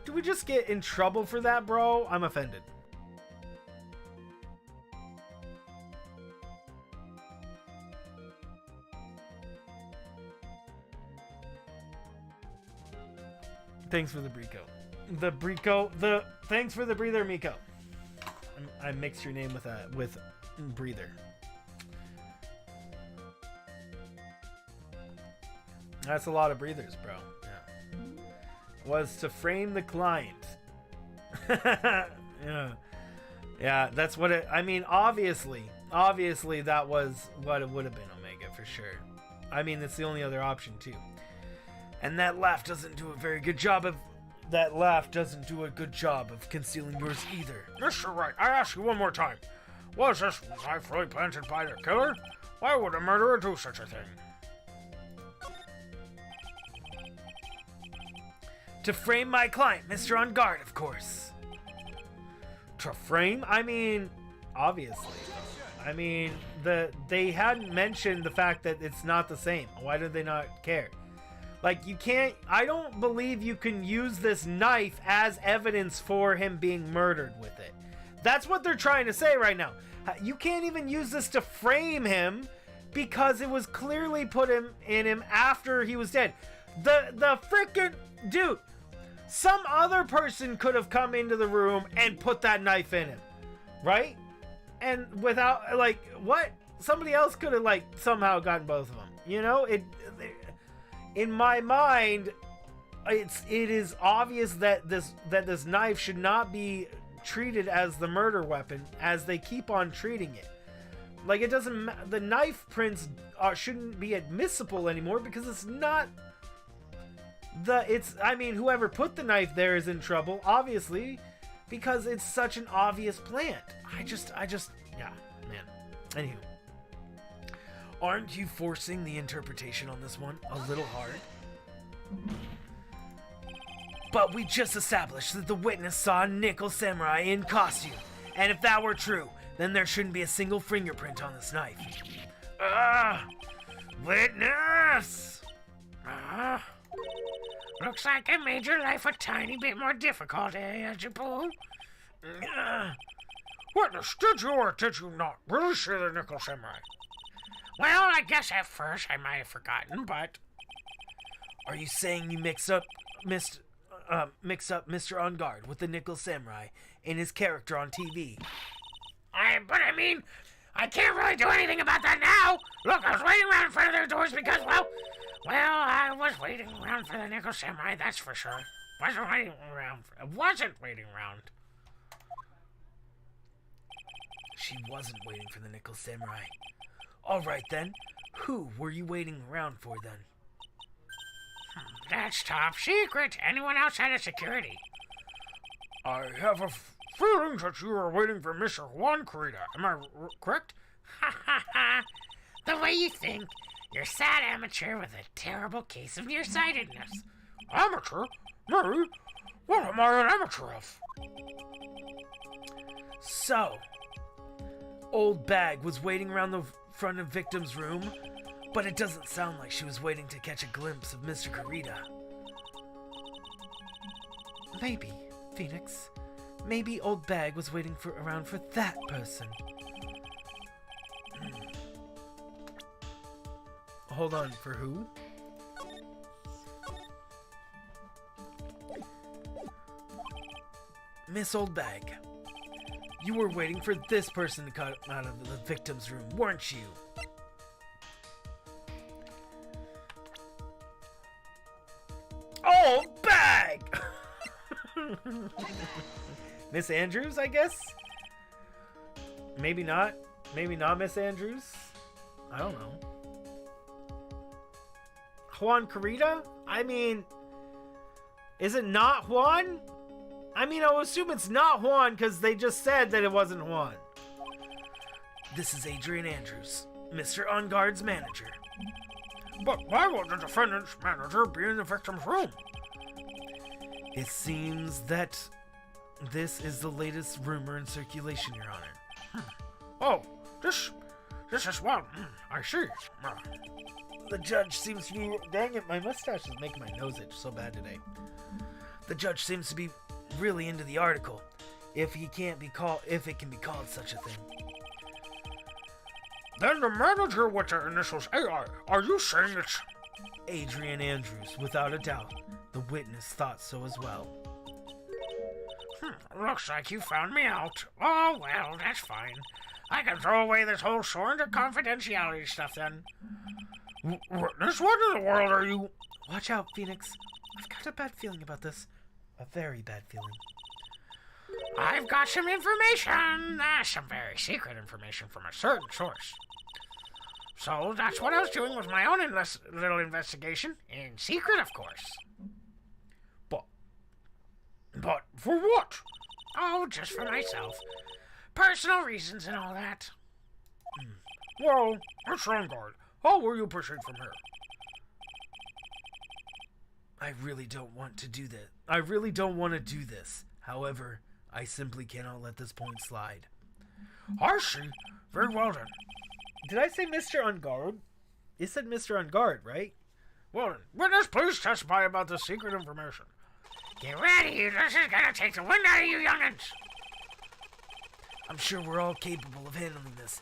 Do we just get in trouble for that, bro? I'm offended. Thanks for the Brico. Thanks for the breather, Miko. I mixed your name with breather. That's a lot of breathers, bro. Yeah. Was to frame the client. Yeah, that's what it... I mean, obviously that was what it would have been, Omega, for sure. I mean, it's the only other option, too. And that laugh doesn't do a good job of concealing yours either. Mr. Wright, I ask you one more time. Was this knife really planted by the killer? Why would a murderer do such a thing? To frame my client, Mr. On Guard, of course. To frame? I mean, obviously. I mean, they hadn't mentioned the fact that it's not the same. Why did they not care? Like, you can't... I don't believe you can use this knife as evidence for him being murdered with it. That's what they're trying to say right now. You can't even use this to frame him because it was clearly put in him after he was dead. The freaking... Dude, some other person could have come into the room and put that knife in him. Right? And without... Like, what? Somebody else could have, like, somehow gotten both of them. You know? In my mind, it is obvious that this knife should not be treated as the murder weapon as they keep on treating it. Like, it doesn't... The knife prints shouldn't be admissible anymore because it's not... I mean, whoever put the knife there is in trouble, obviously, because it's such an obvious plant. I just... Yeah, man. Anywho. Aren't you forcing the interpretation on this one a little hard? But we just established that the witness saw Knuckle Samurai in costume. And if that were true, then there shouldn't be a single fingerprint on this knife. Witness! Looks like I made your life a tiny bit more difficult, Edgeworth. Witness, did you or did you not really see the Knuckle Samurai? Well, I guess at first I might have forgotten, but... Are you saying you mix up Mr. On Guard with the Knuckle Samurai in his character on TV? But I mean, I can't really do anything about that now. Look, I was waiting around in front of their doors because, well, I was waiting around for the Knuckle Samurai, that's for sure. Wasn't waiting around. She wasn't waiting for the Knuckle Samurai. All right then. Who were you waiting around for then? That's top secret. Anyone outside of security. I have a feeling that you are waiting for Mr. Juan Corrida. Am I correct? Ha ha ha. The way you think. You're a sad amateur with a terrible case of nearsightedness. Amateur? Me? What am I an amateur of? So, Old Bag was waiting around the front of victim's room, but it doesn't sound like she was waiting to catch a glimpse of Mr. Corrida. Maybe, Phoenix. Maybe Old Bag was waiting around for that person. Hold on, for who? Miss Old Bag. You were waiting for this person to come out of the victim's room, weren't you? Old Bag! Miss Andrews, I guess? Maybe not. Maybe not Miss Andrews. I don't know. Juan Corrida? I mean, is it not Juan? I mean, I would assume it's not Juan because they just said that it wasn't Juan. This is Adrian Andrews, Mr. On Guard's manager. But why would the defendant's manager be in the victim's room? It seems that this is the latest rumor in circulation, Your Honor. Oh, this is well, I see. The judge seems to be... Dang it, my mustache is making my nose itch so bad today. The judge seems to be really into the article, if it can be called such a thing. Then the manager with the initials AI, are you saying it's... Adrian Andrews, without a doubt. The witness thought so as well. Looks like you found me out. Oh, well, that's fine. I can throw away this whole sworn to confidentiality stuff then. Witness, what in the world are you... Watch out, Phoenix. I've got a bad feeling about this. A very bad feeling. I've got some information. Some very secret information from a certain source. So that's what I was doing with my own little investigation. In secret, of course. But for what? Oh, just for myself. Personal reasons and all that. Well, Miss On Guard, how will you proceed from here? I really don't want to do this. I really don't want to do this. However, I simply cannot let this point slide. I see. Very well then. Did I say Mr. On Guard? You said Mr. On Guard, right? Well then, witness, please testify about the secret information. Get ready, this is gonna take the wind out of you young'uns. I'm sure we're all capable of handling this.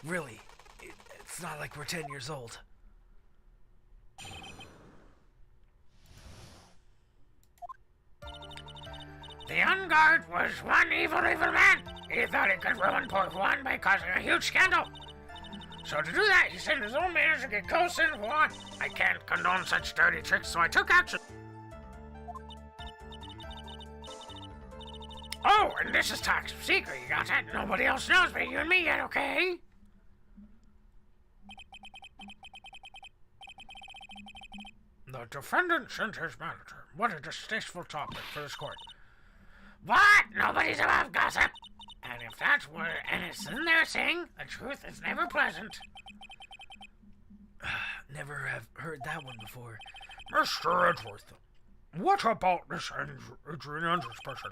Really, it's not like we're 10 years old. The On Guard was one evil man. He thought he could ruin poor Juan by causing a huge scandal. So to do that, he sent his own manager to get closer to Juan. I can't condone such dirty tricks, so I took action. Oh, and this is top secret, you got that? Nobody else knows but you and me yet, okay? The defendant sent his manager. What a distasteful topic for this court. What? Nobody's above gossip. And if that's what, and it's in there saying, the truth is never pleasant. Never have heard that one before. Mr. Edgeworth, what about this Adrian Andrews person?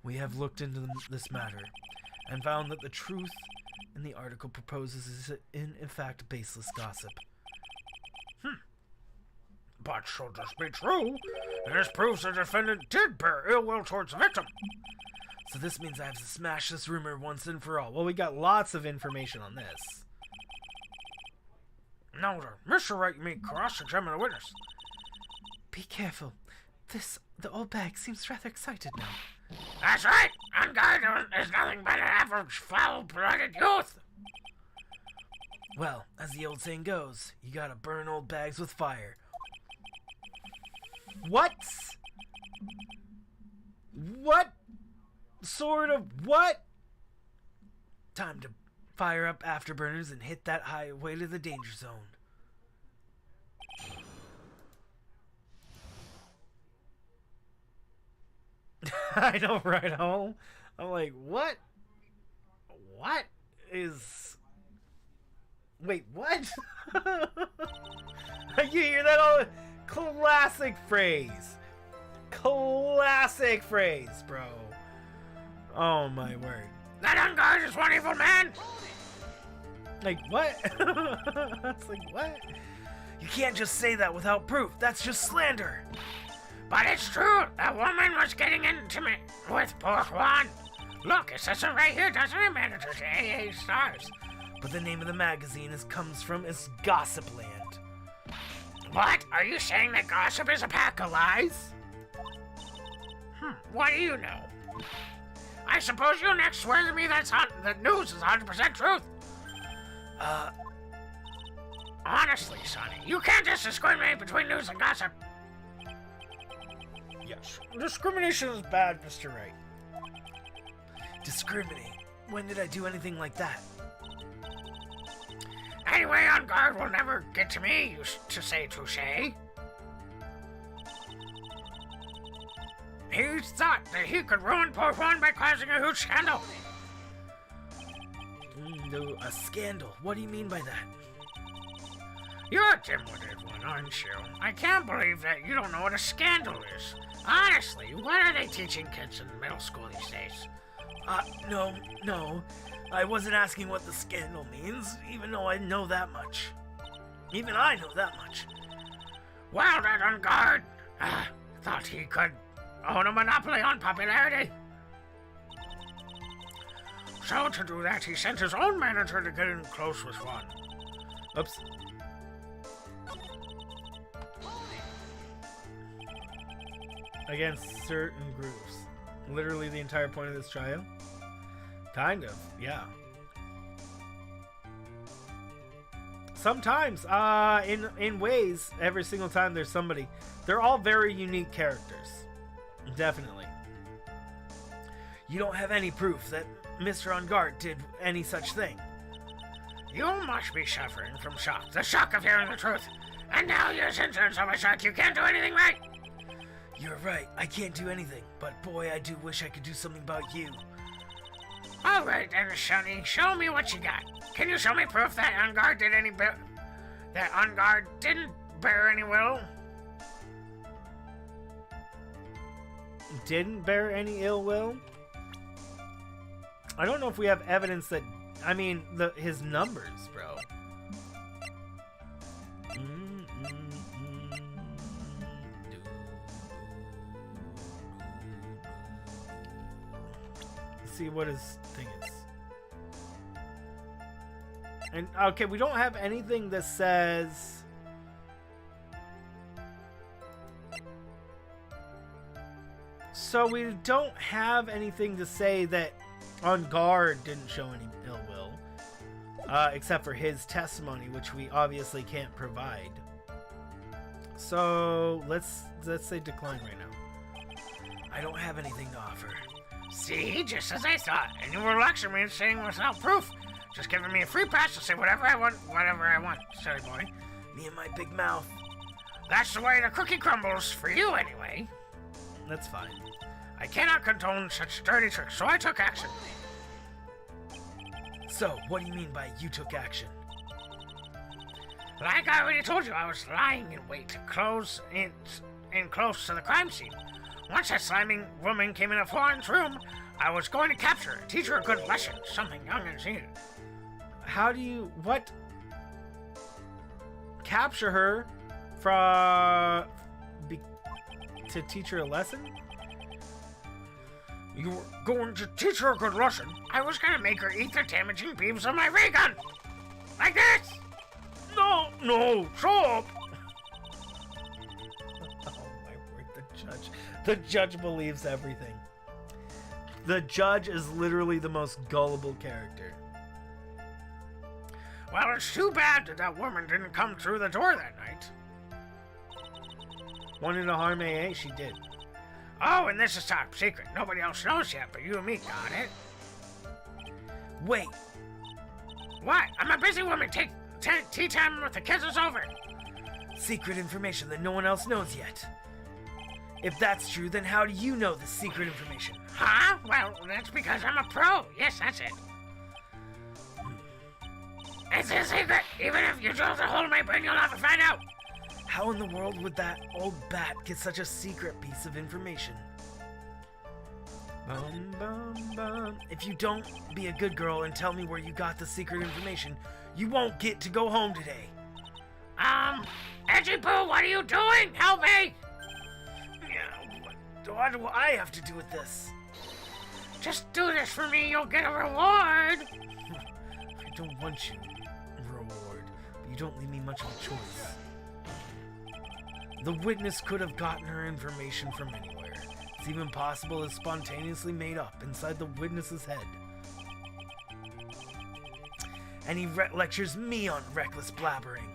We have looked into this matter and found that the truth in the article proposes is in fact baseless gossip. But should this be true, this proves the defendant did bear ill will towards the victim. So this means I have to smash this rumor once and for all. Well, we got lots of information on this. Now, Mr. Wright, you may cross-examine the witness. Be careful. The old bag seems rather excited now. That's right! On guard is nothing but an average foul-blooded youth! Well, as the old saying goes, you gotta burn old bags with fire. What? What sort of what? Time to fire up afterburners and hit that highway to the danger zone. I know, right home. I'm like, what? What is... Wait, what? You hear that all? Classic phrase. Classic phrase, bro. Oh my word. That on guard is one evil man! Like, what? It's like, what? You can't just say that without proof. That's just slander. But it's true. That woman was getting intimate with poor Juan. Look, it says it right here, doesn't it, manager? AA stars. But the name of the magazine comes from is Gossipland. What? Are you saying that gossip is a pack of lies? What do you know? I suppose you'll next swear to me that news is 100% truth. Honestly, Sonny, you can't just discriminate between news and gossip. Yes. Discrimination is bad, Mr. Wright. Discriminate? When did I do anything like that? Anyway, on guard will never get to me, to say touche. He thought that he could ruin poor Juan by causing a huge scandal. No, a scandal? What do you mean by that? You're a dim-witted one, aren't you? I can't believe that you don't know what a scandal is. Honestly, what are they teaching kids in middle school these days? No. I wasn't asking what the scandal means, even though I know that much. Even I know that much. Well, that on guard thought he could own a monopoly on popularity. So to do that, he sent his own manager to get in close with one. Oops. Against certain groups. Literally the entire point of this trial? Kind of, yeah. Sometimes, in ways, every single time there's somebody. They're all very unique characters. Definitely. You don't have any proof that Mr. On Guard did any such thing. You must be suffering from shock. The shock of hearing the truth. And now you're censored so much shock you can't do anything right. You're right. I can't do anything. But boy, I do wish I could do something about you. All right, then, Sonny. Show me what you got. Can you show me proof that On Guard did any that On Guard didn't bear any will? Didn't bear any ill will? I don't know if we have evidence that... I mean, his numbers, bro. Let's see what his thing is. And, okay, we don't have anything that says... So we don't have anything to say that On Guard didn't show any ill will, except for his testimony, which we obviously can't provide. So let's say decline right now. I don't have anything to offer. See, just as I thought. And you were lecturing me and saying without proof. Just giving me a free pass to say whatever I want, silly boy. Me and my big mouth. That's the way the cookie crumbles, for you anyway. That's fine. I cannot condone such dirty tricks, so I took action. So, what do you mean by you took action? Like I already told you, I was lying in wait, close to the crime scene. Once that sliming woman came in a Florence room, I was going to capture her, teach her a good lesson, something young and needed. How do you... What? Capture her to teach her a lesson? You were going to teach her a good lesson? I was going to make her eat the damaging beams of my ray gun! Like this! No, stop! Oh my word, the judge believes everything. The judge is literally the most gullible character. Well, it's too bad that woman didn't come through the door that night. Wanted to harm AA? She did. Oh, and this is top secret. Nobody else knows yet, but you and me got it. Wait. What? I'm a busy woman. Tea time with the kids is over. Secret information that no one else knows yet. If that's true, then how do you know this secret information? Huh? Well, that's because I'm a pro. Yes, that's it. It's a secret. Even if you drill a hole in my brain, you'll never find out. How in the world would that old bat get such a secret piece of information? Bum, bum, bum. If you don't be a good girl and tell me where you got the secret information, you won't get to go home today. Edgy Boo, what are you doing? Help me! Yeah, what do I have to do with this? Just do this for me, you'll get a reward. I don't want you reward, but you don't leave me much of a choice. The witness could have gotten her information from anywhere. It's even possible it's spontaneously made up inside the witness's head. And he lectures me on reckless blabbering.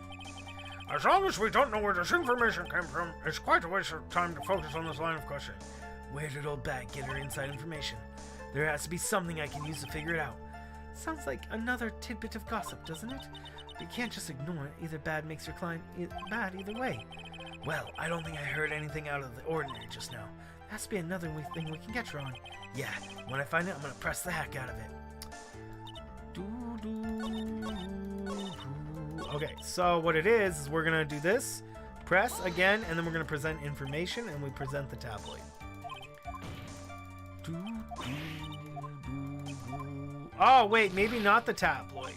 As long as we don't know where this information came from, it's quite a waste of time to focus on this line of questioning. Where did old Bat get her inside information? There has to be something I can use to figure it out. Sounds like another tidbit of gossip, doesn't it? But you can't just ignore it. Either bad makes your client bad either way. Well, I don't think I heard anything out of the ordinary just now. There has to be another thing we can get her on. Yeah, when I find it, I'm gonna press the heck out of it. Okay, so what it is we're gonna do this, press again, and then we're gonna present information, and we present the tabloid. Oh wait, maybe not the tabloid.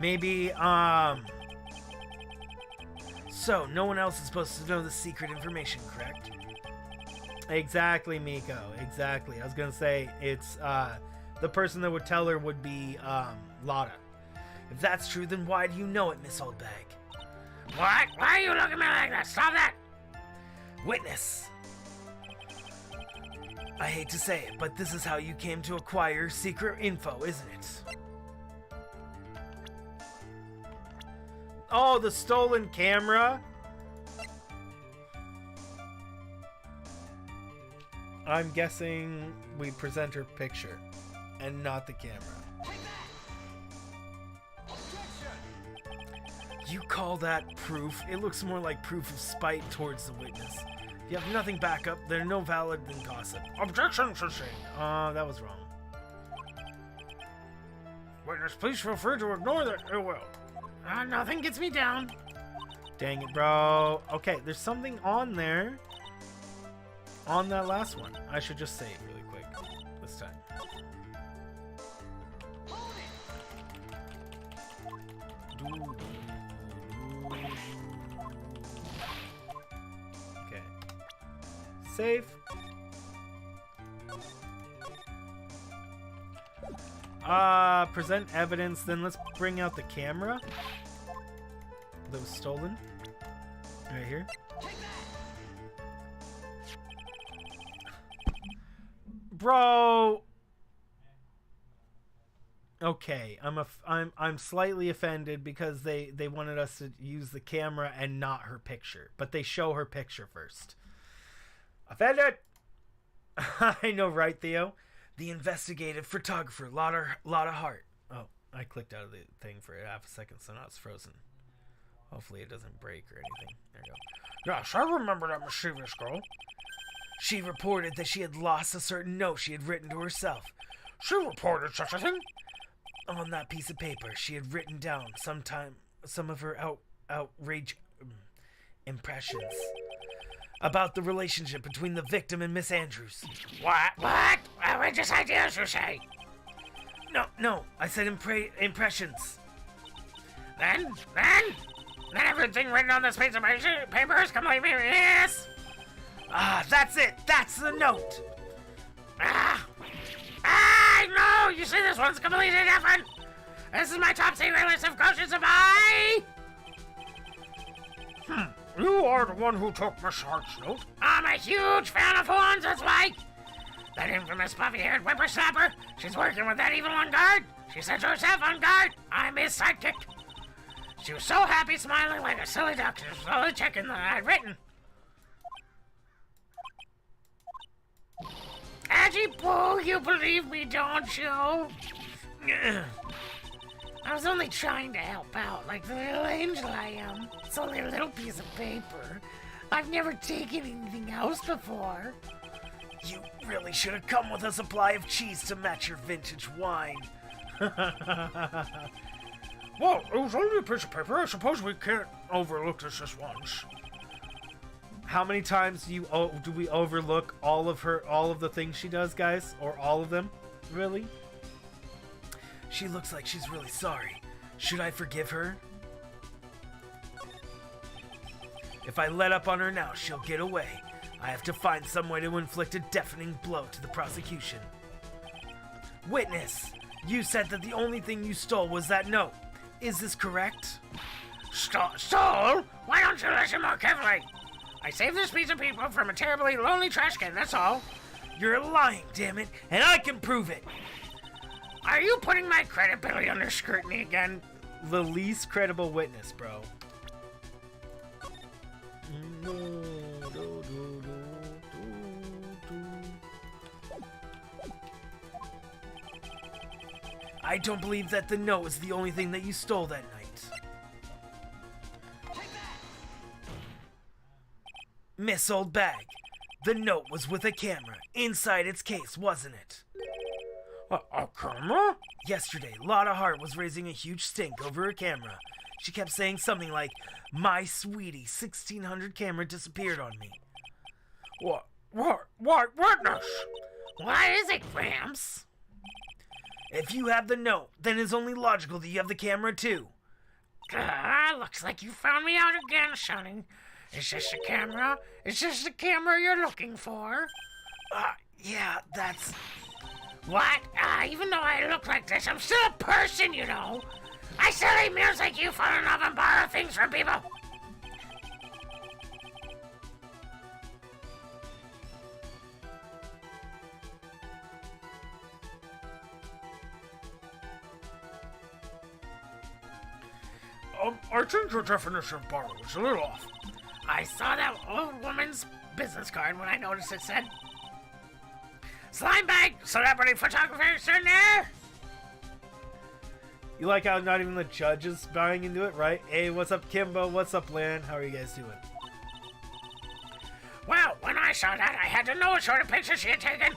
Maybe So, no one else is supposed to know the secret information, correct? Exactly, Miko. Exactly. I was gonna say it's the person that would tell her would be Lotta. If that's true, then why do you know it, Miss Oldbag? What? Why are you looking at me like that? Stop that! Witness! I hate to say it, but this is how you came to acquire secret info, isn't it? Oh, the stolen camera? I'm guessing we present her picture and not the camera. You call that proof? It looks more like proof of spite towards the witness. If you have nothing back up, they're no valid than gossip. Objection, sustained. That was wrong. Witness, please feel free to ignore that. It will. Nothing gets me down. Dang it, bro. Okay, there's something on there. On that last one. I should just save really quick this time. Okay. Save. Present evidence. Then let's bring out the camera that was stolen. Right here. Bro. Okay, I'm slightly offended because they wanted us to use the camera and not her picture, but they show her picture first. Offended. I know, right, Theo? The investigative photographer, Lotta Hart. Oh, I clicked out of the thing for half a second, so now it's frozen. Hopefully it doesn't break or anything. There you go. Yes, I remember that mischievous girl. She reported that she had lost a certain note she had written to herself. She reported such a thing? on that piece of paper, she had written down some of her outrage impressions about the relationship between the victim and Miss Andrews. What? Outrageous ideas, you say? No, I said impressions. Then everything written on this piece of paper is completely yes. That's it. That's the note. No, you see, this one's completely different. This is my top secret list of questions of You are the one who took Miss Hart's note. I'm a huge fan of horns, that's why. That infamous puffy-haired whippersnapper, she's working with that evil on guard. She said to herself, on guard, I'm his sidekick. She was so happy, smiling like a silly duck. She was slowly checking that I'd written. Aggie Boo, you believe me, don't you? I was only trying to help out, like the little angel I am. It's only a little piece of paper. I've never taken anything else before. You really should have come with a supply of cheese to match your vintage wine. Well, it was only a piece of paper. I suppose we can't overlook this just once. How many times do we overlook all of the things she does, guys? Or all of them? Really? She looks like she's really sorry. Should I forgive her? If I let up on her now, she'll get away. I have to find some way to inflict a deafening blow to the prosecution. Witness, you said that the only thing you stole was that note. Is this correct? Stole? Why don't you listen more carefully? I saved this piece of paper from a terribly lonely trash can, that's all. You're lying, damn it, and I can prove it. Are you putting my credibility under scrutiny again? The least credible witness, bro. I don't believe that the note is the only thing that you stole that night. Miss Old Bag, the note was with a camera inside its case, wasn't it? A camera? Yesterday, Lotta Hart was raising a huge stink over her camera. She kept saying something like, "My sweetie, 1600 camera disappeared on me." What witness? What is it, Gramps? If you have the note, then it's only logical that you have the camera too. Looks like you found me out again, Sonny. Is this the camera? Is this the camera you're looking for? Yeah, that's... What? Even though I look like this, I'm still a person, you know. I still eat meals like you, fall in love and borrow things from people. I think your definition of borrow is a little off. I saw that old woman's business card when I noticed it said, "Slime bag, celebrity photographer in there." You like how not even the judge is buying into it, right? Hey, what's up, Kimbo? What's up, Lan? How are you guys doing? Well, when I saw that, I had to know what sort of picture she had taken.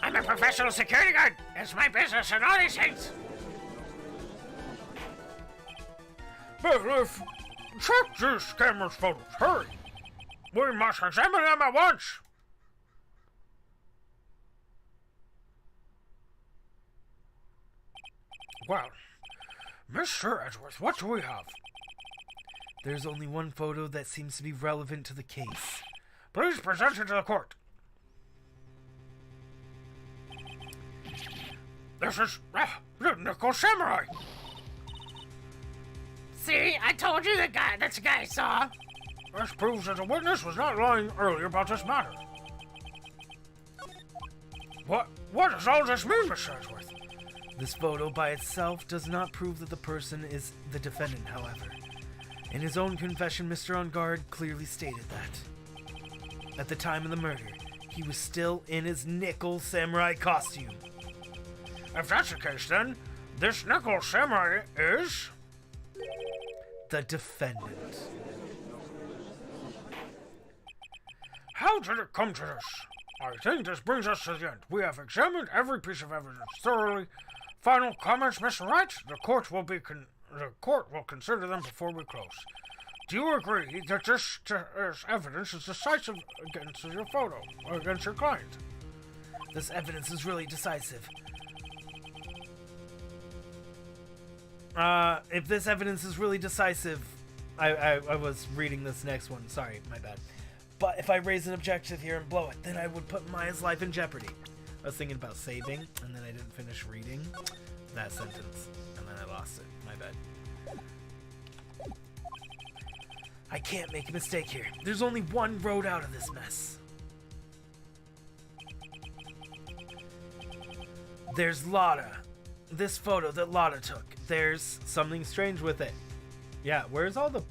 I'm a professional security guard. It's my business and all these things. Biff, check these camera's photos. Hurry. We must examine them at once. Well, Mr. Edgeworth, what do we have? There's only one photo that seems to be relevant to the case. Please present it to the court. This is the Knuckle Samurai. See, I told you that's the guy I saw. This proves that the witness was not lying earlier about this matter. What does all this mean, Mr. Edgeworth? This photo by itself does not prove that the person is the defendant, however. In his own confession, Mr. On Guard clearly stated that. At the time of the murder, he was still in his Knuckle Samurai costume. If that's the case, then, this Knuckle Samurai is... the defendant. How did it come to this? I think this brings us to the end. We have examined every piece of evidence thoroughly, Final comments, Mr. Wright? The court will consider them before we close. Do you agree that this evidence is decisive against your photo, or against your client? This evidence is really decisive. If this evidence is really decisive... I was reading this next one. Sorry, my bad. But if I raise an objection here and blow it, then I would put Maya's life in jeopardy. I was thinking about saving, and then I didn't finish reading that sentence, and then I lost it. My bad. I can't make a mistake here. There's only one road out of this mess. There's Lotta. This photo that Lotta took. There's something strange with it. Yeah, where's all the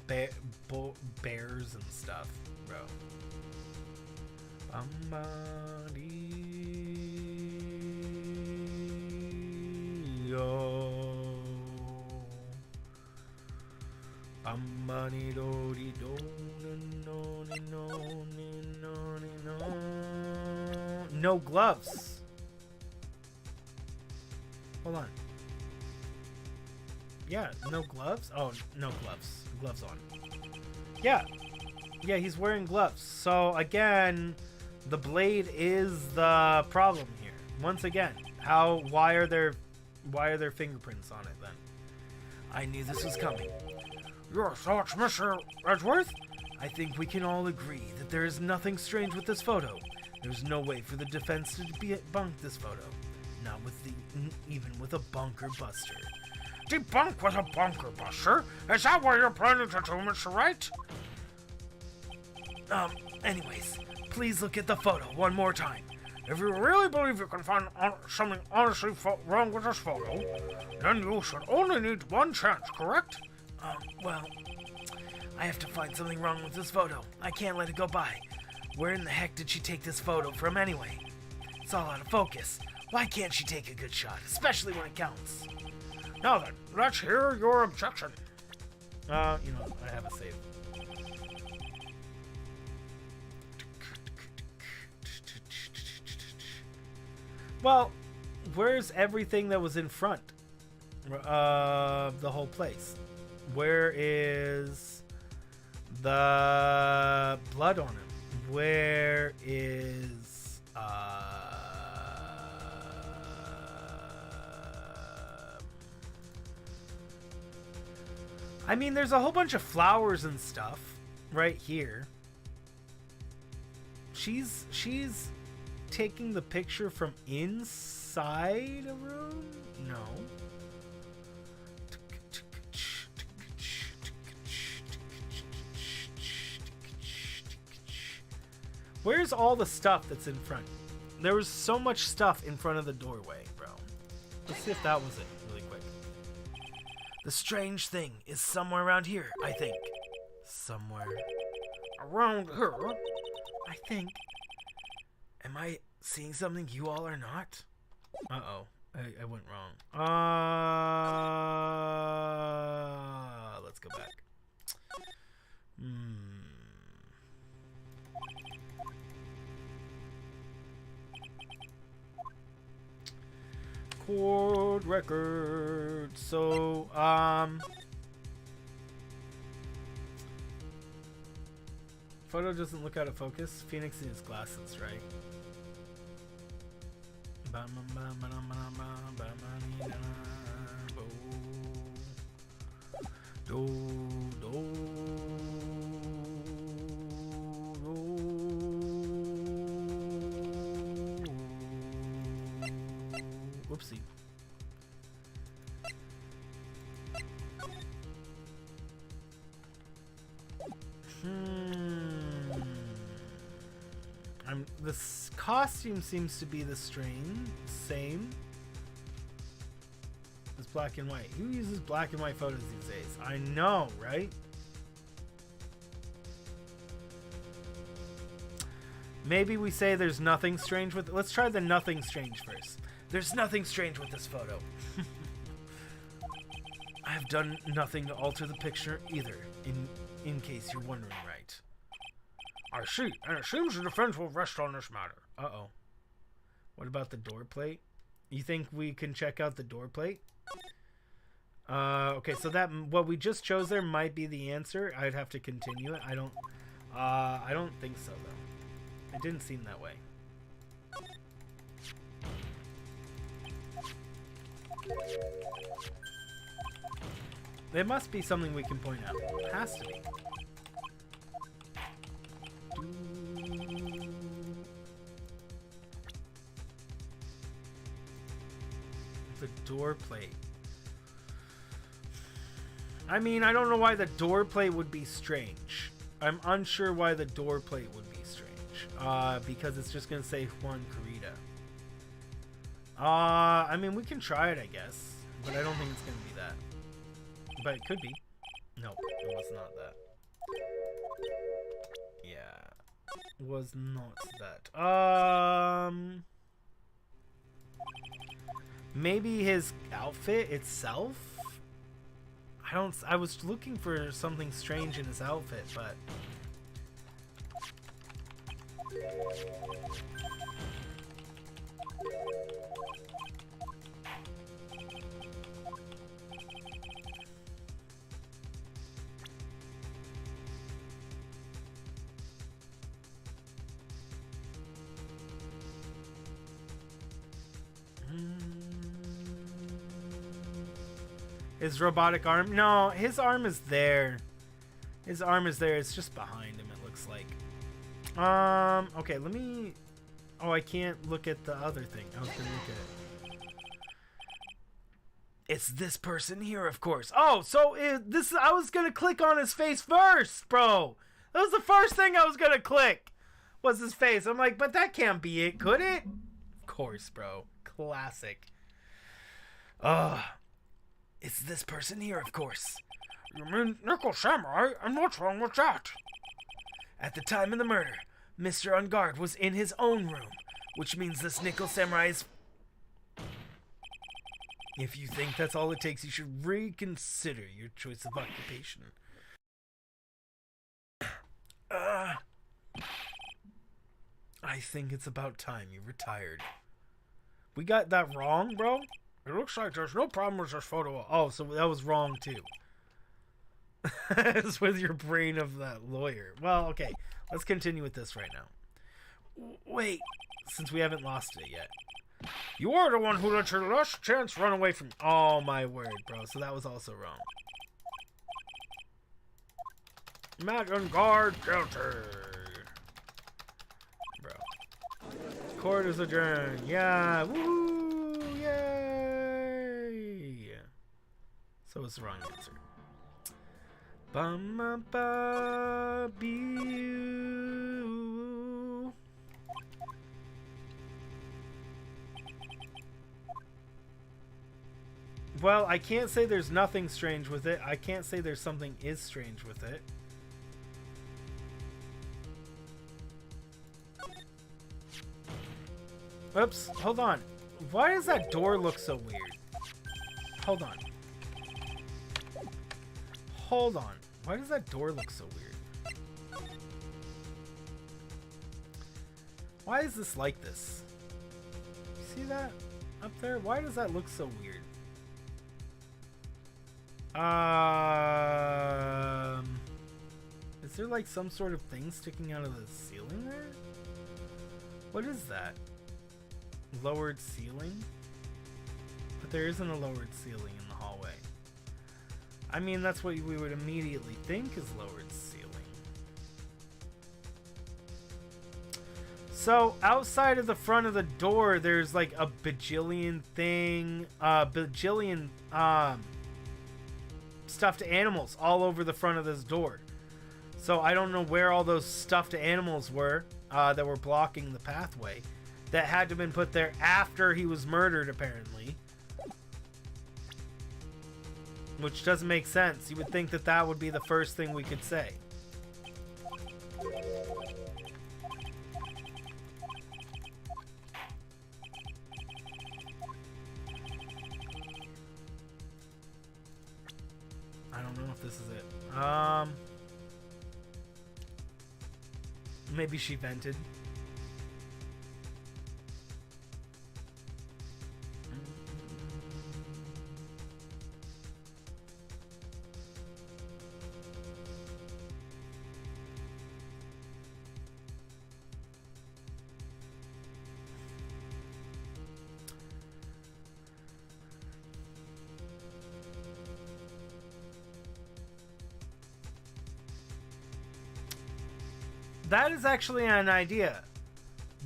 bears and stuff, bro? No gloves. Hold on. Yeah, no gloves? Oh, no gloves. Gloves on. Yeah. Yeah, he's wearing gloves. So, again, the blade is the problem here. Once again, why are there fingerprints on it then? I knew this was coming. Your thoughts, Mr. Edgeworth? I think we can all agree that there is nothing strange with this photo. There's no way for the defense to debunk this photo. Not even with a bunker buster. Debunk with a bunker buster? Is that what you're planning to do, Mr. Wright? Anyways, please look at the photo one more time. If you really believe you can find something honestly wrong with this photo, then you should only need one chance, correct? Well, I have to find something wrong with this photo. I can't let it go by. Where in the heck did she take this photo from anyway? It's all out of focus. Why can't she take a good shot, especially when it counts? Now then, let's hear your objection. I have a save. Well, where's everything that was in front of the whole place? Where is the blood on him? Where is I mean, there's a whole bunch of flowers and stuff right here. She's taking the picture from inside a room? No. Where's all the stuff that's in front? There was so much stuff in front of the doorway, bro. Let's see if that was it really quick. The strange thing is somewhere around here, I think. Somewhere around here? I think. Am I seeing something you all are not? Uh-oh. I went wrong. Let's go back. Court record. So, photo doesn't look out of focus. Phoenix needs glasses, right? Whoopsie. This costume seems to be the same. It's black and white. Who uses black and white photos these days? I know, right? Maybe we say there's nothing strange with it. Let's try the nothing strange first. There's nothing strange with this photo. I have done nothing to alter the picture either, in case you're wondering, right? I see, and it seems the defense will rest on this matter. Uh-oh. What about the door plate? You think we can check out the door plate? Okay, so that what we just chose there might be the answer. I'd have to continue it. I don't think so though. It didn't seem that way. There must be something we can point out. It has to be. The door plate. I mean, I don't know why the door plate would be strange. I'm unsure why the door plate would be strange. Because it's just gonna say Juan Carita. I mean, we can try it, I guess, but I don't think it's gonna be that. But it could be. Nope, it was not that. Yeah, was not that. Maybe his outfit itself? I was looking for something strange in his outfit, but his robotic arm? No, his arm is there. His arm is there. It's just behind him, it looks like. Okay, let me... Oh, I can't look at the other thing. I was gonna look at it. It's this person here, of course. Oh, so this... I was gonna click on his face first, bro. That was the first thing I was gonna click. Was his face. I'm like, but that can't be it, could it? Of course, bro. Classic. It's this person here, of course. You mean Knuckle Samurai? And what's wrong with that? At the time of the murder, Mr. On Guard was in his own room, which means this Knuckle Samurai is... If you think that's all it takes, you should reconsider your choice of occupation. I think it's about time you retired. We got that wrong, bro? It looks like there's no problem with this photo. Oh, so that was wrong too. It's with your brain of that lawyer. Well, okay. Let's continue with this right now. Wait, since we haven't lost it yet. You are the one who let your last chance run away from... Oh my word, bro. So that was also wrong. Matt on Guard guilty. Bro. Court is adjourned. Yeah. Woo! Yay! So it's the wrong answer. Bum-ba-ba-bew. Well, I can't say there's nothing strange with it. I can't say there's something is strange with it. Oops, hold on. Why does that door look so weird? Hold on. Hold on. Why does that door look so weird? Why is this like this? See that up there? Why does that look so weird? Is there like some sort of thing sticking out of the ceiling there? What is that? Lowered ceiling? But there isn't a lowered ceiling in the hallway. I mean, that's what we would immediately think is lowered ceiling. So, outside of the front of the door, there's like a bajillion stuffed animals all over the front of this door. So, I don't know where all those stuffed animals were that were blocking the pathway. That had to have been put there after he was murdered, apparently. Which doesn't make sense. You would think that that would be the first thing we could say. I don't know if this is it. Maybe she vented. that is actually an idea.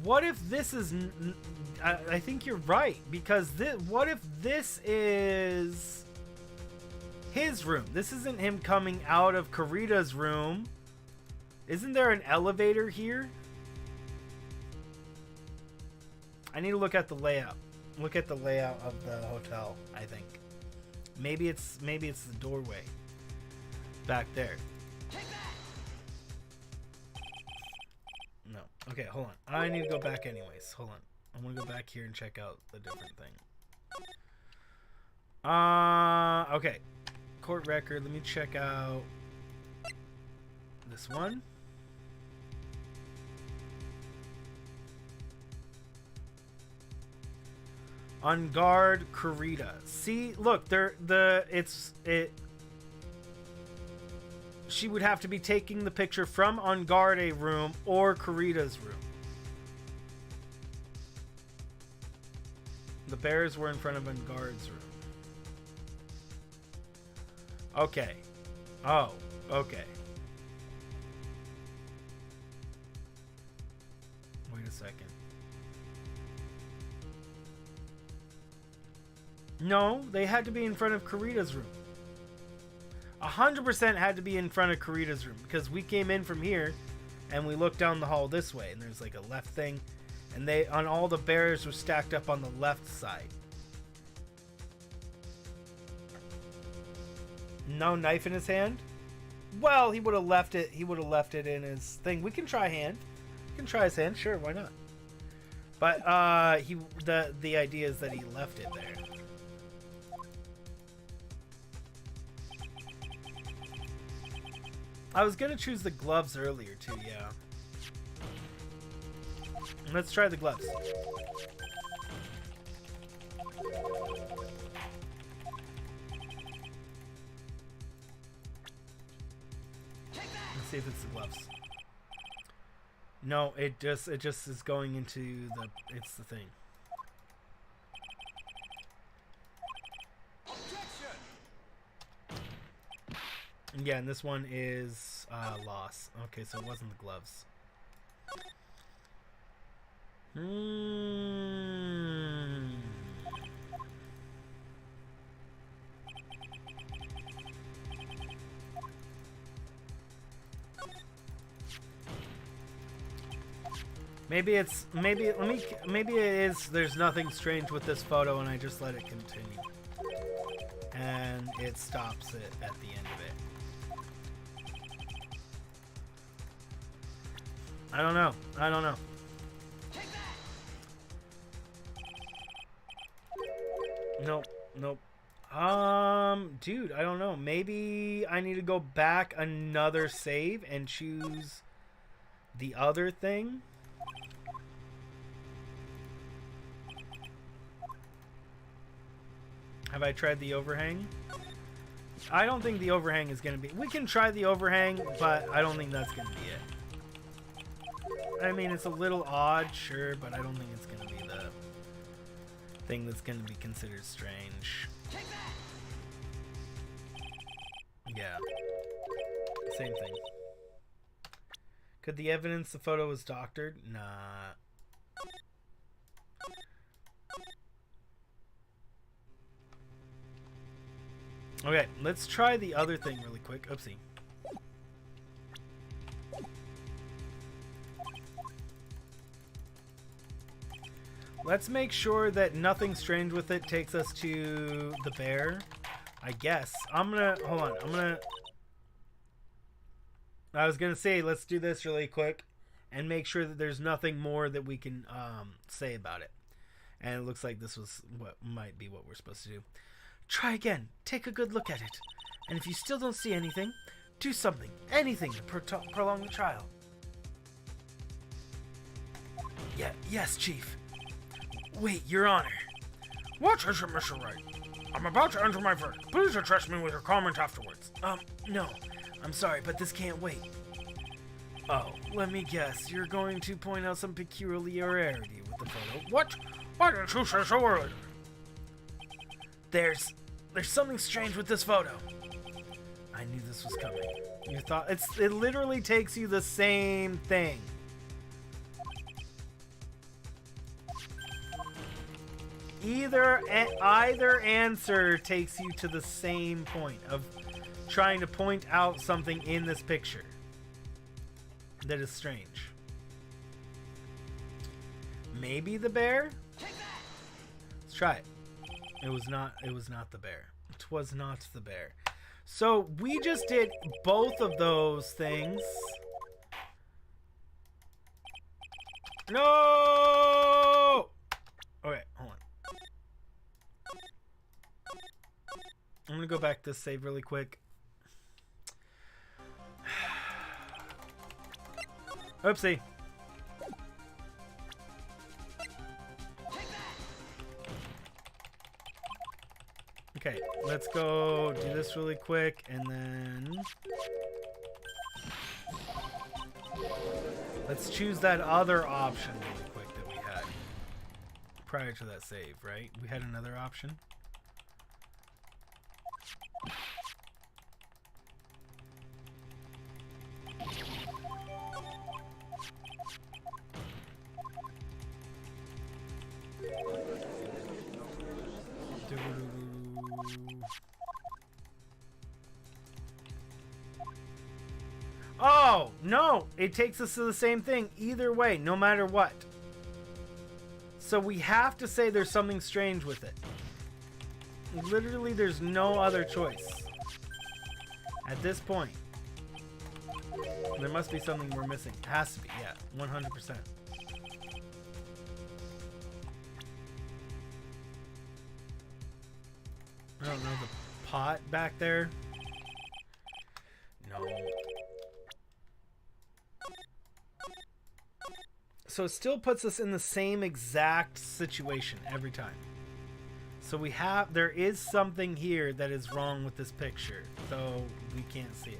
What if this is... I think you're right, because what if this is his room? This isn't him coming out of Kurita's room. Isn't there an elevator here? I need to look at the layout. Look at the layout of the hotel, I think. Maybe it's the doorway back there. No. Okay, hold on. I need to go back anyways. Hold on. I'm gonna go back here and check out the different thing. Okay. Court record. Let me check out this one. On guard, Kurita. See, look, she would have to be taking the picture from On Guard a room or Kurita's room. The bears were in front of On Guard's room. Okay. Oh, okay. Wait a second. No, they had to be in front of Kurita's room. 100% had to be in front of Kurita's room, because we came in from here and we looked down the hall this way, and there's like a left thing, and all the bears were stacked up on the left side. No knife in his hand? Well, he would have left it. He would have left it in his thing. We can try hand. We can try his hand. Sure, why not? But the idea is that he left it there. I was gonna choose the gloves earlier too, yeah. Let's try the gloves. Let's see if it's the gloves. No, it just is going into it's the thing. Yeah, and this one is loss. Okay, so it wasn't the gloves. Maybe it is there's nothing strange with this photo and I just let it continue. And it stops it at the end of it. I don't know. Nope. Dude, I don't know. Maybe I need to go back another save and choose the other thing. Have I tried the overhang? I don't think the overhang is going to be... We can try the overhang, but I don't think that's going to be it. I mean, it's a little odd, sure, but I don't think it's going to be the thing that's going to be considered strange. Yeah. Same thing. Could the evidence the photo was doctored? Nah. Okay, let's try the other thing really quick. Oopsie. Let's make sure that nothing strange with it takes us to the bear. I guess. Hold on. I was gonna say, let's do this really quick and make sure that there's nothing more that we can say about it. And it looks like this was what might be what we're supposed to do. Try again. Take a good look at it. And if you still don't see anything, do something. Anything to prolong the trial. Yeah, yes, Chief. Wait, Your Honor. What is it, Mr. Wright? I'm about to enter my verdict. Please address me with your comment afterwards. No. I'm sorry, but this can't wait. Oh, let me guess. You're going to point out some peculiarity with the photo. What? Why didn't you say so earlier? There's something strange with this photo. I knew this was coming. You thought it literally takes you the same thing. Either answer takes you to the same point of trying to point out something in this picture that is strange. Maybe the bear? Let's try it. It was not the bear. It was not the bear. So we just did both of those things. No! Okay, hold on. I'm gonna go back to save really quick. Oopsie. Okay, let's go do this really quick, and then let's choose that other option really quick that we had prior to that save, right? We had another option. Oh, no! It takes us to the same thing either way, no matter what. So we have to say there's something strange with it. Literally, there's no other choice. At this point. There must be something we're missing. It has to be, yeah. 100%. I don't know, the pot back there? No. So it still puts us in the same exact situation every time. So there is something here that is wrong with this picture, though we can't see it.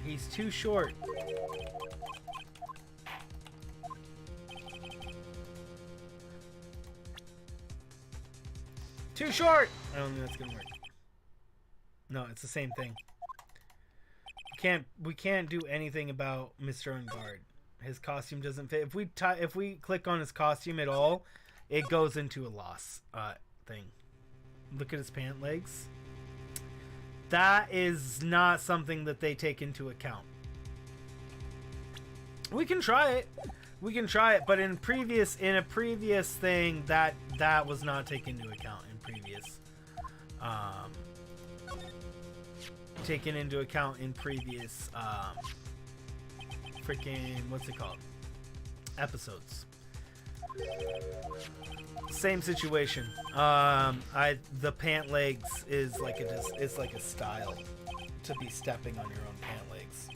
He's too short. Too short! I don't think that's gonna work. No, it's the same thing. We can't do anything about Mr. Unguard. His costume doesn't fit. If we click on his costume at all, it goes into a loss thing. Look at his pant legs. That is not something that they take into account. We can try it. We can try it, but in a previous thing that was not taken into account in previous freaking what's it called? Episodes. Same situation. The pant legs is like it's like a style to be stepping on your own pant legs.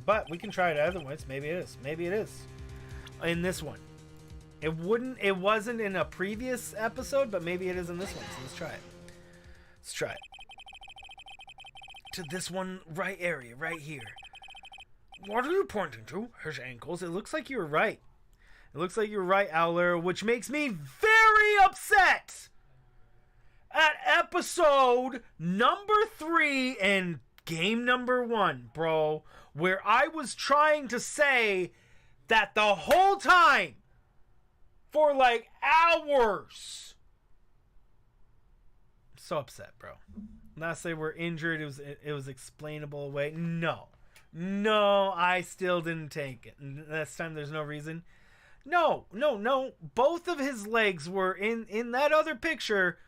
But we can try it otherwise. Maybe it is. Maybe it is. In this one. It wasn't in a previous episode, but maybe it is in this one. So let's try it. Let's try it. To this one right area, right here. What are you pointing to? His ankles? It looks like you were right. It looks like you're right, Owlero, which makes me very upset. At episode number 3 and game number 1, bro, where I was trying to say that the whole time for like hours. I'm so upset, bro. Last they were injured, it was explainable away. No, I still didn't take it. This time there's no reason. No. Both of his legs were in that other picture.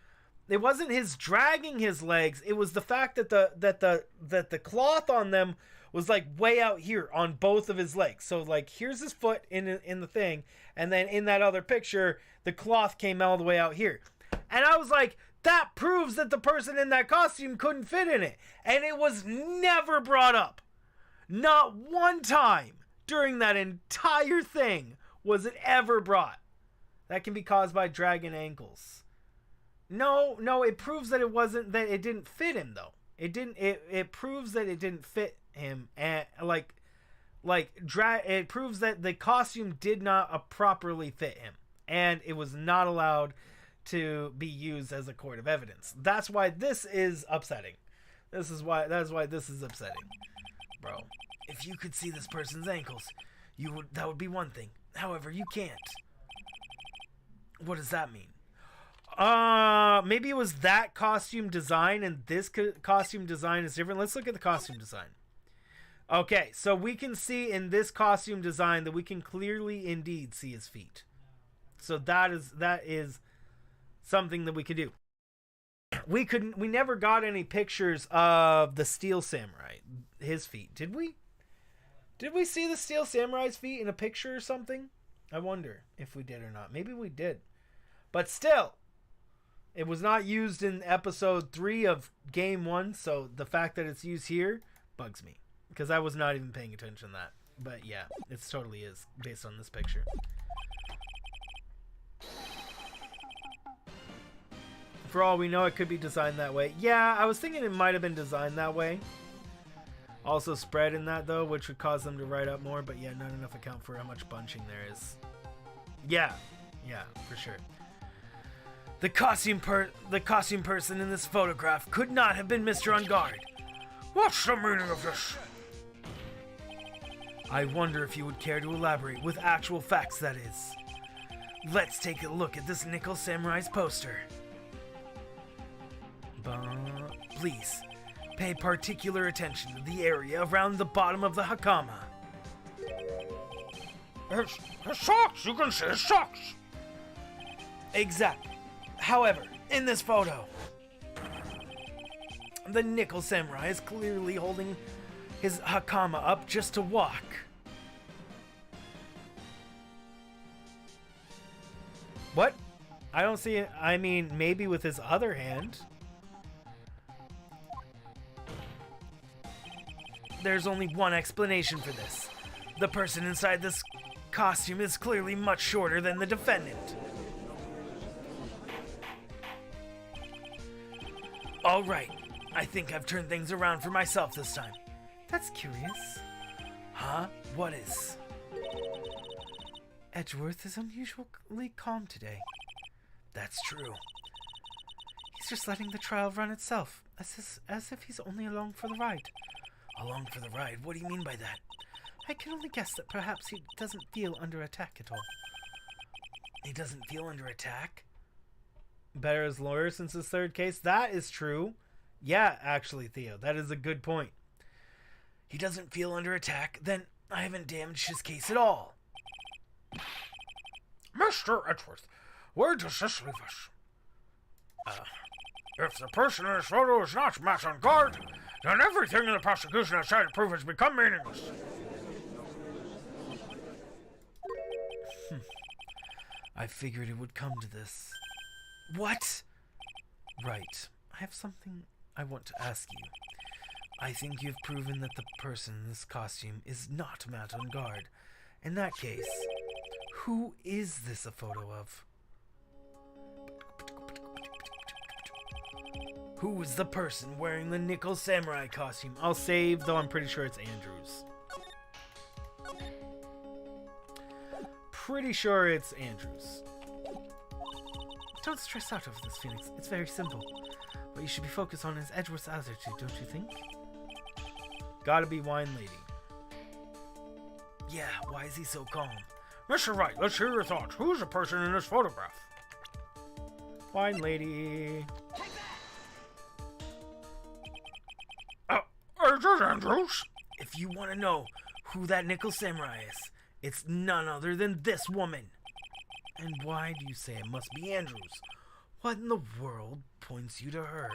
It wasn't his dragging his legs. It was the fact that the cloth on them was like way out here on both of his legs. So like here's his foot in the thing, and then in that other picture, the cloth came all the way out here. And I was like, that proves that the person in that costume couldn't fit in it. And it was never brought up. Not one time during that entire thing was it ever brought. That can be caused by dragging ankles. No, it proves that it didn't fit him though. It proves that it didn't fit him, and it proves that the costume did not properly fit him, and it was not allowed to be used as a court of evidence. That's why this is upsetting. That's why this is upsetting. Bro, if you could see this person's ankles, that would be one thing. However, you can't. What does that mean? Maybe it was that costume design and this costume design is different. Let's look at the costume design. Okay, so we can see in this costume design that we can clearly indeed see his feet. So that is something that we could do. We never got any pictures of the Steel Samurai, his feet. Did we? Did we see the Steel Samurai's feet in a picture or something? I wonder if we did or not. Maybe we did. But still, it was not used in episode 3 of game 1, so the fact that it's used here bugs me. Because I was not even paying attention to that. But yeah, it totally is, based on this picture. For all we know, it could be designed that way. Yeah, I was thinking it might have been designed that way. Also spread in that, though, which would cause them to write up more. But yeah, not enough account for how much bunching there is. Yeah, for sure. The costume person in this photograph could not have been Mr. On Guard. What's the meaning of this? I wonder if you would care to elaborate with actual facts, that is. Let's take a look at this Knuckle Samurai's poster. Please, pay particular attention to the area around the bottom of the hakama. His socks! You can see his socks! Exactly. However, in this photo, the Knuckle Samurai is clearly holding his hakama up just to walk. What? I don't see it. I mean, maybe with his other hand. There's only one explanation for this. The person inside this costume is clearly much shorter than the defendant. All right. I think I've turned things around for myself this time. That's curious. Huh? What is? Edgeworth is unusually calm today. That's true. He's just letting the trial run itself, as if he's only along for the ride. Along for the ride? What do you mean by that? I can only guess that perhaps he doesn't feel under attack at all. He doesn't feel under attack? Better as lawyer since his third case? That is true. Yeah, actually, Theo, that is a good point. He doesn't feel under attack? Then I haven't damaged his case at all. Mr. Edgeworth, where does this leave us? If the person in this photo is not Matt on Guard, then everything in the prosecution has tried to prove has become meaningless. I figured it would come to this. What? Right. I have something I want to ask you. I think you've proven that the person in this costume is not Matt on Guard. In that case, who is this a photo of? Who is the person wearing the Knuckle Samurai costume? I'll save, though I'm pretty sure it's Andrews. Pretty sure it's Andrews. Don't stress out over this, Phoenix. It's very simple. What you should be focused on is Edgeworth's attitude, don't you think? Gotta be Wine Lady. Yeah, why is he so calm? Mr. Wright, let's hear your thoughts. Who's the person in this photograph? Wine Lady. Adrian Andrews? If you want to know who that Knuckle Samurai is, it's none other than this woman. And why do you say it must be Andrews? What in the world points you to her?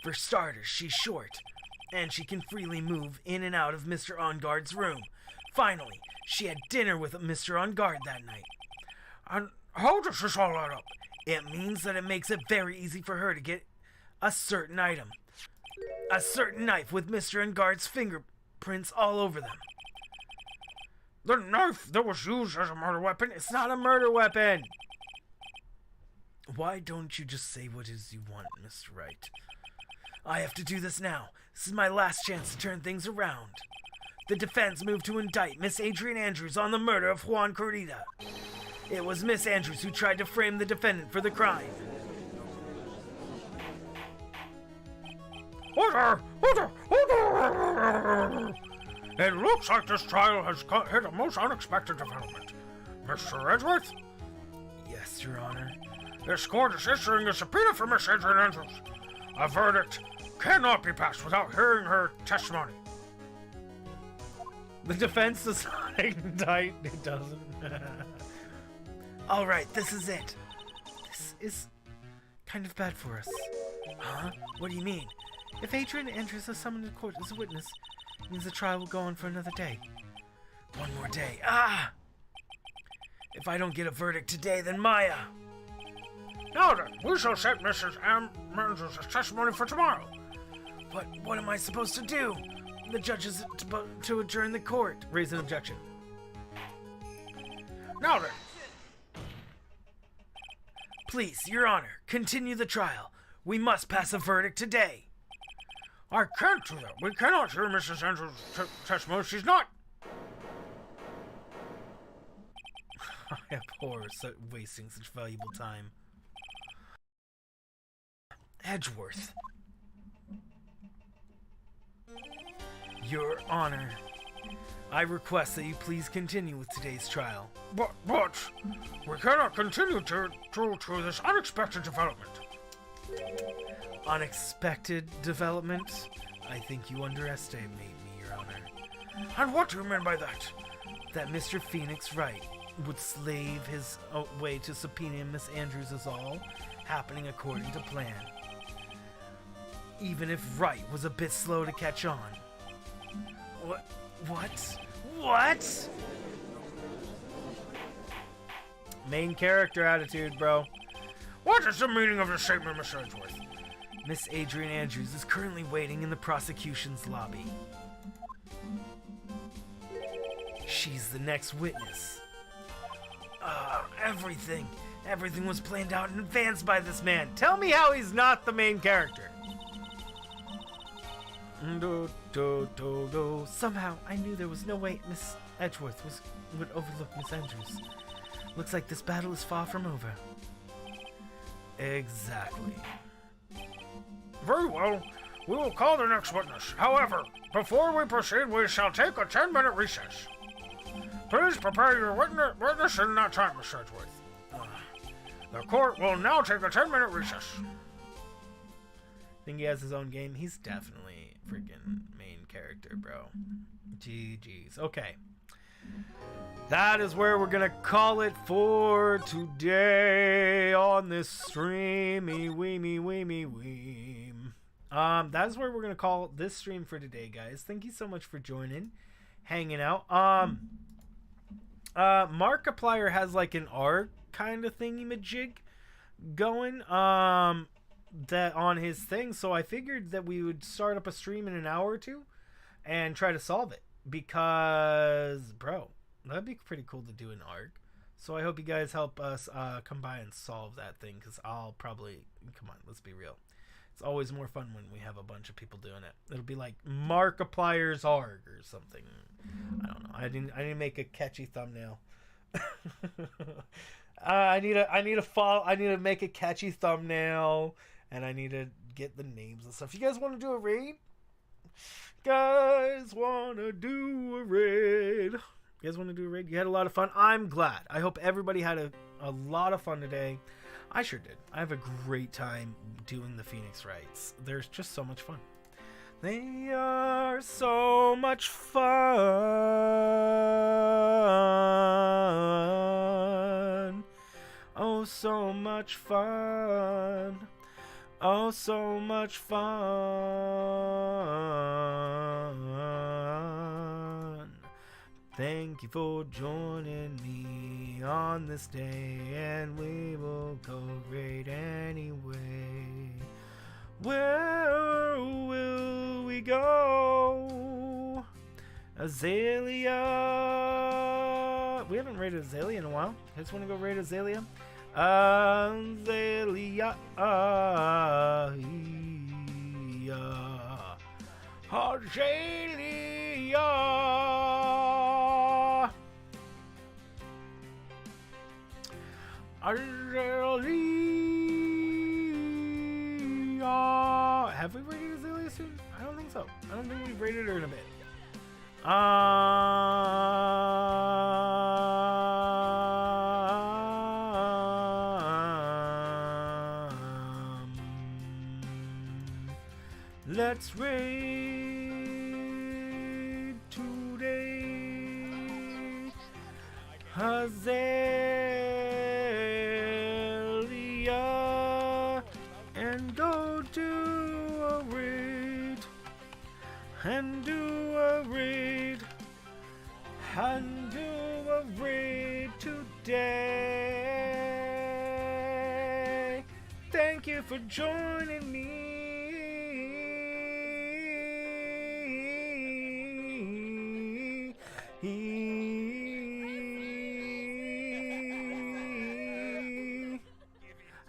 For starters, she's short, and she can freely move in and out of Mr. On Guard's room. Finally, she had dinner with Mr. On Guard that night. And how does this all add up? It means that it makes it very easy for her to get a certain item. A certain knife with Mr. On Guard's fingerprints all over them. The knife that was used as a murder weapon? It's not a murder weapon! Why don't you just say what it is you want, Mr. Wright? I have to do this now. This is my last chance to turn things around. The defense moved to indict Miss Adrian Andrews on the murder of Juan Corrida. It was Miss Andrews who tried to frame the defendant for the crime. Order! It looks like this trial has hit a most unexpected development. Mr. Edgeworth? Yes, Your Honor. This court is issuing a subpoena for Miss Adrian Andrews. A verdict cannot be passed without hearing her testimony. The defense does not indict. It doesn't. All right, this is it. This is kind of bad for us. Huh? What do you mean? If Adrian Andrews is summoned to court as a witness, it means the trial will go on for another day. One more day. Ah! If I don't get a verdict today, then Maya. Now then, we shall set Mrs. Andrews' testimony for tomorrow. But what am I supposed to do? The judge is to adjourn the court. Raise an objection. Now then, Please, Your Honor, continue the trial. We must pass a verdict today. I can't do that. We cannot hear Mrs. Andrews' testimony. She's not. I abhor wasting such valuable time. Edgeworth. Your Honor, I request that you please continue with today's trial. But we cannot continue due to this unexpected development. Unexpected development? I think you underestimate me, Your Honor. And what do you mean by that? That Mr. Phoenix Wright would slave his way to subpoena Miss Andrews is all happening according to plan. Even if Wright was a bit slow to catch on. What? Main character attitude, bro. What is the meaning of the statement, Mr. Edgeworth? Miss Adrian Andrews is currently waiting in the prosecution's lobby. She's the next witness. Everything was planned out in advance by this man. Tell me how he's not the main character. Somehow, I knew there was no way Miss Edgeworth would overlook Miss Andrews. Looks like this battle is far from over. Exactly. Very well. We will call the next witness. However, before we proceed, we shall take a 10-minute recess. Please prepare your witness in that time, Mr. Edgeworth. The court will now take a 10-minute recess. Think he has his own game? He's definitely freaking main character, bro. GG's. Okay. That is where we're gonna call it for today on this streamy weemy. That is where we're gonna call this stream for today, guys. Thank you so much for joining, hanging out. Markiplier has like an art kind of thingy-majig going that on his thing, so I figured that we would start up a stream in an hour or two and try to solve it, because bro, that'd be pretty cool to do an arc. So I hope you guys help us come by and solve that thing, because I'll probably, come on, let's be real, it's always more fun when we have a bunch of people doing it. It'll be like Markiplier's arc or something. I don't know. I didn't make a catchy thumbnail. I need to make a catchy thumbnail, and I need to get the names and stuff. You guys want to do a raid? You guys want to do a raid? You had a lot of fun. I'm glad. I hope everybody had a lot of fun today. I sure did. I have a great time doing the Phoenix Wrights. There's just so much fun. They are so much fun. Oh, so much fun. Oh, so much fun. Thank you for joining me on this day, and we will go great anyway. Where will we go? Azalea. We haven't rated Azalea in a while. I just want to go rate Azalea. Azalea. Azalea. Azalea. Have we rated Azalea soon? I don't think so. I don't think we've rated her in a bit. Let's raid today. Azalea, and go do a raid, and do a raid, and do a raid today. Thank you for joining me.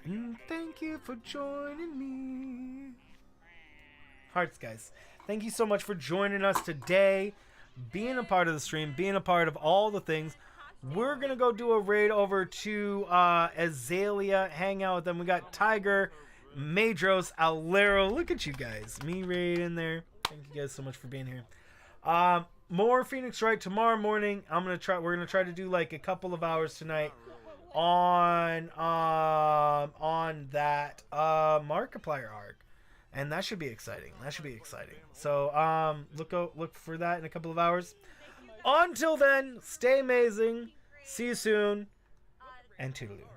And thank you for joining me. Hearts, guys. Thank you so much for joining us today, being a part of the stream, being a part of all the things. We're going to go do a raid over to Azalea, hang out with them. We got Tiger, Madros, Owlero. Look at you guys. Me raid in there. Thank you guys so much for being here. More Phoenix Wright tomorrow morning. We're gonna try to do like a couple of hours tonight on that Markiplier arc, and that should be exciting. So look for that in a couple of hours. Until then, stay amazing. See you soon, and toodaloo.